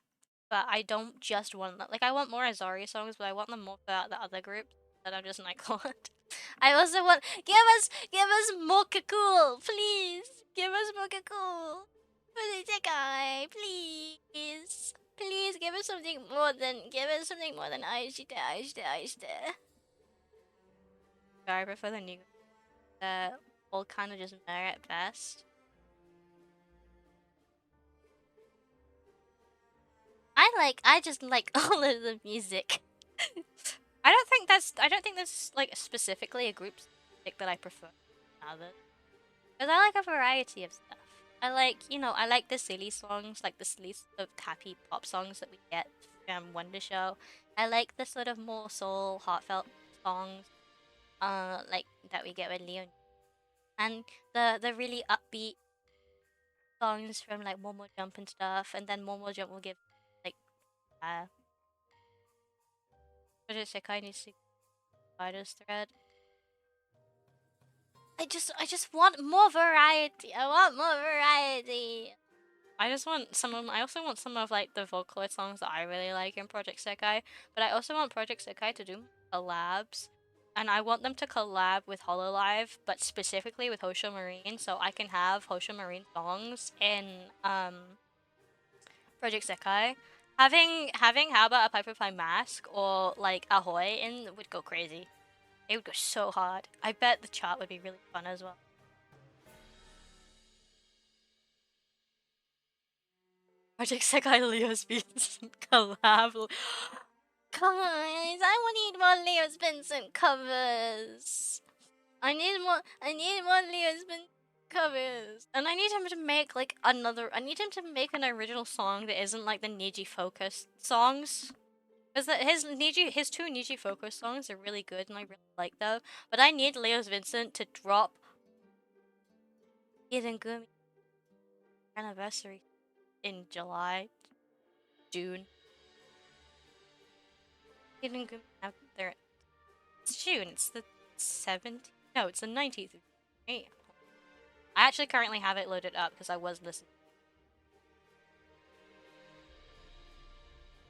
But I don't just want that. Like I want more Azari songs, but I want them more for the other groups that I'm just like what. I also want give us more Cool, please. Give us more Cool. Please, guy, please. Please give us something more than Aishita. I prefer the new all kind of just merit best. I just like all of the music. I don't think that's like specifically a group that I prefer others. Because I like a variety of stuff. I like, I like the silly songs, like the silly sort of happy pop songs that we get from Wonder Show. I like the sort of more soul, heartfelt songs, like that we get with Leon. And the really upbeat songs from like Momo Jump and stuff, and then Momo Jump will give like what is Sekai ni Spider's thread. I just want more variety. I want more variety. I just want I also want some of like the Vocaloid songs that I really like in Project Sekai, but I also want Project Sekai to do collabs. and I want them to collab with Hololive, but specifically with Hosho Marine, so I can have Hosho Marine songs in Project Sekai. Having how about a Piper Pie Mask or like Ahoy in would go crazy. It would go so hard. I bet the chart would be really fun as well. Project Sekai Leo's Beats collab. Guys, I need more Leo's Vincent covers. I need more Leo's Vincent covers. And I need him to make like another I need him to make an original song that isn't like the Niji focused songs. Because his two Niji focus songs are really good and I really like them. But I need Leo's Vincent to drop Hidden Gumi anniversary in July, June. Hidden Gumi now there. It's June. It's the 17th. No, it's the 19th of June. I actually currently have it loaded up because I was listening.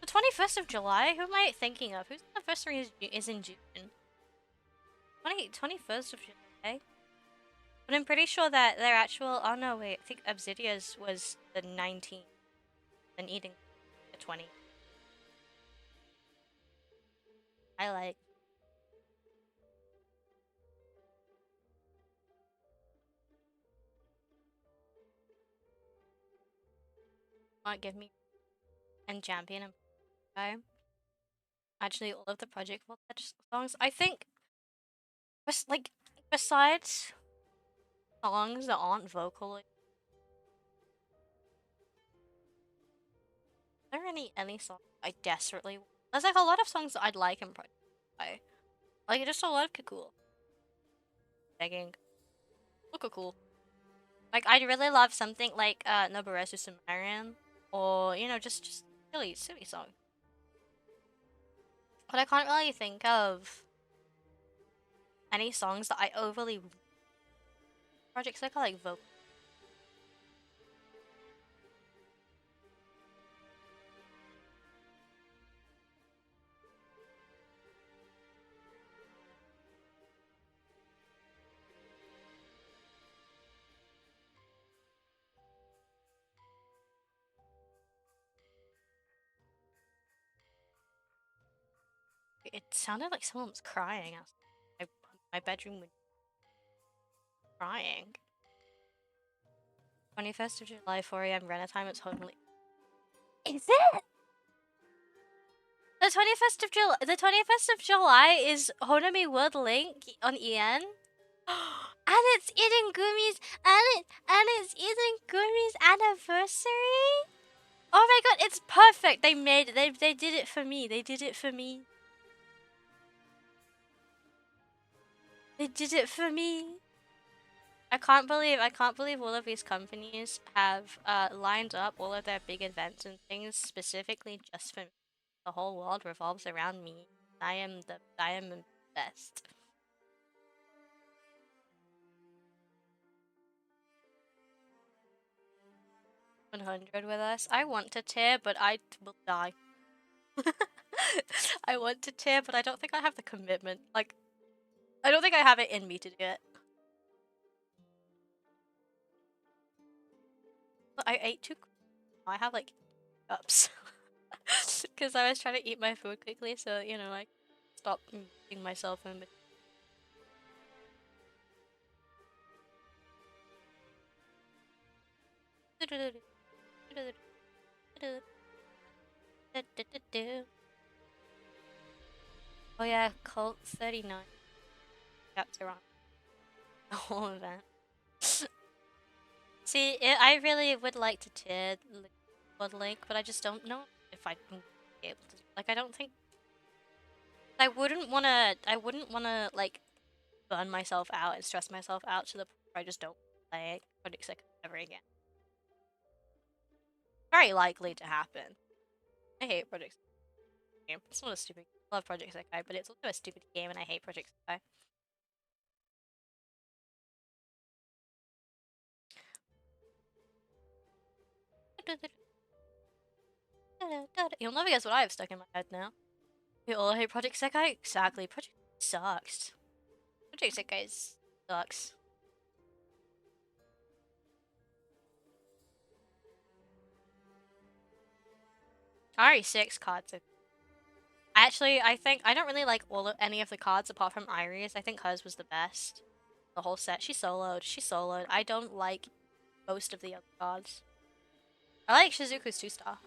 The 21st of July? Who am I thinking of? Whose anniversary is in June? 21st of July? But I'm pretty sure that their actual... Oh no, wait. I think Obsidia's was the 19th. And Eating the 20th. I like... Might give me... And Champion and... Okay. Actually, all of the Project Voltage songs. I think... Like, besides songs that aren't vocal... Are there any songs I desperately... There's like a lot of songs that I'd like in Project. Like, just a lot of cool. Begging. Look cool. Like, I'd really love something like Noburesu Sumerian. Or, you know, just silly song. But I can't really think of any songs that I overly... Project Cycle, like, vocal. It sounded like someone was crying outside my bedroom with crying. 21st of July, 4 a.m. Renner time, it's totally... Is it? The 21st of July. The 21st of July is Honami World Link on EN, and it's Eden Gumi's and it's Eden Gumi's anniversary. Oh my god, it's perfect. They made it. They did it for me. They did it for me. They did it for me. I can't believe all of these companies have lined up all of their big events and things specifically just for me. The whole world revolves around me. I am the best. 100 with us. I want to tear, but I will die. I want to tear, but I don't think I have the commitment. Like, I don't think I have it in me to do it. I ate too. I have like cups because I was trying to eat my food quickly, so you know, like, stop eating myself in. Oh yeah, Cult 39. Chapter on the whole event. See, I really would like to tier Blood Link, but I just don't know if I'd be able to. Like, I don't think I wouldn't wanna like burn myself out and stress myself out to the point where I just don't play Project Sekai ever again. Very likely to happen. I hate Project Sekai. It's not a stupid game. I love Project Sekai, but it's also a stupid game and I hate Project Sekai. You'll never guess what I have stuck in my head now. You all hate Project Sekai? Exactly. Project sucks. Project guys sucks. RE6 cards are actually, I think I don't really like any of the cards apart from Iris. I think hers was the best. The whole set. She soloed. She soloed. I don't like most of the other cards. I like Shizuku's 2-star,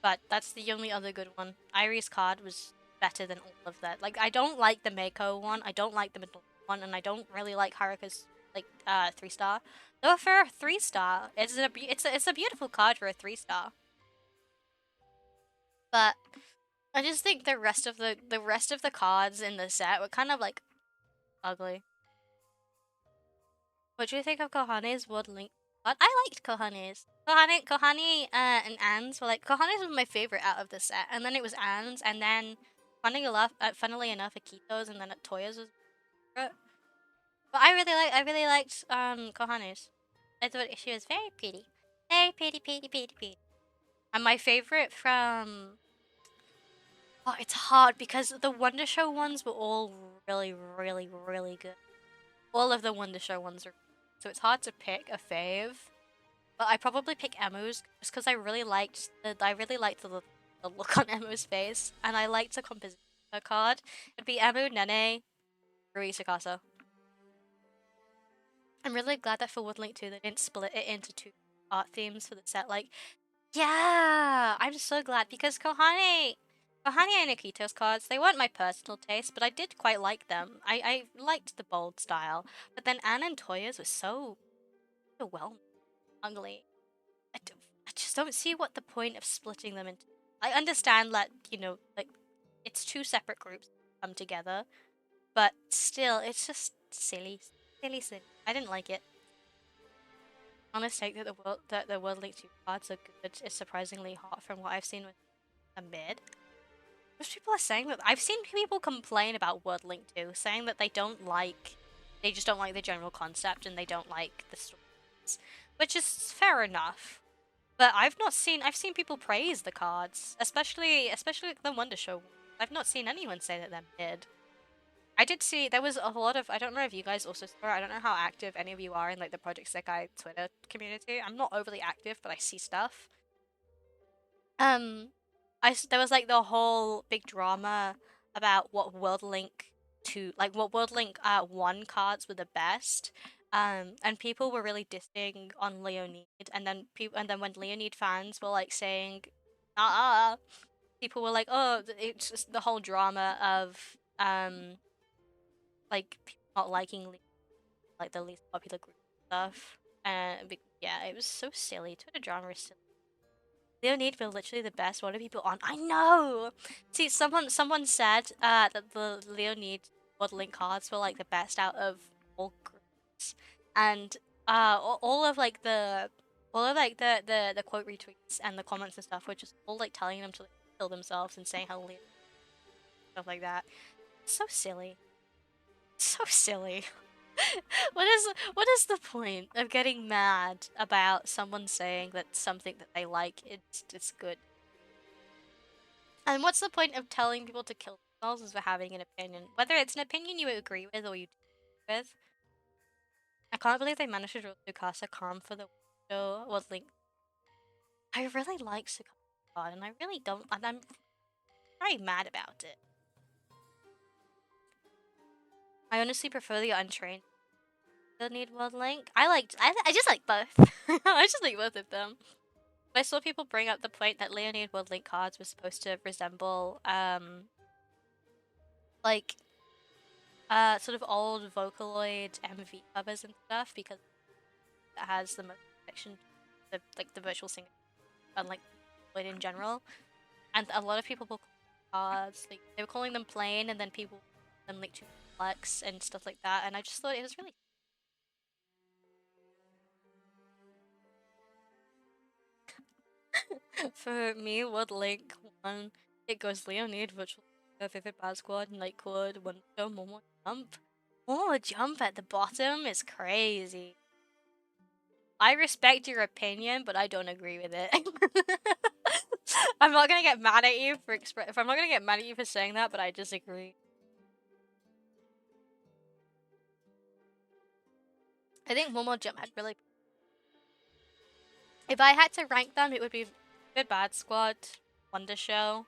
but that's the only other good one. Iris card was better than all of that. Like, I don't like the Mako one. I don't like the middle one, and I don't really like Haruka's like 3-star. Though for a 3-star, it's a beautiful card for a 3-star. But I just think the rest of the cards in the set were kind of like ugly. What do you think of Kohane's World Link? But I liked Kohane's. Kohane, and Anne's were like Kohane's was my favorite out of the set, and then it was Anne's, and then funnily enough, Akito's, and then Toya's was my favorite. But I really liked Kohane's. I thought she was very pretty. And my favorite from it's hard because the Wonder Show ones were all really good. All of the Wonder Show ones are so it's hard to pick a fave. But I probably pick Emu's just because I really liked the look on Emu's face, and I liked the composition of her card. It'd be Emu, Nene, Rui, Tsukasa. I'm really glad that for Woodlink 2 they didn't split it into 2 art themes for the set. Like, yeah, I'm so glad because Kohane and Akito's cards, they weren't my personal taste, but I did quite like them. I liked the bold style, but then Anne and Toya's was so well ugly. I just don't see what the point of splitting them into. I understand that, like, it's 2 separate groups come together, but still, it's just silly. Silly. I didn't like it. Honest take that the World Link 2 cards are good is surprisingly hot from what I've seen with a mid. Most people are saying that. I've seen people complain about World Link 2, saying that they just don't like the general concept and they don't like the stories, which is fair enough. But I've seen people praise the cards, especially the Wonder Show. I've not seen anyone say that they're mid. I did see there was a lot of I don't know if you guys also saw. I don't know how active any of you are in like the Project Sekai Twitter community. I'm not overly active, but I see stuff. Um, there was like the whole big drama about what World Link 2, like what World Link 1 cards were the best. And people were really dissing on Leonid, and then when Leonid fans were like saying, people were like, oh, it's just the whole drama of like people not liking like the least popular group stuff. And yeah, it was so silly. Twitter drama is silly. Leonid were literally the best. What are people on? I know. See, someone said that the Leonid modeling cards were like the best out of all groups, and all of like the quote retweets and the comments and stuff were just all like telling them to like, kill themselves and saying how Leonid stuff like that. So silly. So silly. What is the point of getting mad about someone saying that something that they like it's good? And what's the point of telling people to kill themselves for having an opinion? Whether it's an opinion you agree with or you disagree with. I can't believe they managed to draw Tsukasa calm for the show. Well, Link. I really like Tsukasa card, and I really don't, and I'm very mad about it. I honestly prefer the Untrained. The Need World Link. I just like both. I just like both of them. I saw people bring up the point that Leonid World Link cards were supposed to resemble, like, sort of old Vocaloid MV covers and stuff because it has the most connection to the virtual singer, unlike Vocaloid in general. And a lot of people will call cards, like, they were calling them plain, and then people called them, like, too complex and stuff like that, and I just thought it was really for me, World Link 1, it goes Leonid, Virtual Vivid Bad Squad, Nightcode, One Show, Momo Jump. Momo Jump at the bottom is crazy. I respect your opinion, but I don't agree with it. I'm not gonna get mad at you I'm not gonna get mad at you for saying that, but I disagree. I think Momo Jump had really. If I had to rank them, it would be Good Bad Squad, Wonder Show,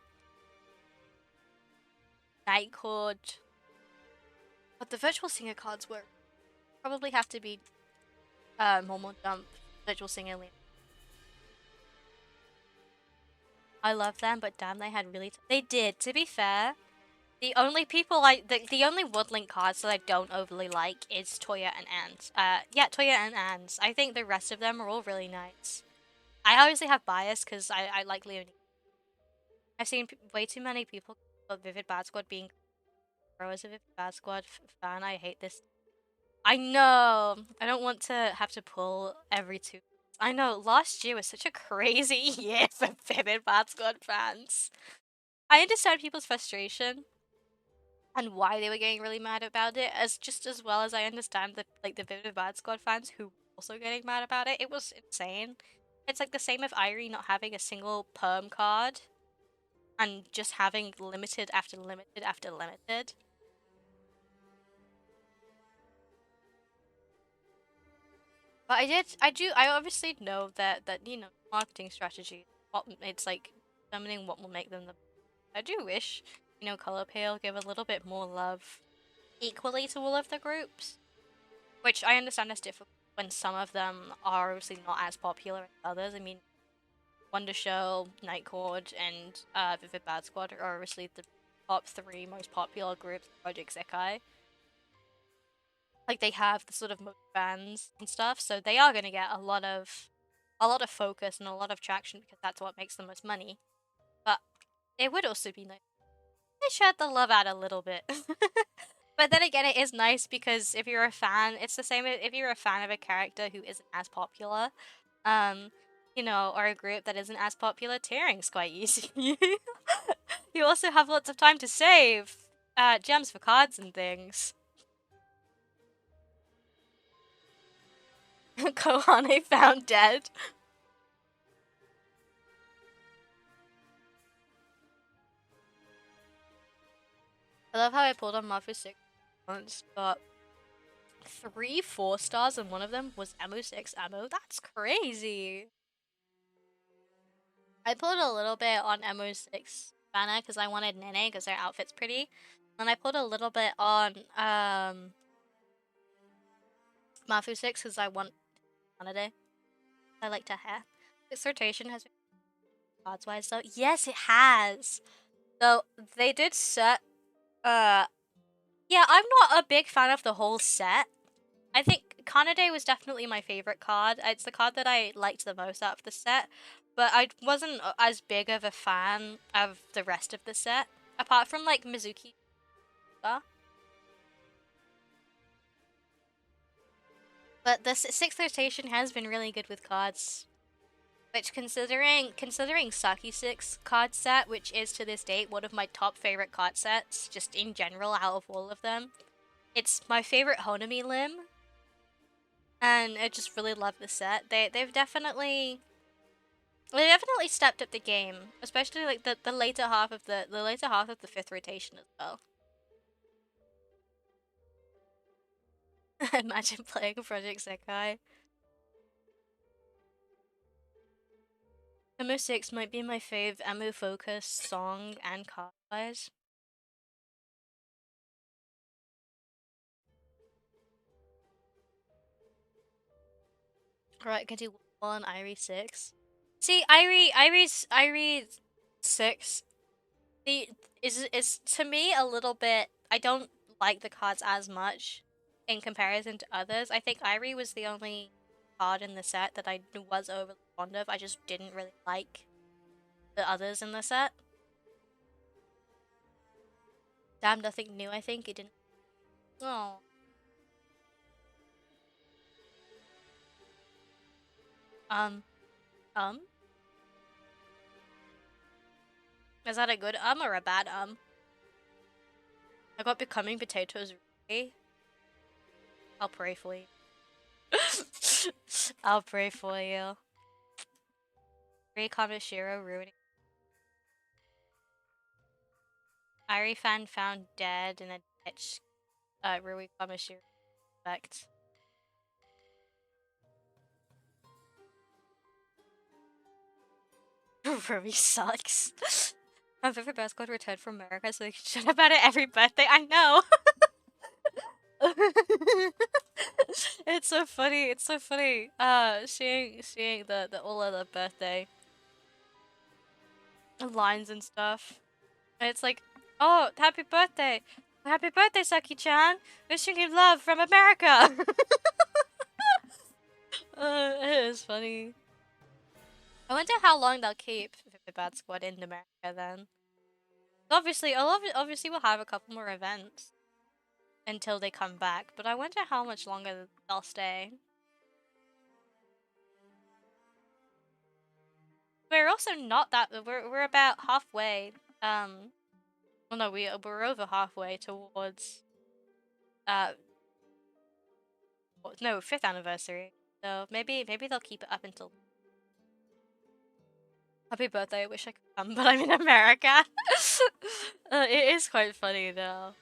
Night Court. But the virtual singer cards were probably have to be Momo Jump, virtual singer. I love them, but damn, they had really. They did. To be fair, the only people the only Woodlink cards that I don't overly like is Toya and Ans. Yeah, Toya and Ans. I think the rest of them are all really nice. I obviously have bias because I like Leonie. I've seen way too many people about Vivid Bad Squad being pro as a Vivid Bad Squad fan. I hate this. I know. I don't want to have to pull every two. I know. Last year was such a crazy year for Vivid Bad Squad fans. I understand people's frustration and why they were getting really mad about it, as just as well as I understand the Vivid Bad Squad fans who were also getting mad about it. It was insane. It's like the same with Irie not having a single perm card and just having limited after limited after limited. But I obviously know that marketing strategy. It's like determining what will make them the. I do wish Color Pale give a little bit more love equally to all of the groups, which I understand is difficult when some of them are obviously not as popular as others. I mean, Wonder Show, Night Court, and Vivid Bad Squad are obviously the top three most popular groups of Project Sekai. Like they have the sort of most fans and stuff, so they are going to get a lot of focus and a lot of traction because that's what makes the most money. But it would also be nice they shared the love out a little bit. But then again, it is nice because if you're a fan, it's the same if you're a fan of a character who isn't as popular, um, or a group that isn't as popular, tearing's quite easy. You also have lots of time to save gems for cards and things. Kohane found dead. I love how I pulled on Mafu 6 once, got 3 4-stars, and one of them was Emu 6 ammo. That's crazy. I pulled a little bit on Emu 6 banner because I wanted Nene because their outfit's pretty. And I pulled a little bit on Mafu 6 because I want Holiday. I liked her hair. This rotation has been cards wise though. Yes, it has. So they did set yeah, I'm not a big fan of the whole set. I think Kanade was definitely my favorite card. It's the card that I liked the most out of the set, but I wasn't as big of a fan of the rest of the set, apart from like Mizuki. But the sixth rotation has been really good with cards. Which, considering Saki 6 card set, which is to this date one of my top favorite card sets, just in general out of all of them, it's my favorite Honami limb, and I just really love the set. They definitely stepped up the game, especially like the later half of the later half of the fifth rotation as well. Imagine playing Project Sekai. Emu 6 might be my fave Emu focus song and card wise. Alright, I can do one Irie 6. See, Irie 6 the is to me a little bit. I don't like the cards as much in comparison to others. I think Irie was the only card in the set that I was overly fond of. I just didn't really like the others in the set. Damn, nothing new. I think it didn't. Oh, um, um. Is that a good or a bad? I got becoming potatoes. Ready? I'll pray for you. I'll pray for you. Ray Kamishiro ruining. Irie fan found dead in a ditch. Rui Kamishiro effect. Ruby sucks. My favorite best god returned from America, so they can shut about it every birthday. I know. It's so funny. It's so funny. Seeing the all of the birthday lines and stuff. And it's like, oh, happy birthday, Saki-chan. Wishing you love from America. It is funny. I wonder how long they'll keep the Bad Squad in America then. Obviously we'll have a couple more events until they come back, but I wonder how much longer they'll stay. We're also not that we're about halfway. Well, no, we're over halfway towards uh no, 5th anniversary. So maybe they'll keep it up until happy birthday. I wish I could come, but I'm in America. It is quite funny though.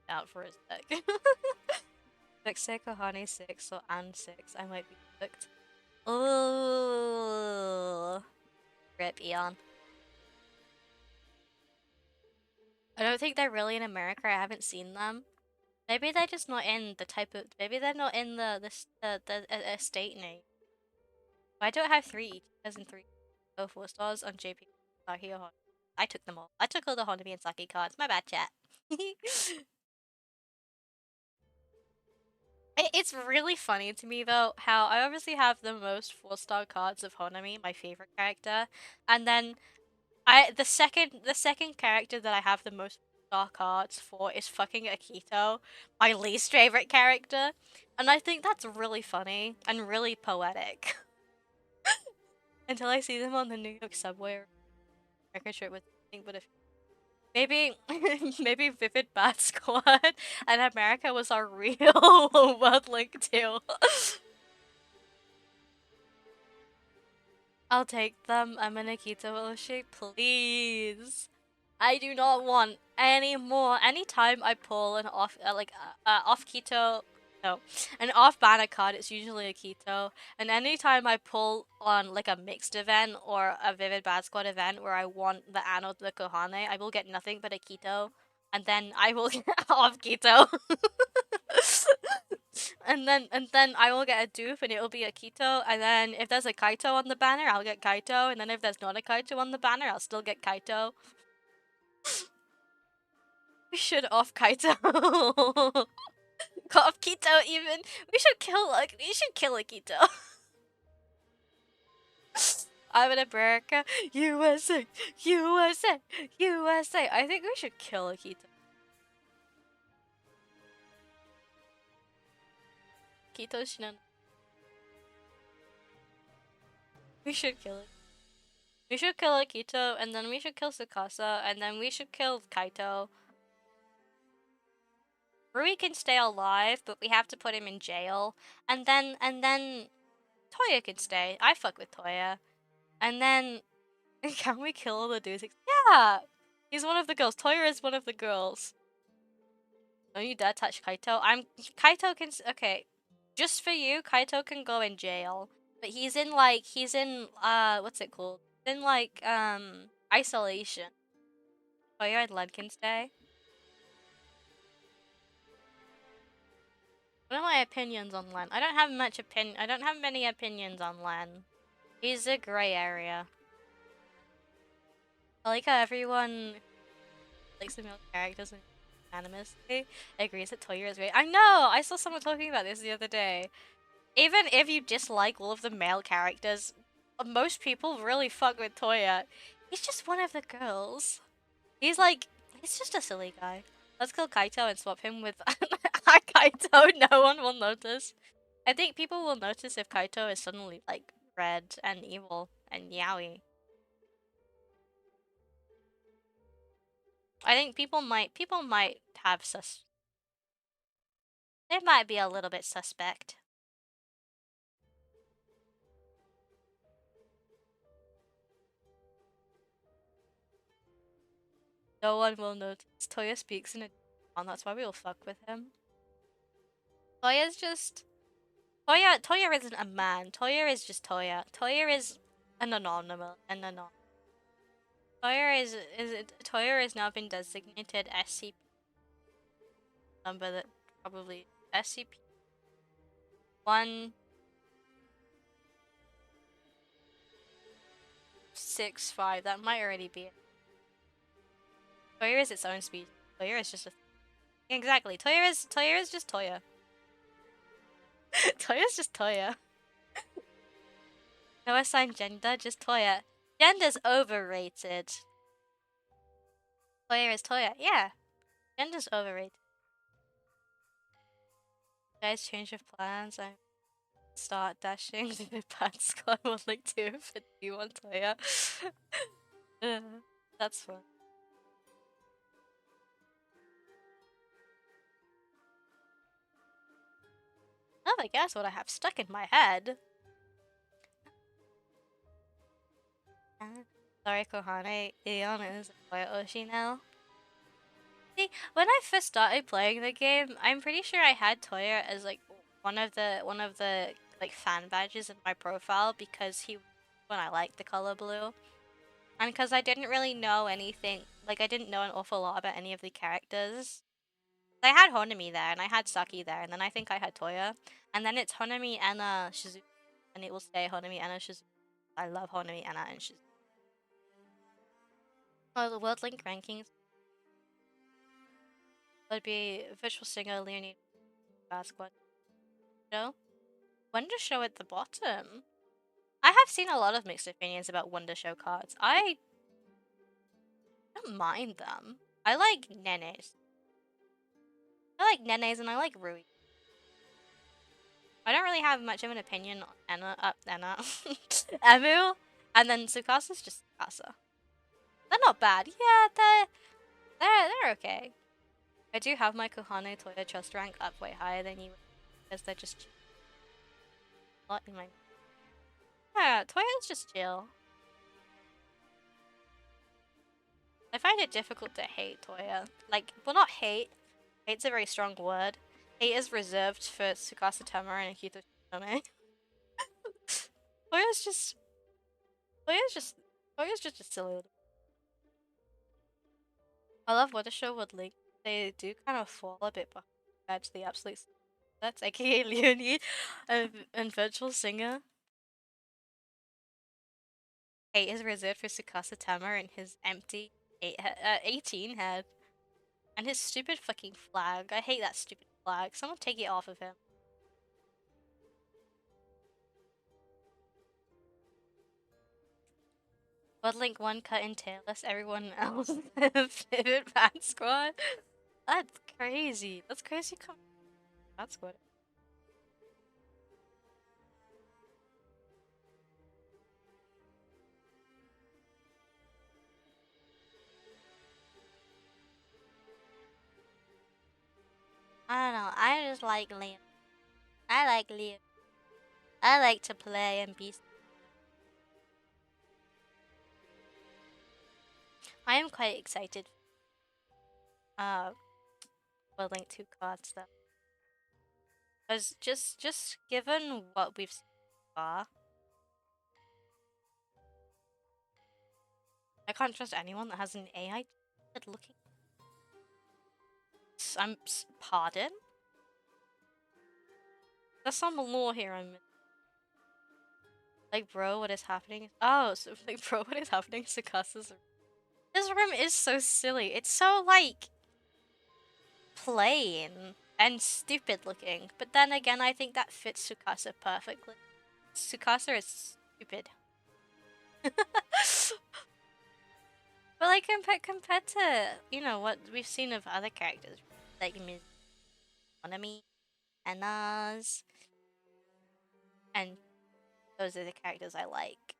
Out for a sec. 6 or honey 6 or and 6. I might be cooked. Ooh. Rip Eon. I don't think they're really in America. I haven't seen them. Maybe they're just not in the type of. Maybe they're not in the estate name. I don't have 3 Ichikas and 3 4 stars on JP Saki or Hon. I took them all. I took all the Honami and Saki cards. My bad, chat. It's really funny to me though how I obviously have the most 4-star cards of Honami, my favorite character, and then the second character that I have the most star cards for is fucking Akito, my least favorite character, and I think that's really funny and really poetic. Until I see them on the New York subway or American trip with anything but if maybe maybe Vivid Bat Squad and America was our real world link too. I'll take them. I'm an Akito Oshi, please. I do not want any more. Anytime I pull an off keto, no, an off banner card, it's usually a keto. And anytime I pull on like a mixed event or a Vivid Bad Squad event where I want the Ano the Kohane, I will get nothing but a keto, and then I will get off keto. And then I will get a dupe and it will be a Keto, and then if there's a Kaito on the banner, I'll get Kaito, and then if there's not a Kaito on the banner, I'll still get Kaito. We should off Kaito. Off Keto even. We should kill a Keto. I'm in America. USA. USA. USA. I think we should kill a Keto. Keto Shinan. We should kill it. We should kill Akito, and then we should kill Tsukasa, and then we should kill Kaito. Rui can stay alive, but we have to put him in jail. And then Toya can stay. I fuck with Toya. And then can we kill all the dudes? Yeah! He's one of the girls. Toya is one of the girls. Don't you dare touch Kaito. Kaito can okay. Just for you, Kaito can go in jail. But he's in what's it called? He's in isolation. Toya and Len can stay. What are my opinions on Len? I don't have many opinions on Len. He's a gray area. I like how everyone likes the male characters and unanimously agrees that Toya is great. I know! I saw someone talking about this the other day. Even if you dislike all of the male characters, most people really fuck with Toya. He's just one of the girls. He's just a silly guy. Let's kill Kaito and swap him with Kaito. No one will notice. I think people will notice if Kaito is suddenly like red and evil and yaoi. I think people might have they might be a little bit suspect. No one will notice. Toya speaks in a tone, that's why we all fuck with him. Toya's just Toya isn't a man. Toya is just Toya. Toya is an anonymous. Toya has now been designated SCP number that probably SCP 165. That might already be it. Toya is its own species. Toya is just a exactly. Toya is just Toya. Toya is just Toya. No assigned gender, just Toya. Gender's overrated. Toya is Toya. Yeah. Gender's overrated. Guys, change of plans. I start dashing to the pad squad. Will link to if you want Toya. That's fun. Oh, I guess what I have stuck in my head. Sorry, Kohane. Iana is a Oshi now. See, when I first started playing the game, I'm pretty sure I had Toya as like one of the like fan badges in my profile because he when I liked the color blue. And because I didn't really know anything, like I didn't know an awful lot about any of the characters. I had Honami there, and I had Saki there, and then I think I had Toya. And then it's Honami, Anna, Shizuku, and it will stay Honami, Anna, Shizuku. I love Honami, Anna, and Shizuku. Oh, the World Link rankings would be Virtual Singer, Leonid, Basquat. No? Wonder Show at the bottom. I have seen a lot of mixed opinions about Wonder Show cards. I don't mind them. I like Nenes. I like Nenes and I like Rui. I don't really have much of an opinion on Anna, Emu, and then Tsukasa's just Tsukasa. They're not bad. Yeah, they're okay. I do have my Kohane Toya trust rank up way higher than you because they're just a lot in my. Yeah, Toya's just chill. I find it difficult to hate Toya. Like, well, not hate. Hate's a very strong word. Hate is reserved for Tsukasa Tamara and Akito Shizome. Toya's just. Toya's just. Toya's just a silly little. I love what the show would link. They do kind of fall a bit compared to the absolute. That's aka Leonie and Virtual Singer. Hate is reserved for Tsukasa Tama and his empty 18 head. And his stupid fucking flag. I hate that stupid flag. Someone take it off of him. Link 1 cut in tailless, everyone else pivot Bad Squad. That's crazy. That's crazy. Bad Squad. I don't know. I just like Liam. I like Liam. I like to play and be. I am quite excited. Link 2 cards though. Because just given what we've seen so far, I can't trust anyone that has an AI looking. Pardon? There's some lore here. Like, bro, what is happening? Oh, so like, bro, what is happening? Tsukasa's. This room is so silly. It's so like plain and stupid looking. But then again, I think that fits Tsukasa perfectly. Tsukasa is stupid. But like compared to, you know, what we've seen of other characters, like Ms. Monami, Anna's, and those are the characters I like.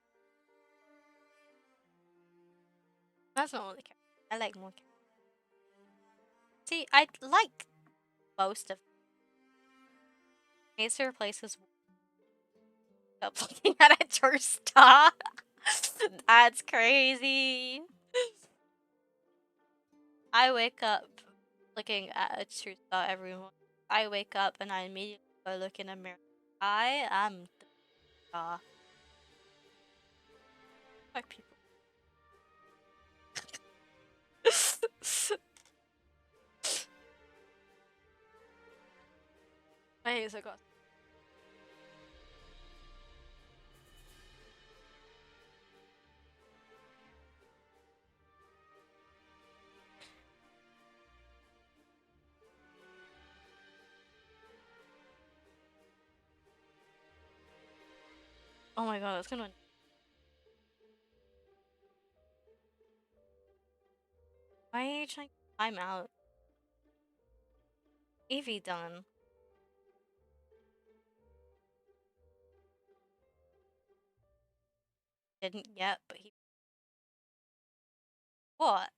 That's not all the characters. I like more characters. See, I like most of them. Needs to replace his. Stop looking at a tour star. That's crazy. I wake up looking at a truth about everyone. I wake up and I immediately go look in a mirror. I am the star. Why people? I hate so god. Oh my god, that's gonna. Why are you trying to time out? Evie done. Didn't yet, but he. What?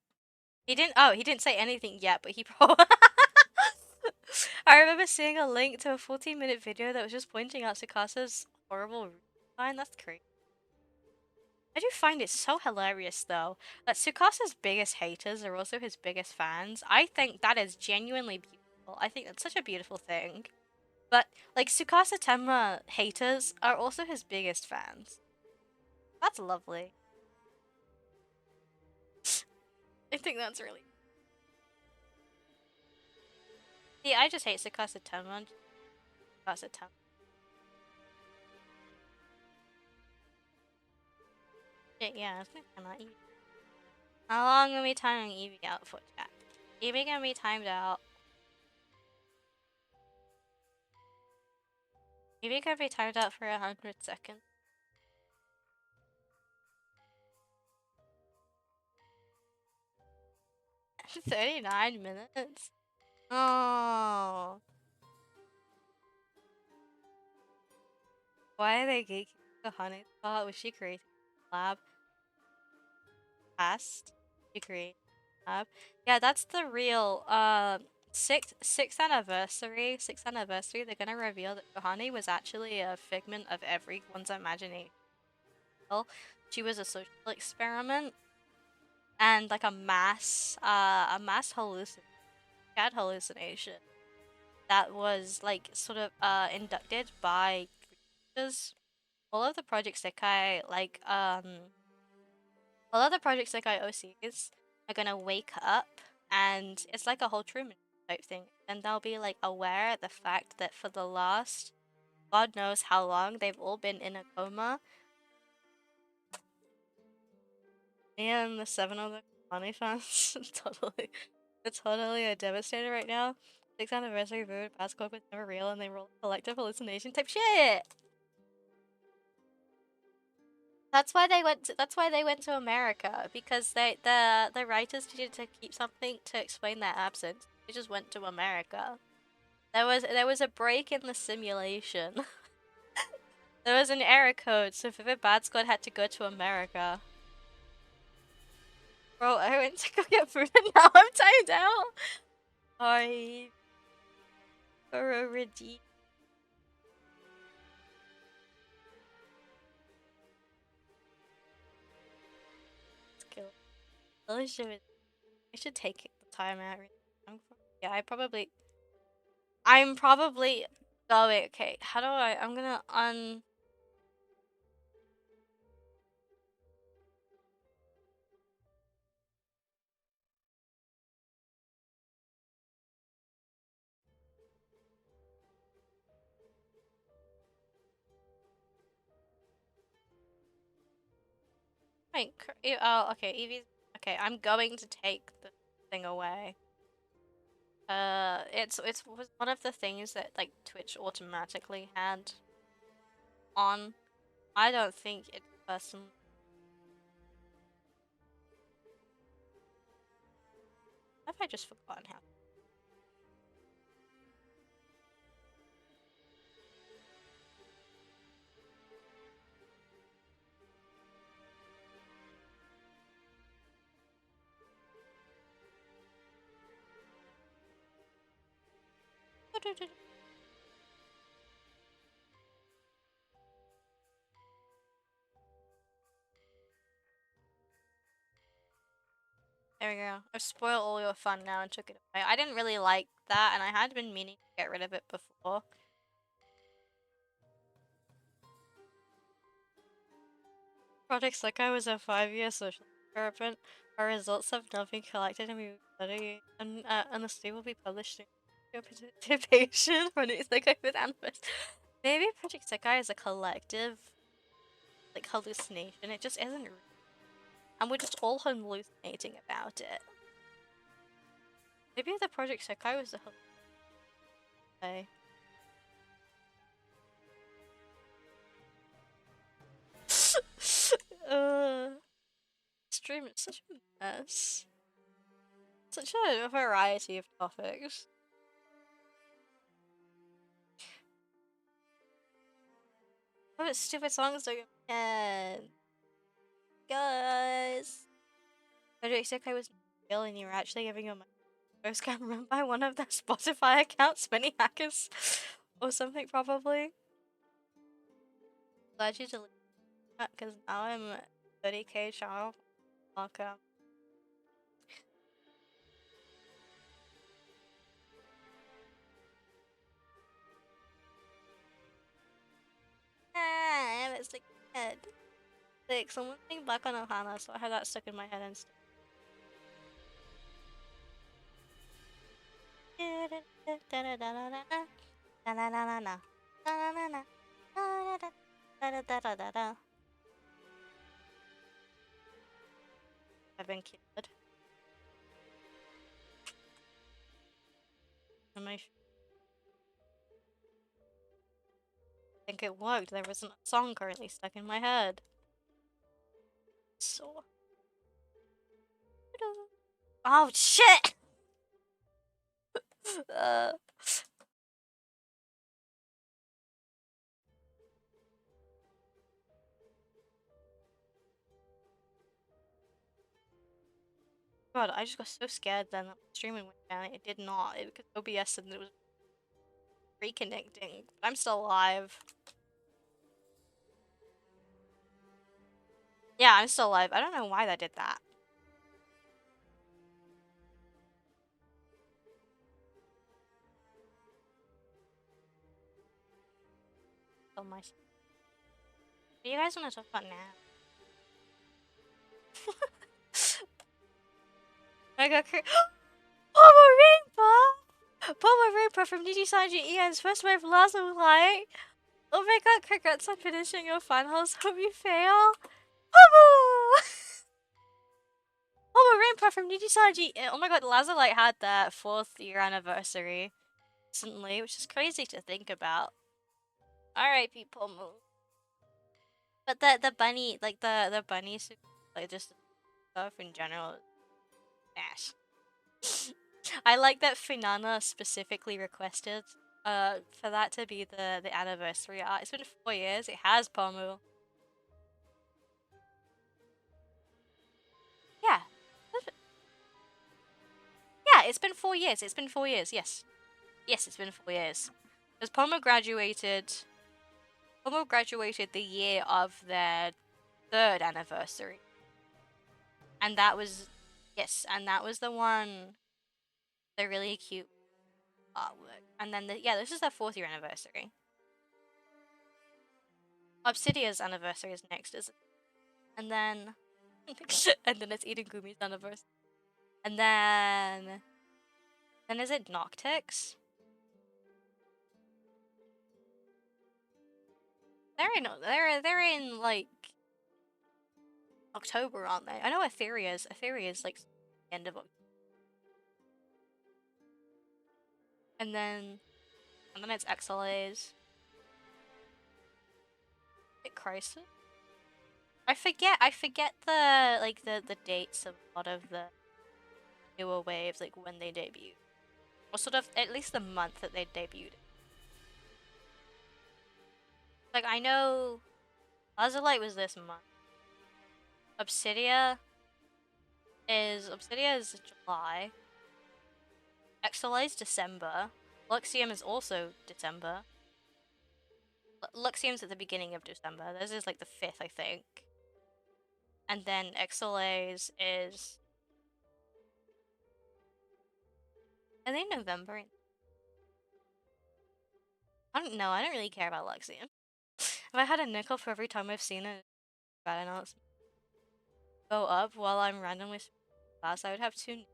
He didn't. Oh, he didn't say anything yet, but he probably. I remember seeing a link to a 14-minute video that was just pointing out Tsukasa's horrible line. That's crazy. I do find it so hilarious though that Tsukasa's biggest haters are also his biggest fans. I think that is genuinely beautiful. I think that's such a beautiful thing. But like Tsukasa Tenma haters are also his biggest fans. That's lovely. I think that's really. See, I just hate Tsukasa Tenma. Tsukasa Tenma. Shit, yeah, it's kinda Evie. How long are we timing Evie out for, chat? Evie gonna be timed out. Evie gonna be timed out for 100 seconds. 39 minutes? Oh. Why are they gatekeeping the honey spot? Was she creating a lab? Past? She created a lab? Yeah, that's the real, sixth anniversary. Sixth anniversary, they're gonna reveal that Kohani was actually a figment of everyone's imagination. She was a social experiment and like a mass hallucination that was like sort of inducted by researchers. All of the Project Sekai all of the Project Sekai OCs are gonna wake up and it's like a whole Truman type thing. And they'll be like aware of the fact that for the last God knows how long they've all been in a coma. And the seven of the Konami fans they're totally devastated right now. Sixth anniversary vote, Pascal was never real and they roll collective hallucination type shit. That's why they went to America because the writers needed to keep something to explain their absence. They just went to America. There was a break in the simulation. There was an error code, so Vivid Bad Squad had to go to America. Bro, I went to go get food and now I'm timed out. Sorry. For a redeem. Skill. I should take the time out. Yeah, I'm probably going. Okay, how do I'm gonna wait. Oh, okay. Evie's okay. I'm going to take the thing away. It's was one of the things that like Twitch automatically had on. I don't think it's personal. Have I just forgotten how? There we go. I've spoiled all your fun now and took it away. I didn't really like that, and I had been meaning to get rid of it before. Project Sicko was a 5-year social experiment. Our results have now been collected and we will study, and the study will be published in your participation for Project Sicko with Anonymous. Maybe Project Sicko is a collective, like, hallucination. It just isn't real. And we're just all hallucinating about it. Maybe the Project Sicko was a hallucination. Stream is such a mess. Such a variety of topics. What stupid songs do you get? Guys! Project Sicko was real and you were actually giving your money to a scam run by one of their Spotify accounts, many hackers, or something probably. Glad you deleted that because now I'm 30k channel. Welcome. Ah, it's like head. Like someone think back on Ohana, so I had that stuck in my head instead. I've been cured. Am I think it worked. There wasn't a song currently stuck in my head. So. Oh shit! uh. God, I just got so scared then that the streaming went down. It did not. It because OBS and it was reconnecting. But I'm still alive. Yeah, I'm still alive. I don't know why that did that. Oh my. What do you guys want to talk about now? I got Pomo from Niji Sanji Ian's first wave lasso light. Oh my god, congrats on finishing your finals. Hope you fail. Pomo! Pomo Rainbow from Niji Sanji. Oh my god, Lazarlight had their 4th year anniversary recently, which is crazy to think about. Alright, people move. But the bunny, like the bunnies, like just stuff in general, Ash. I like that Finana specifically requested for that to be the anniversary art. It's been 4 years. It has Pomu. Yeah. Yeah, it's been 4 years. It's been 4 years. Yes. Yes, it's been 4 years. Because Pomu graduated the year of their 3rd anniversary. And that was yes, and that was the one, the really cute artwork. And then this is their 4th year anniversary. Obsidia's anniversary is next, isn't it? And then and then it's Gumi's anniversary. And then is it Noctix? They're in like October, aren't they? I know Etherea's like end of October. And then it's XLA's. It Crisis? I forget the dates of a lot of the newer waves, like when they debuted. Or sort of at least the month that they debuted. Like I know Lazarlight was this month. Obsidia is July. XLA is December. Luxium is also December. Luxium's at the beginning of December. This is like the 5th, I think. And then XLA's is I think November. I don't know. I don't really care about Luxian. If I had a nickel for every time I've seen a bad announcement go up while I'm randomly class, I would have two.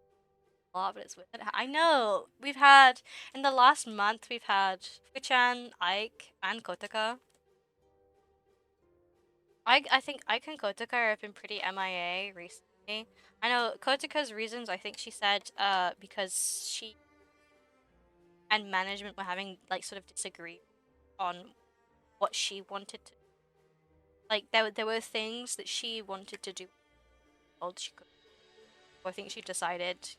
A lot, but it's with it. I know we've had in the last month we've had Fuchan, Ike, and Kotaka. I think Ike and Kotaka have been pretty MIA recently. I know Kotaka's reasons. I think she said because she and management were having like sort of disagree on what she wanted to like. There were things that she wanted to do. Told she could. So I think she decided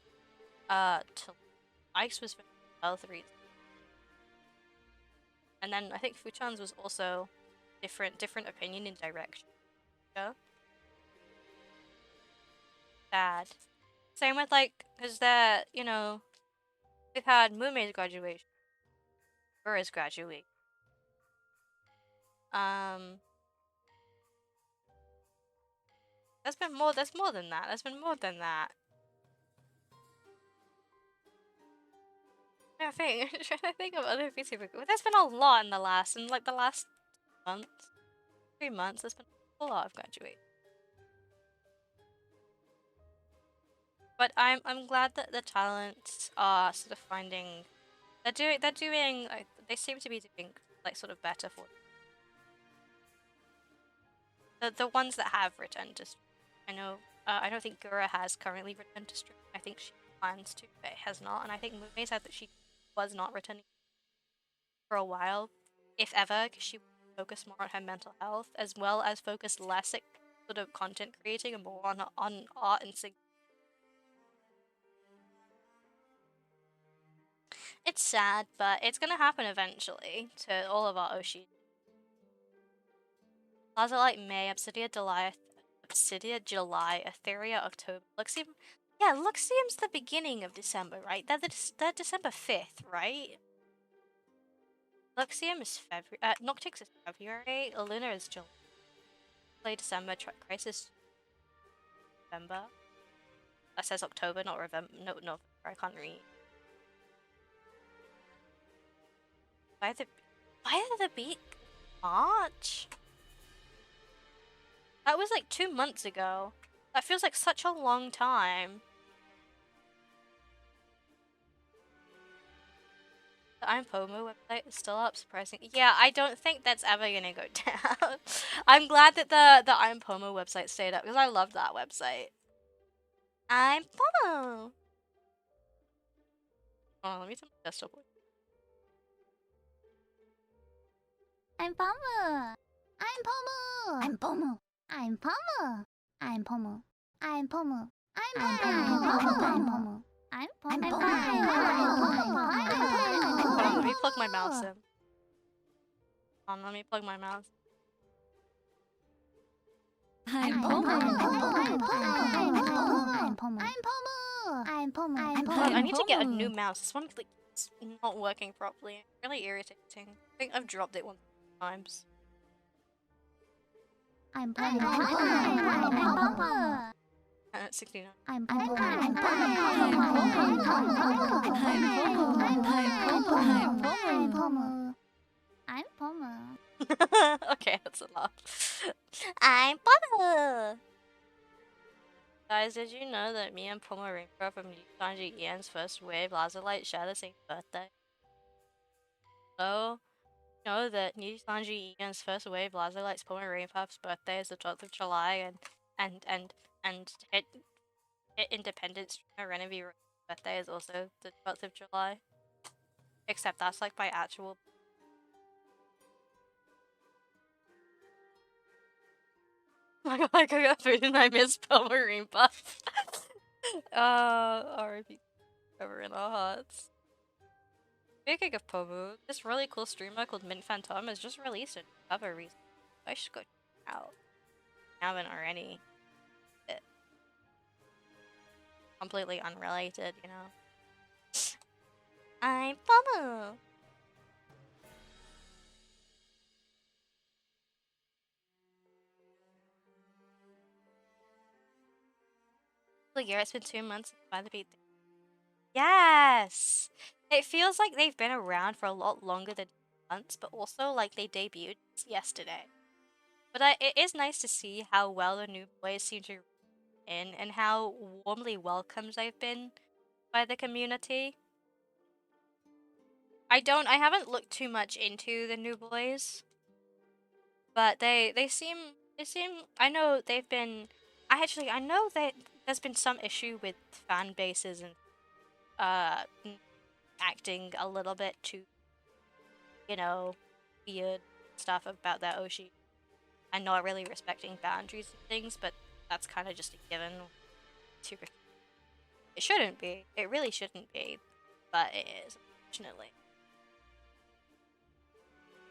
to Ike's was for health reasons, and then I think Fuchan's was also different opinion in direction. Yeah. Sad. Same with like, cause that we've had Moomei's graduation, Ura's graduate. Um, that's been more. That's more than that. That's been more than that. I think. Trying to think of other VTuber. There's been a lot in the last month, 3 months. There's been a lot of graduate. But I'm glad that the talents are sort of finding. They're doing. They seem to be doing like sort of better for the ones that have returned to stream. I know. I don't think Gura has currently returned to stream. I think she plans to, but has not. And I think Moonmei said that she was not returning for a while, if ever, because she focused more on her mental health, as well as focus less at sort of content creating and more on art and singing. It's sad, but it's gonna happen eventually to all of our Oshi. Lazarite May, July, Etheria October, Luxium. Yeah, Luxium's the beginning of December, right? They're December 5th, right? Luxium is February. Noctix is February. Luna is July. December. Crisis November. That says October, not November. No, I can't read. Why the beat? March? That was like 2 months ago. That feels like such a long time. The I'm Pomo website is still up, surprising. Yeah, I don't think that's ever gonna go down. I'm glad that the I'm Pomo website stayed up because I loved that website. I'm Pomo. Oh, let me turn my desktop on. I'm Pomo. I'm Pomo. I'm Pomo. I'm Pomo. I'm Pomo. I'm Pomo. I'm Pomo. I'm Pomo. Hold on, let me plug my mouse in. Hold on, let me plug my mouse. I'm Pomo. I'm Pomo. I'm Pomo. I need to get a new mouse. This one like it's not working properly. Really irritating. I think I've dropped it 1 times. I'm Pomo. I'm Pomo. And it's 69. I'm Pomo. I'm Pomo. I'm Pomo. Okay, that's enough. I'm Pomo. Guys, did you know that me and Pomo Rinko from Sanji Ian's first wave Lazarlight share the same birthday? So, you know that New Sanji Ian's first wave Lazarlight's Pomo Rainpuff's birthday is the 12th of July, and hit Independence Renovi's birthday is also the 12th of July. Except that's like by actual. I got food and I miss Pomo Rainpuff. R.I.P. Forever in our hearts. Speaking of Pomu, this really cool streamer called Mint Phantom has just released a cover recently. I should go check it out. I haven't already. It completely unrelated, you know. I'm Pomu! Look, yeah, it's been 2 months since by the beat. Yes! It feels like they've been around for a lot longer than months, but also like they debuted yesterday. But it is nice to see how well the new boys seem to in and how warmly welcomed they've been by the community. I haven't looked too much into the new boys, but they seem I know they've been I know that there's been some issue with fan bases and uh acting a little bit too, you know, weird stuff about their Oshi and not really respecting boundaries and things, but that's kind of just a given to it shouldn't be. It really shouldn't be, but it is, unfortunately.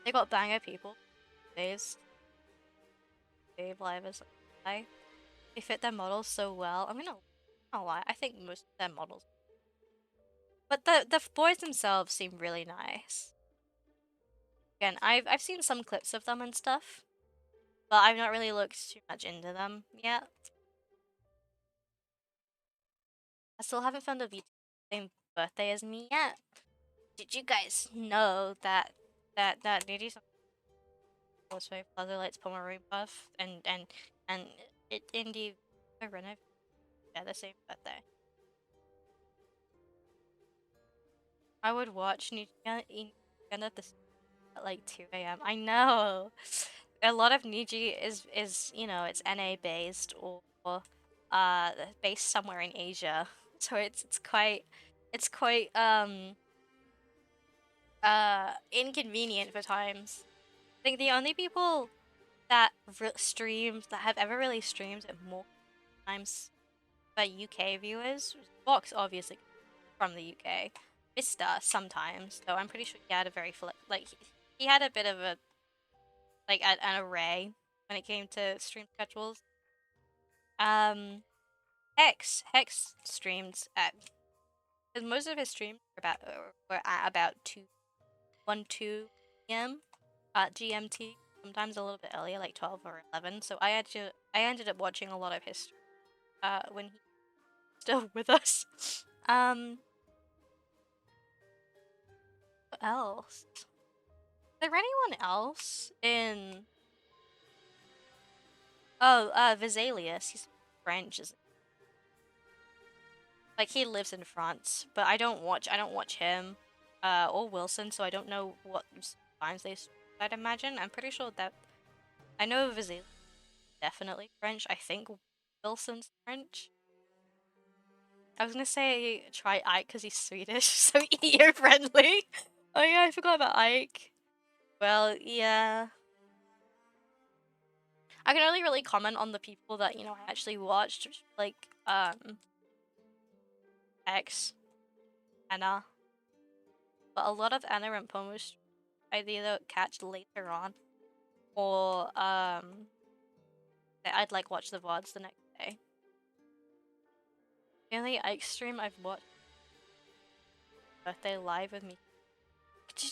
They got banger people. Days, Dave Live is like, they fit their models so well. I'm gonna lie. I think most of their models, but the boys themselves seem really nice. Again, I've seen some clips of them and stuff, but I've not really looked too much into them yet. I still haven't found a VTuber same birthday as me yet. Did you guys know that Nidhi was very Plaza Lights Pomeroy buff and it indie Renov yeah the same birthday. I would watch Niji at the at like 2 a.m. I know. A lot of Niji is it's NA based or based somewhere in Asia. So it's quite inconvenient for times. I think the only people that streamed that have ever really streamed at more times by UK viewers, Vox obviously from the UK, Vista sometimes, though I'm pretty sure he had a very he had a bit of a an array when it came to stream schedules. Um, Hex streamed at because most of his streams were at about 2 GMT, sometimes a little bit earlier, like 12 or 11. So I ended up watching a lot of his when he was still with us. What else? Is there anyone else in? Oh, Vesalius. He's French, isn't he? Like he lives in France, but I don't watch him, or Wilson, so I don't know what times they. I'd imagine. I'm pretty sure that I know Vesalius definitely French. I think Wilson's French. I was gonna say try Ike because he's Swedish, so EU friendly. Oh yeah, I forgot about Ike. Well, yeah. I can only really comment on the people that I actually watched, like X, Anna, but a lot of Anna and Pomus I'd either catch later on or I'd like watch the VODs the next day. The only Ike stream I've watched birthday live with me.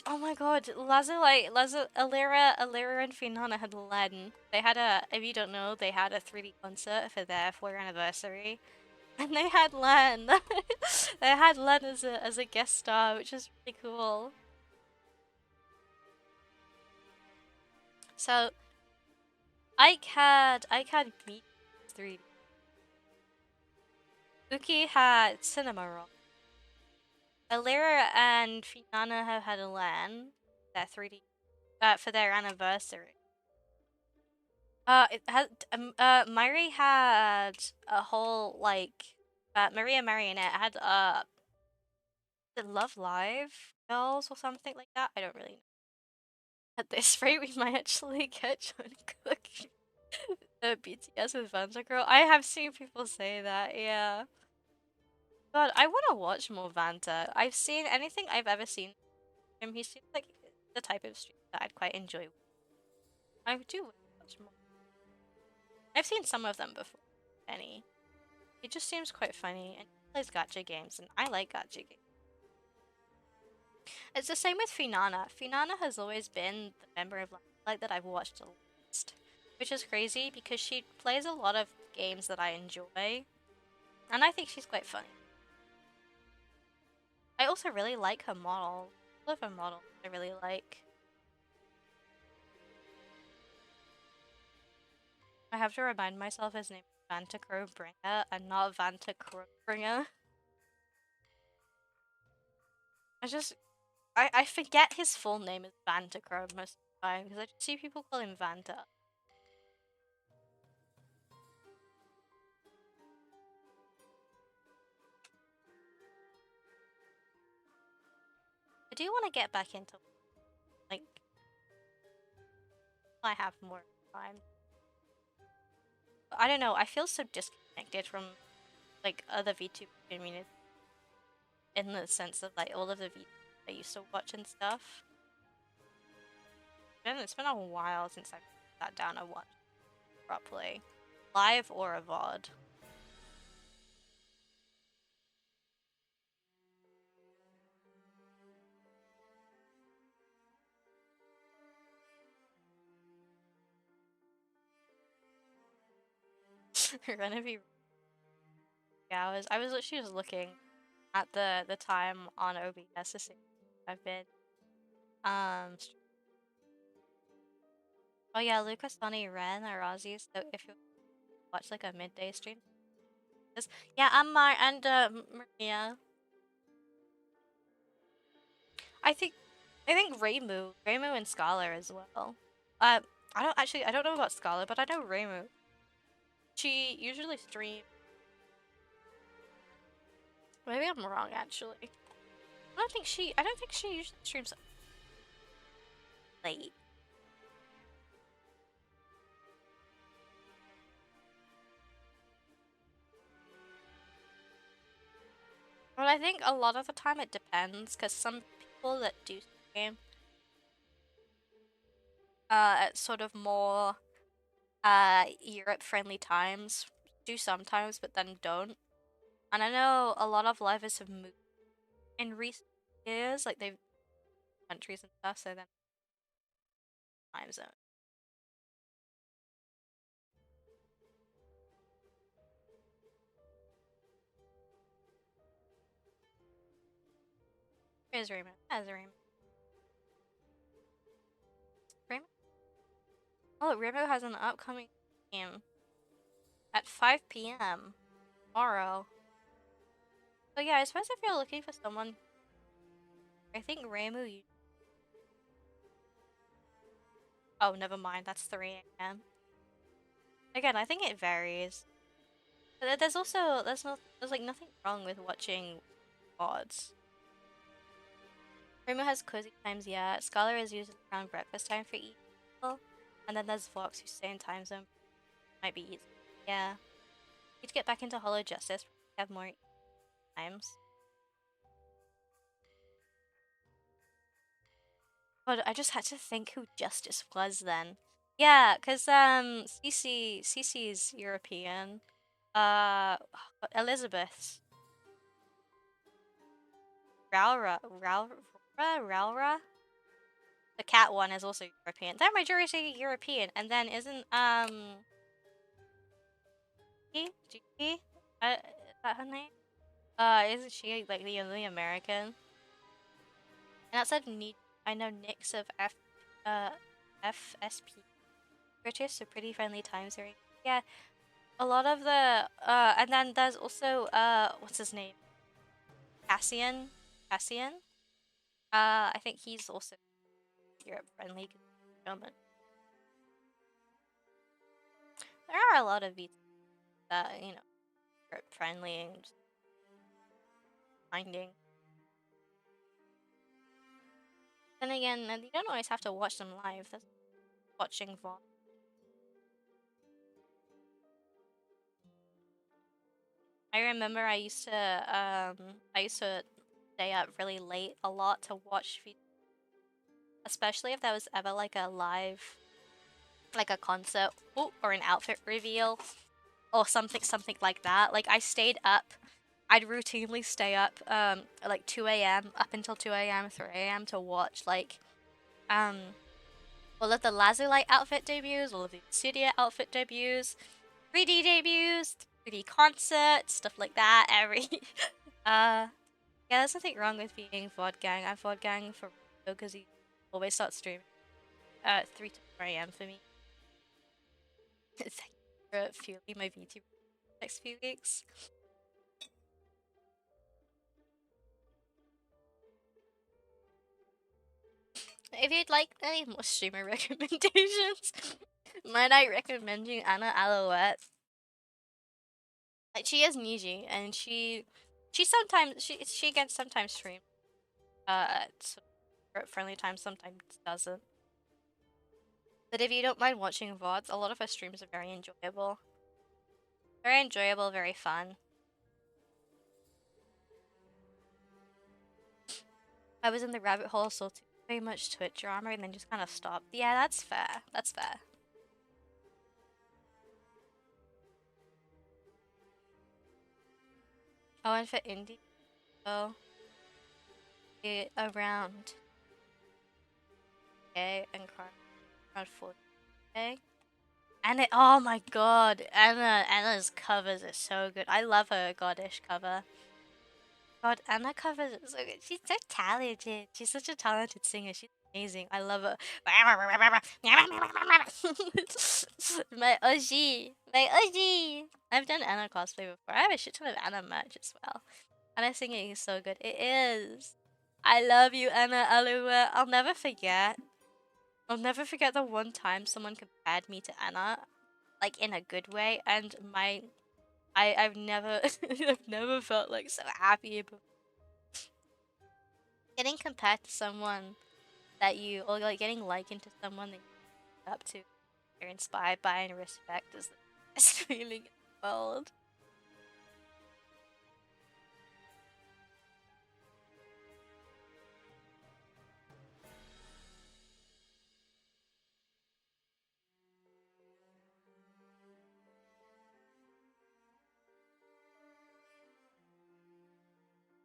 Oh my god, Alira and Finana had Len. They had if you don't know, they had a 3D concert for their 4th anniversary. And they had Len. They had Len as a guest star, which is really cool. So Ike had Meet 3D. Uki had Cinema Rock. Alira and Finana have had a LAN, their 3D, for their anniversary. It had Mari had a whole Maria Marionette had the Love Live girls or something like that. I don't really know. At this rate, we might actually get Jungkook the BTS with Vanta Girl. I have seen people say that. Yeah. God, I want to watch more Vanta. I've seen anything I've ever seen him. He seems like the type of stream that I'd quite enjoy. I do want to watch more. I've seen some of them before. Any. He just seems quite funny and he plays gacha games, and I like gacha games. It's the same with Finana. Finana has always been the member of Light that I've watched the least, which is crazy because she plays a lot of games that I enjoy, and I think she's quite funny. I also really like her model. I love her model. I really like. I have to remind myself his name is Vanta Crowbringer and not Vanta Crowbringer. I forget his full name is Vanta Crow most of the time because I just see people call him Vanta. I do want to get back into like I have more time. But I don't know. I feel so disconnected from like other VTuber communities in the sense of like all of the VTubers I used to watch and stuff. And it's been a while since I've sat down and watched properly, live or a VOD. Gonna be hours. I was literally just looking at the time on OBS to see if I've been oh yeah, Lucas, Sonny, Ren, or Ozzy. So if you watch like a midday stream, yeah, I'm Mar and Maria. I think I think Raymu and Scholar as well. I don't know about Scholar, but I know Raymu. She usually streams. Maybe I'm wrong actually. I don't think she usually streams late. But I think a lot of the time it depends, because some people that do stream at sort of more Europe friendly times do sometimes, but then don't. And I know a lot of livers have moved in recent years, like they've countries and stuff, so then time zone. Here's Raymond. There's Raymond. Raymond? Oh, Rainbow has an upcoming game at 5 p.m. tomorrow. So yeah, I suppose if you're looking for someone, I think Rainbow. Oh, never mind. That's 3 a.m. Again, I think it varies. But there's also there's like nothing wrong with watching VODs. Remo has cozy times, yeah. Scholar is usually around breakfast time for eating people. And then there's Vox who's stay in time zone. Might be easy. Yeah. Need to get back into Hollow Justice. Have more times. But I just had to think who Justice was then. Yeah, cause Cece's European. Elizabeth's Ralra. The cat one is also European. They're majority European, and then isn't G? Is that her name? Isn't she like the only American? And outside I know Nyx of FSP British, so pretty friendly times here. Yeah, a lot of the and then there's also what's his name? Cassian. I think he's also Europe friendly. German. There are a lot of VTubers that Europe friendly and just finding. Then again, you don't always have to watch them live. That's watching VOD. I remember I used to stay up really late a lot to watch VTubers, especially if there was ever like a live, like a concert or an outfit reveal or something like that. Like I stayed up. I'd routinely stay up like 2 a.m. up until 2 a.m. 3 a.m. to watch like all of the Lazulite outfit debuts, all of the Studio outfit debuts, 3D debuts, 3D concerts, stuff like that. Yeah, there's nothing wrong with being VOD gang. I'm VOD gang for because he always starts streaming at 3 to 4 a.m. for me. Thank you for fueling my VTuber next few weeks. If you'd like any more streamer recommendations, might I recommend you Anna Alouette? Like, she is Niji, and she sometimes she can sometimes stream at sort of friendly times, sometimes doesn't. But if you don't mind watching VODs, a lot of her streams are very enjoyable. Very enjoyable, very fun. I was in the rabbit hole so too very much Twitch drama and then just kind of stopped. Yeah, that's fair. That's fair. Oh, and for indie, so around okay, and around 40k. And oh my god, Anna's covers are so good. I love her Goddish cover. God, Anna covers are so good. She's so talented. She's such a talented singer. She's amazing. I love her. My OG. My OG. I've done Anna cosplay before. I have a shit ton of Anna merch as well. Anna singing is so good. It is. I love you, Anna Alua. I'll never forget. I'll never forget the one time someone compared me to Anna, like in a good way, and I've never I've never felt like so happy about getting compared to someone that you, or like getting likened to someone that you look up to, you're inspired by and respect is the best feeling in the world.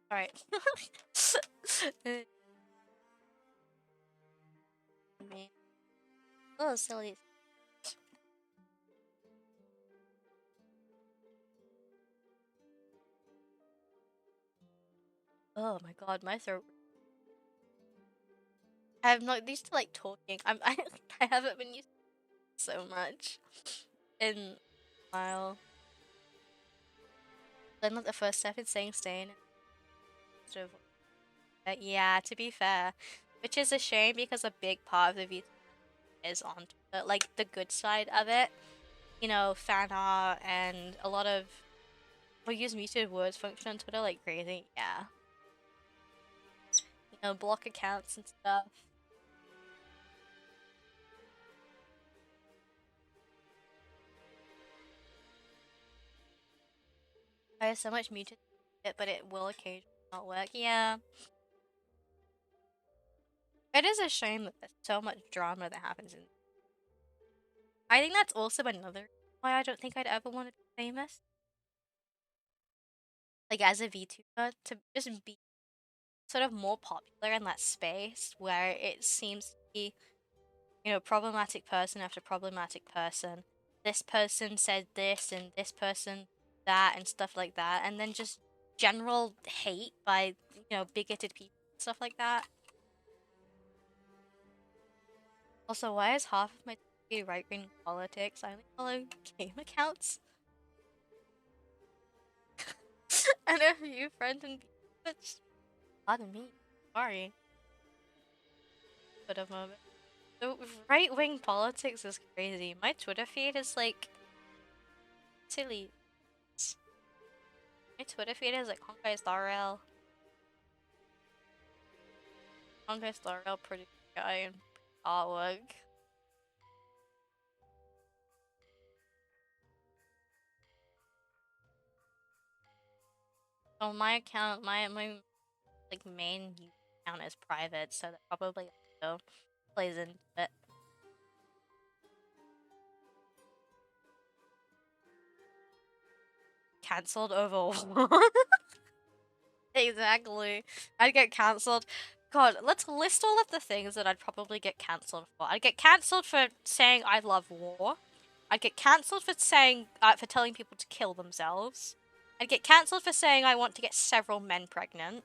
Alright. Me. Oh, silly. Oh my god, my throat. I'm not used to like talking. I haven't been used to so much in a while. Then like the first step in saying staying sort of yeah, to be fair. Which is a shame because a big part of the VT is on Twitter, like the good side of it. You know, fan art and a lot of we use muted words function on Twitter like crazy, yeah. You know, block accounts and stuff. I have so much muted but it will occasionally not work. Yeah. It is a shame that there's so much drama that happens in. I think that's also another why I don't think I'd ever want to be famous. Like as a VTuber, to just be sort of more popular in that space where it seems to be, you know, problematic person after problematic person. This person said this and this person that and stuff like that, and then just general hate by, you know, bigoted people, stuff like that. Also, why is half of my right-wing politics? I only follow game accounts and a few friends and which pardon me. Sorry. But a moment. So right-wing politics is crazy. My Twitter feed is like silly. My Twitter feed is like Honkai Star Rail. Honkai Star Rail pretty guy and artwork. So my account, my like main account is private, so that probably also plays into it. Cancelled over what? Exactly. I'd get cancelled. God, let's list all of the things that I'd probably get cancelled for. I'd get cancelled for saying I love war. I'd get cancelled for saying for telling people to kill themselves. I'd get cancelled for saying I want to get several men pregnant.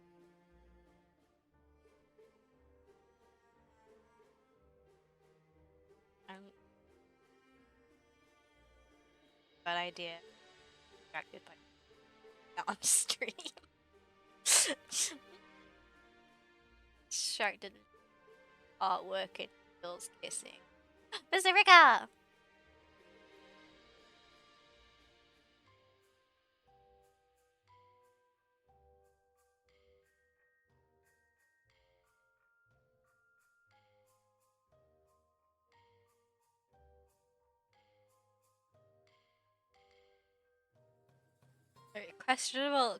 bad idea. Distracted by on stream. Distracted artwork and girls kissing. Mr. Rika!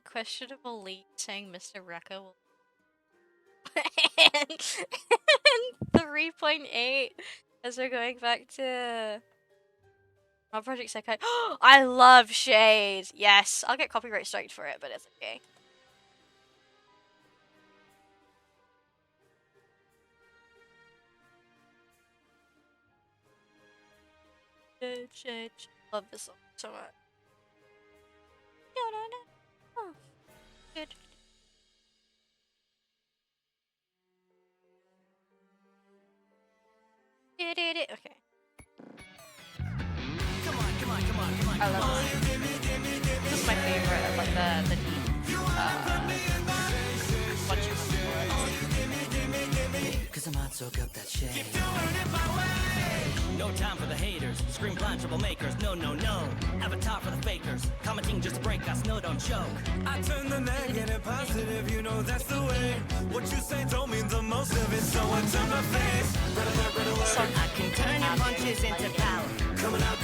Questionable lead saying Mr. Rekka will and 3.8 as we're going back to my project second. I love Shade. Yes, I'll get copyright striked for it, but it's okay. Shade. Love this song so much. No, no, no. Oh, good. Okay. I love this. This is my favorite of like the deep bunch of Cause I might soak up that shade. No time for the haters, scream blind troublemakers. No, no, no. Avatar for the fakers, commenting just to break us. No, don't choke. I turn the negative positive, you know that's the way. What you say don't mean the most of it, so I turn my face. I can turn your punches into power. Coming out,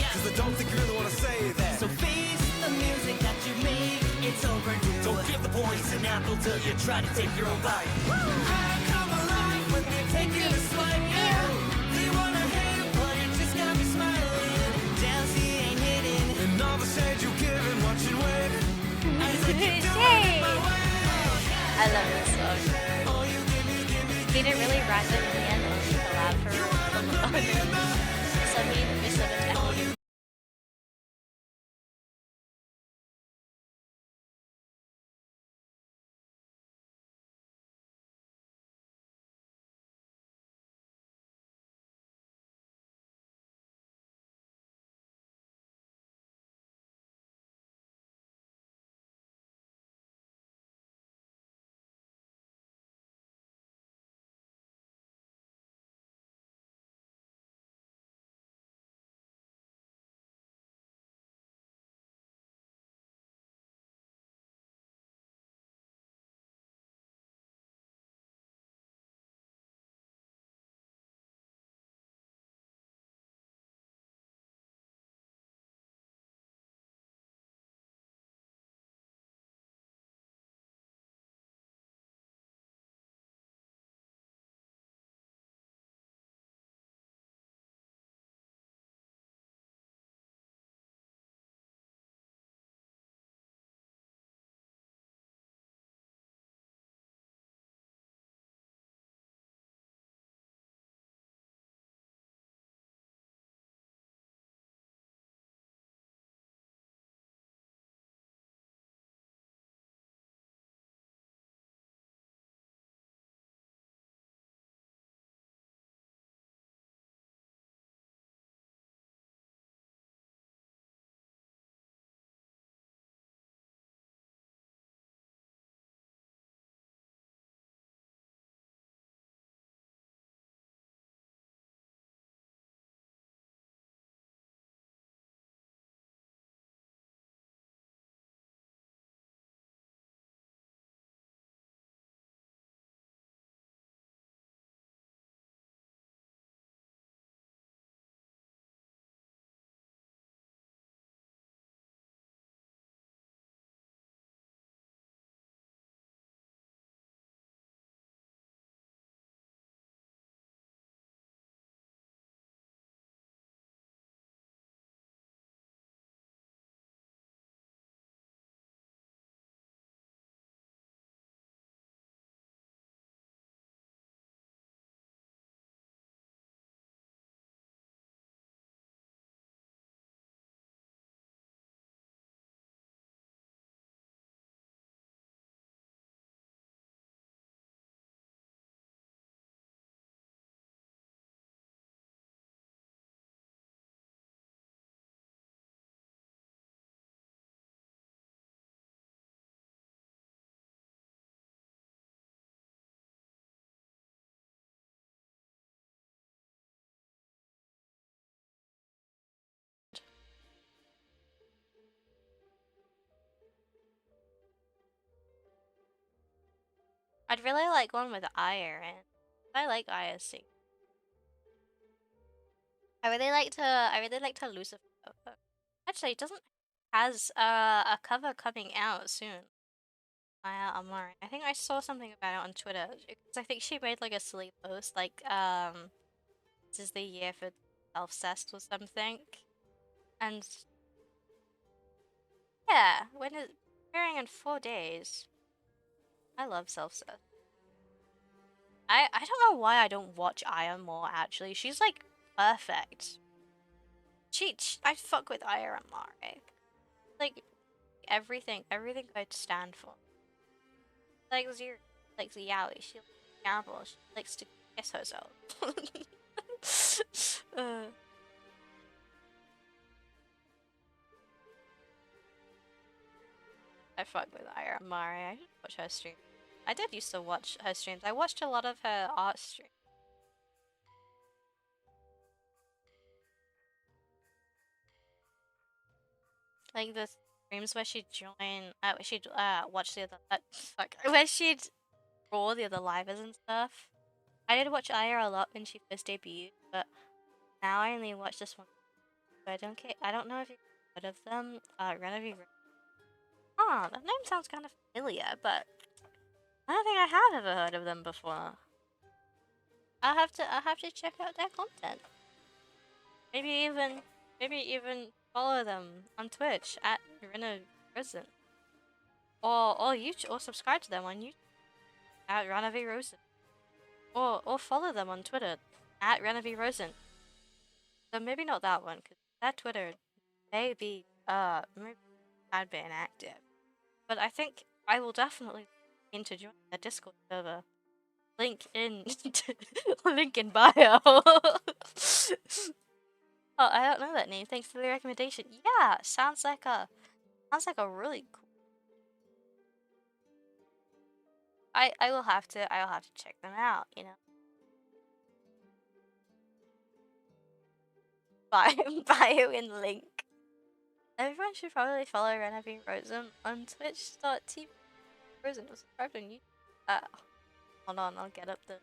yeah. Cause I don't think you really wanna say that. So face the music that you make, it's over. Don't give the poison apple till you try to take your own bite. I come alive when they take you to swipe you. They wanna hate it, but it just got me smiling. Jealousy ain't hidden. And all the shade you give and watch it wait. As I keep doing it my way. I love this song. He didn't really rise it in the end and collab for so he misunderstood. I'd really like one with Aya in. I like Aya's sing. I really like to Lucifer. Actually, it doesn't has a cover coming out soon. Aya Amari. I think I saw something about it on Twitter because I think she made like a silly post like this is the year for self-cessed or something. And yeah, when it's appearing in 4 days. I love self-cessed. I don't know why I don't watch Aya more actually. She's like perfect. I fuck with Aya Amari. Like everything I'd stand for. Like Zero, like Ziaoui, she likes to gamble, she likes to kiss herself. uh, I fuck with Ira Mari. I didn't watch her stream. I did used to watch her streams. I watched a lot of her art streams. Like the streams where she'd watch the other, fuck, where she'd draw the other livers and stuff. I did watch Aya a lot when she first debuted, but now I only watch this one. But I don't care. I don't know if you've heard of them. Renovi. Oh, that name sounds kind of familiar, but I don't think I have ever heard of them before. I'll have to check out their content. Maybe even follow them on Twitch at Rena Rosen. Or YouTube, or subscribe to them on YouTube at Renovi Rosen. Or follow them on Twitter at Renovi Rosen. So maybe not that one, because that Twitter maybe maybe I'd be inactive. But I think I will definitely into joining the Discord server. Link in link in bio. Oh, I don't know that name. Thanks for the recommendation. Yeah, sounds like a really cool. I will have to check them out, you know. Bio in link. Everyone should probably follow Renovi Rosen on twitch.tv. Rosen was subscribed on YouTube. Hold on, I'll get up the.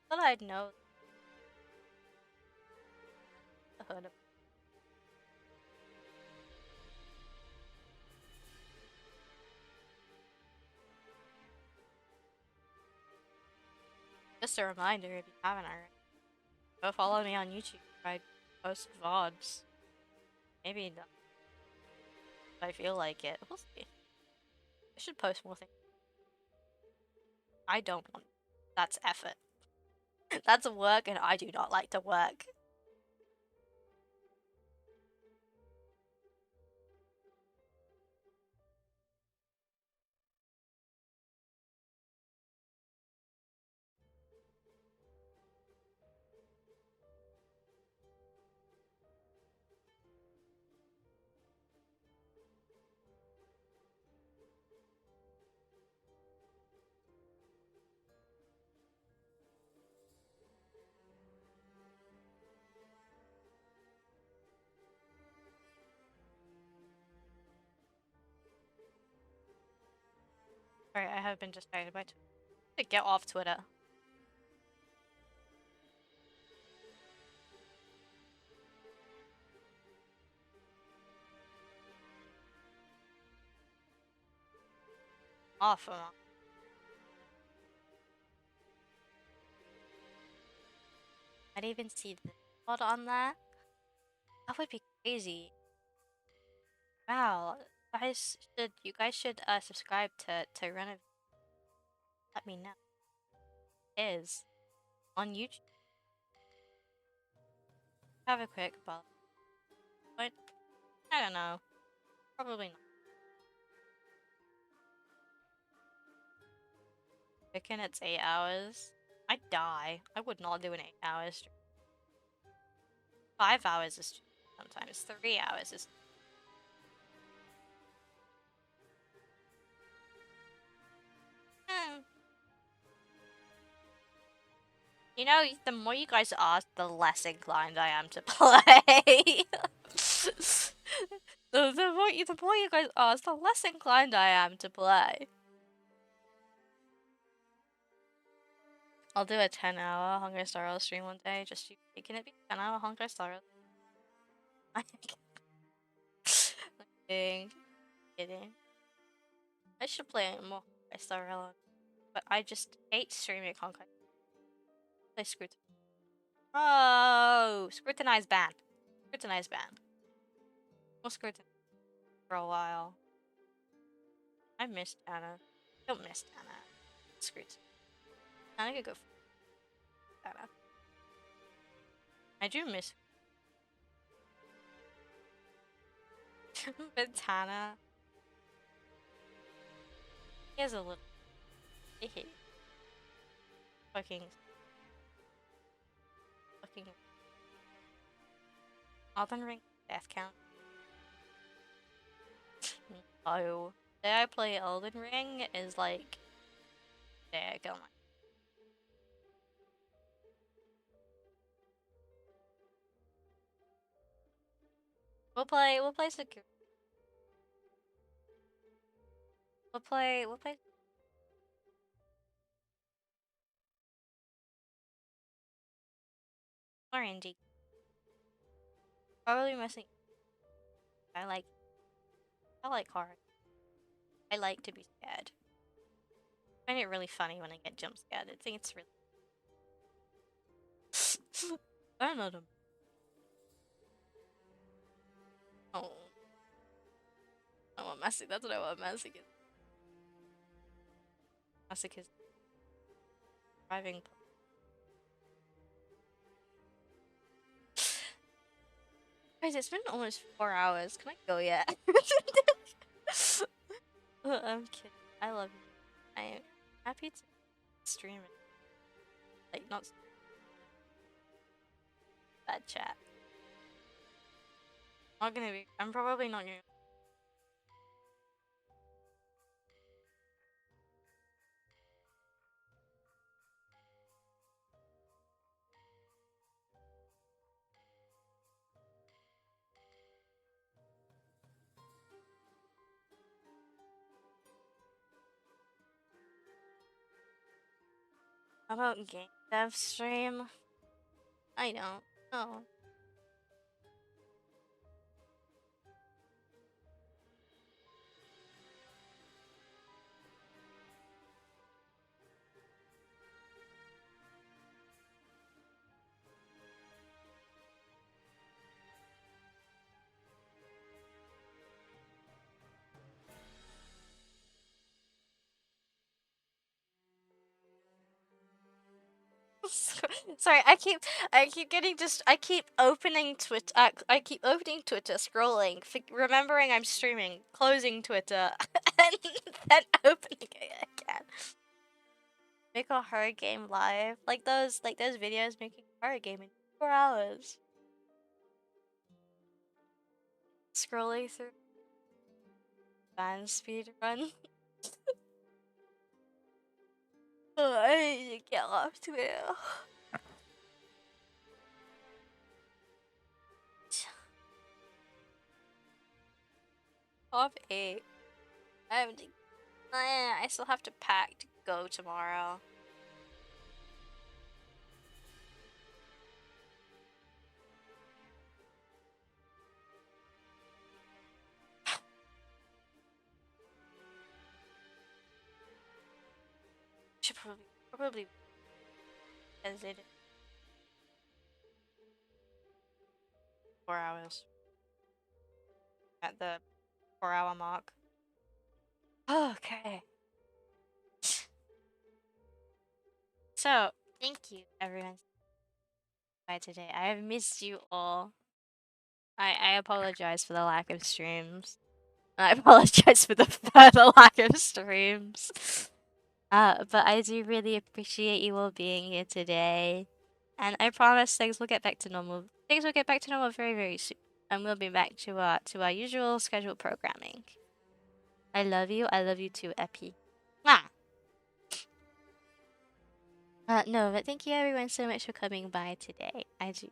Thought I'd know. I heard of. Just a reminder, if you haven't already, go follow me on YouTube. I post VODs. Maybe not. If I feel like it. We'll see. I should post more things. I don't want. That's effort. That's work, and I do not like to work. Sorry, I have been distracted by Twitter. Get off Twitter. Off. I'd even see the mod on that. That would be crazy. Wow, you guys should subscribe to Run of. Let me know. Is on YouTube. Have a quick ball. But I don't know. Probably not. Chicken, it's 8 hours. I'd die. I would not do an 8 hours stream. 5 hours is too sometimes. 3 hours is. Hmm. You know, the more you guys ask, the less inclined I am to play. the more you guys ask, the less inclined I am to play. I'll do a 10-hour Honkai Star Rail stream one day. Just you. Can it be 10-hour Honkai Star Rail? I'm kidding. Kidding. I should play more Honkai Star Rail, but I just hate streaming Honkai. Play Scrutin. Oh, Scrutinize ban. Scrutinize ban. We'll scrutinize for a while. I missed Anna. Don't miss Anna. Scrutinize. I could go for Anna. I do miss Ventana. He has a little. Fucking. Fucking. Elden Ring death count. Oh. The day I play Elden Ring is like. Day I kill my. We'll play secure. We'll play RNG. Probably missing. I like horror. I like to be scared. I find it really funny when I get jump scared. I think it's really. I don't know them. Oh. I want Massic. That's what I want Massic is. Massic is driving. Guys, it's been almost 4 hours. Can I go yet? I'm kidding. I love you. I am happy to stream it. Like, not bad chat. Not gonna be. I'm probably not gonna. How about game dev stream? I don't know. Sorry, I keep opening Twitter. I keep opening Twitter, scrolling, remembering I'm streaming, closing Twitter, and then opening it again. Make a horror game live, like those videos making a horror game in 4 hours. Scrolling through fan speed run. Oh, I need to get off Twitter. Top 8. I still have to pack to go tomorrow. Should probably because it 4 hours at the 4-hour mark. Okay. So, thank you everyone by today. I have missed you all. I apologize for the lack of streams. I apologize for the further lack of streams. But I do really appreciate you all being here today. And I promise things will get back to normal. Things will get back to normal very, very soon. And we'll be back to our usual scheduled programming. I love you. I love you too, Epi. Mwah! No, but thank you everyone so much for coming by today. I do.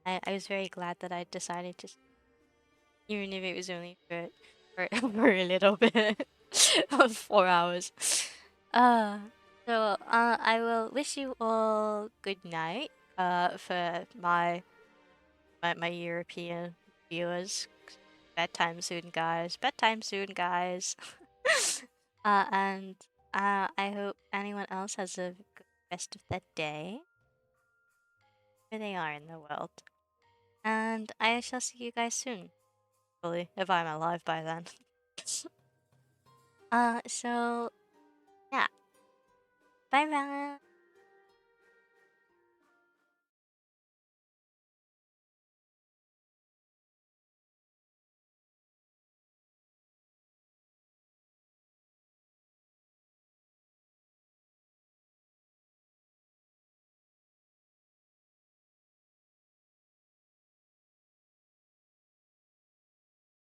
I was very glad that I decided to, even if it was only for, for a little bit, of 4 hours. So, I will wish you all good night. For my European viewers, bedtime soon, guys. Bedtime soon, guys. And I hope anyone else has a good rest of their day, where they are in the world. And I shall see you guys soon, hopefully, if I'm alive by then. So yeah, bye bye.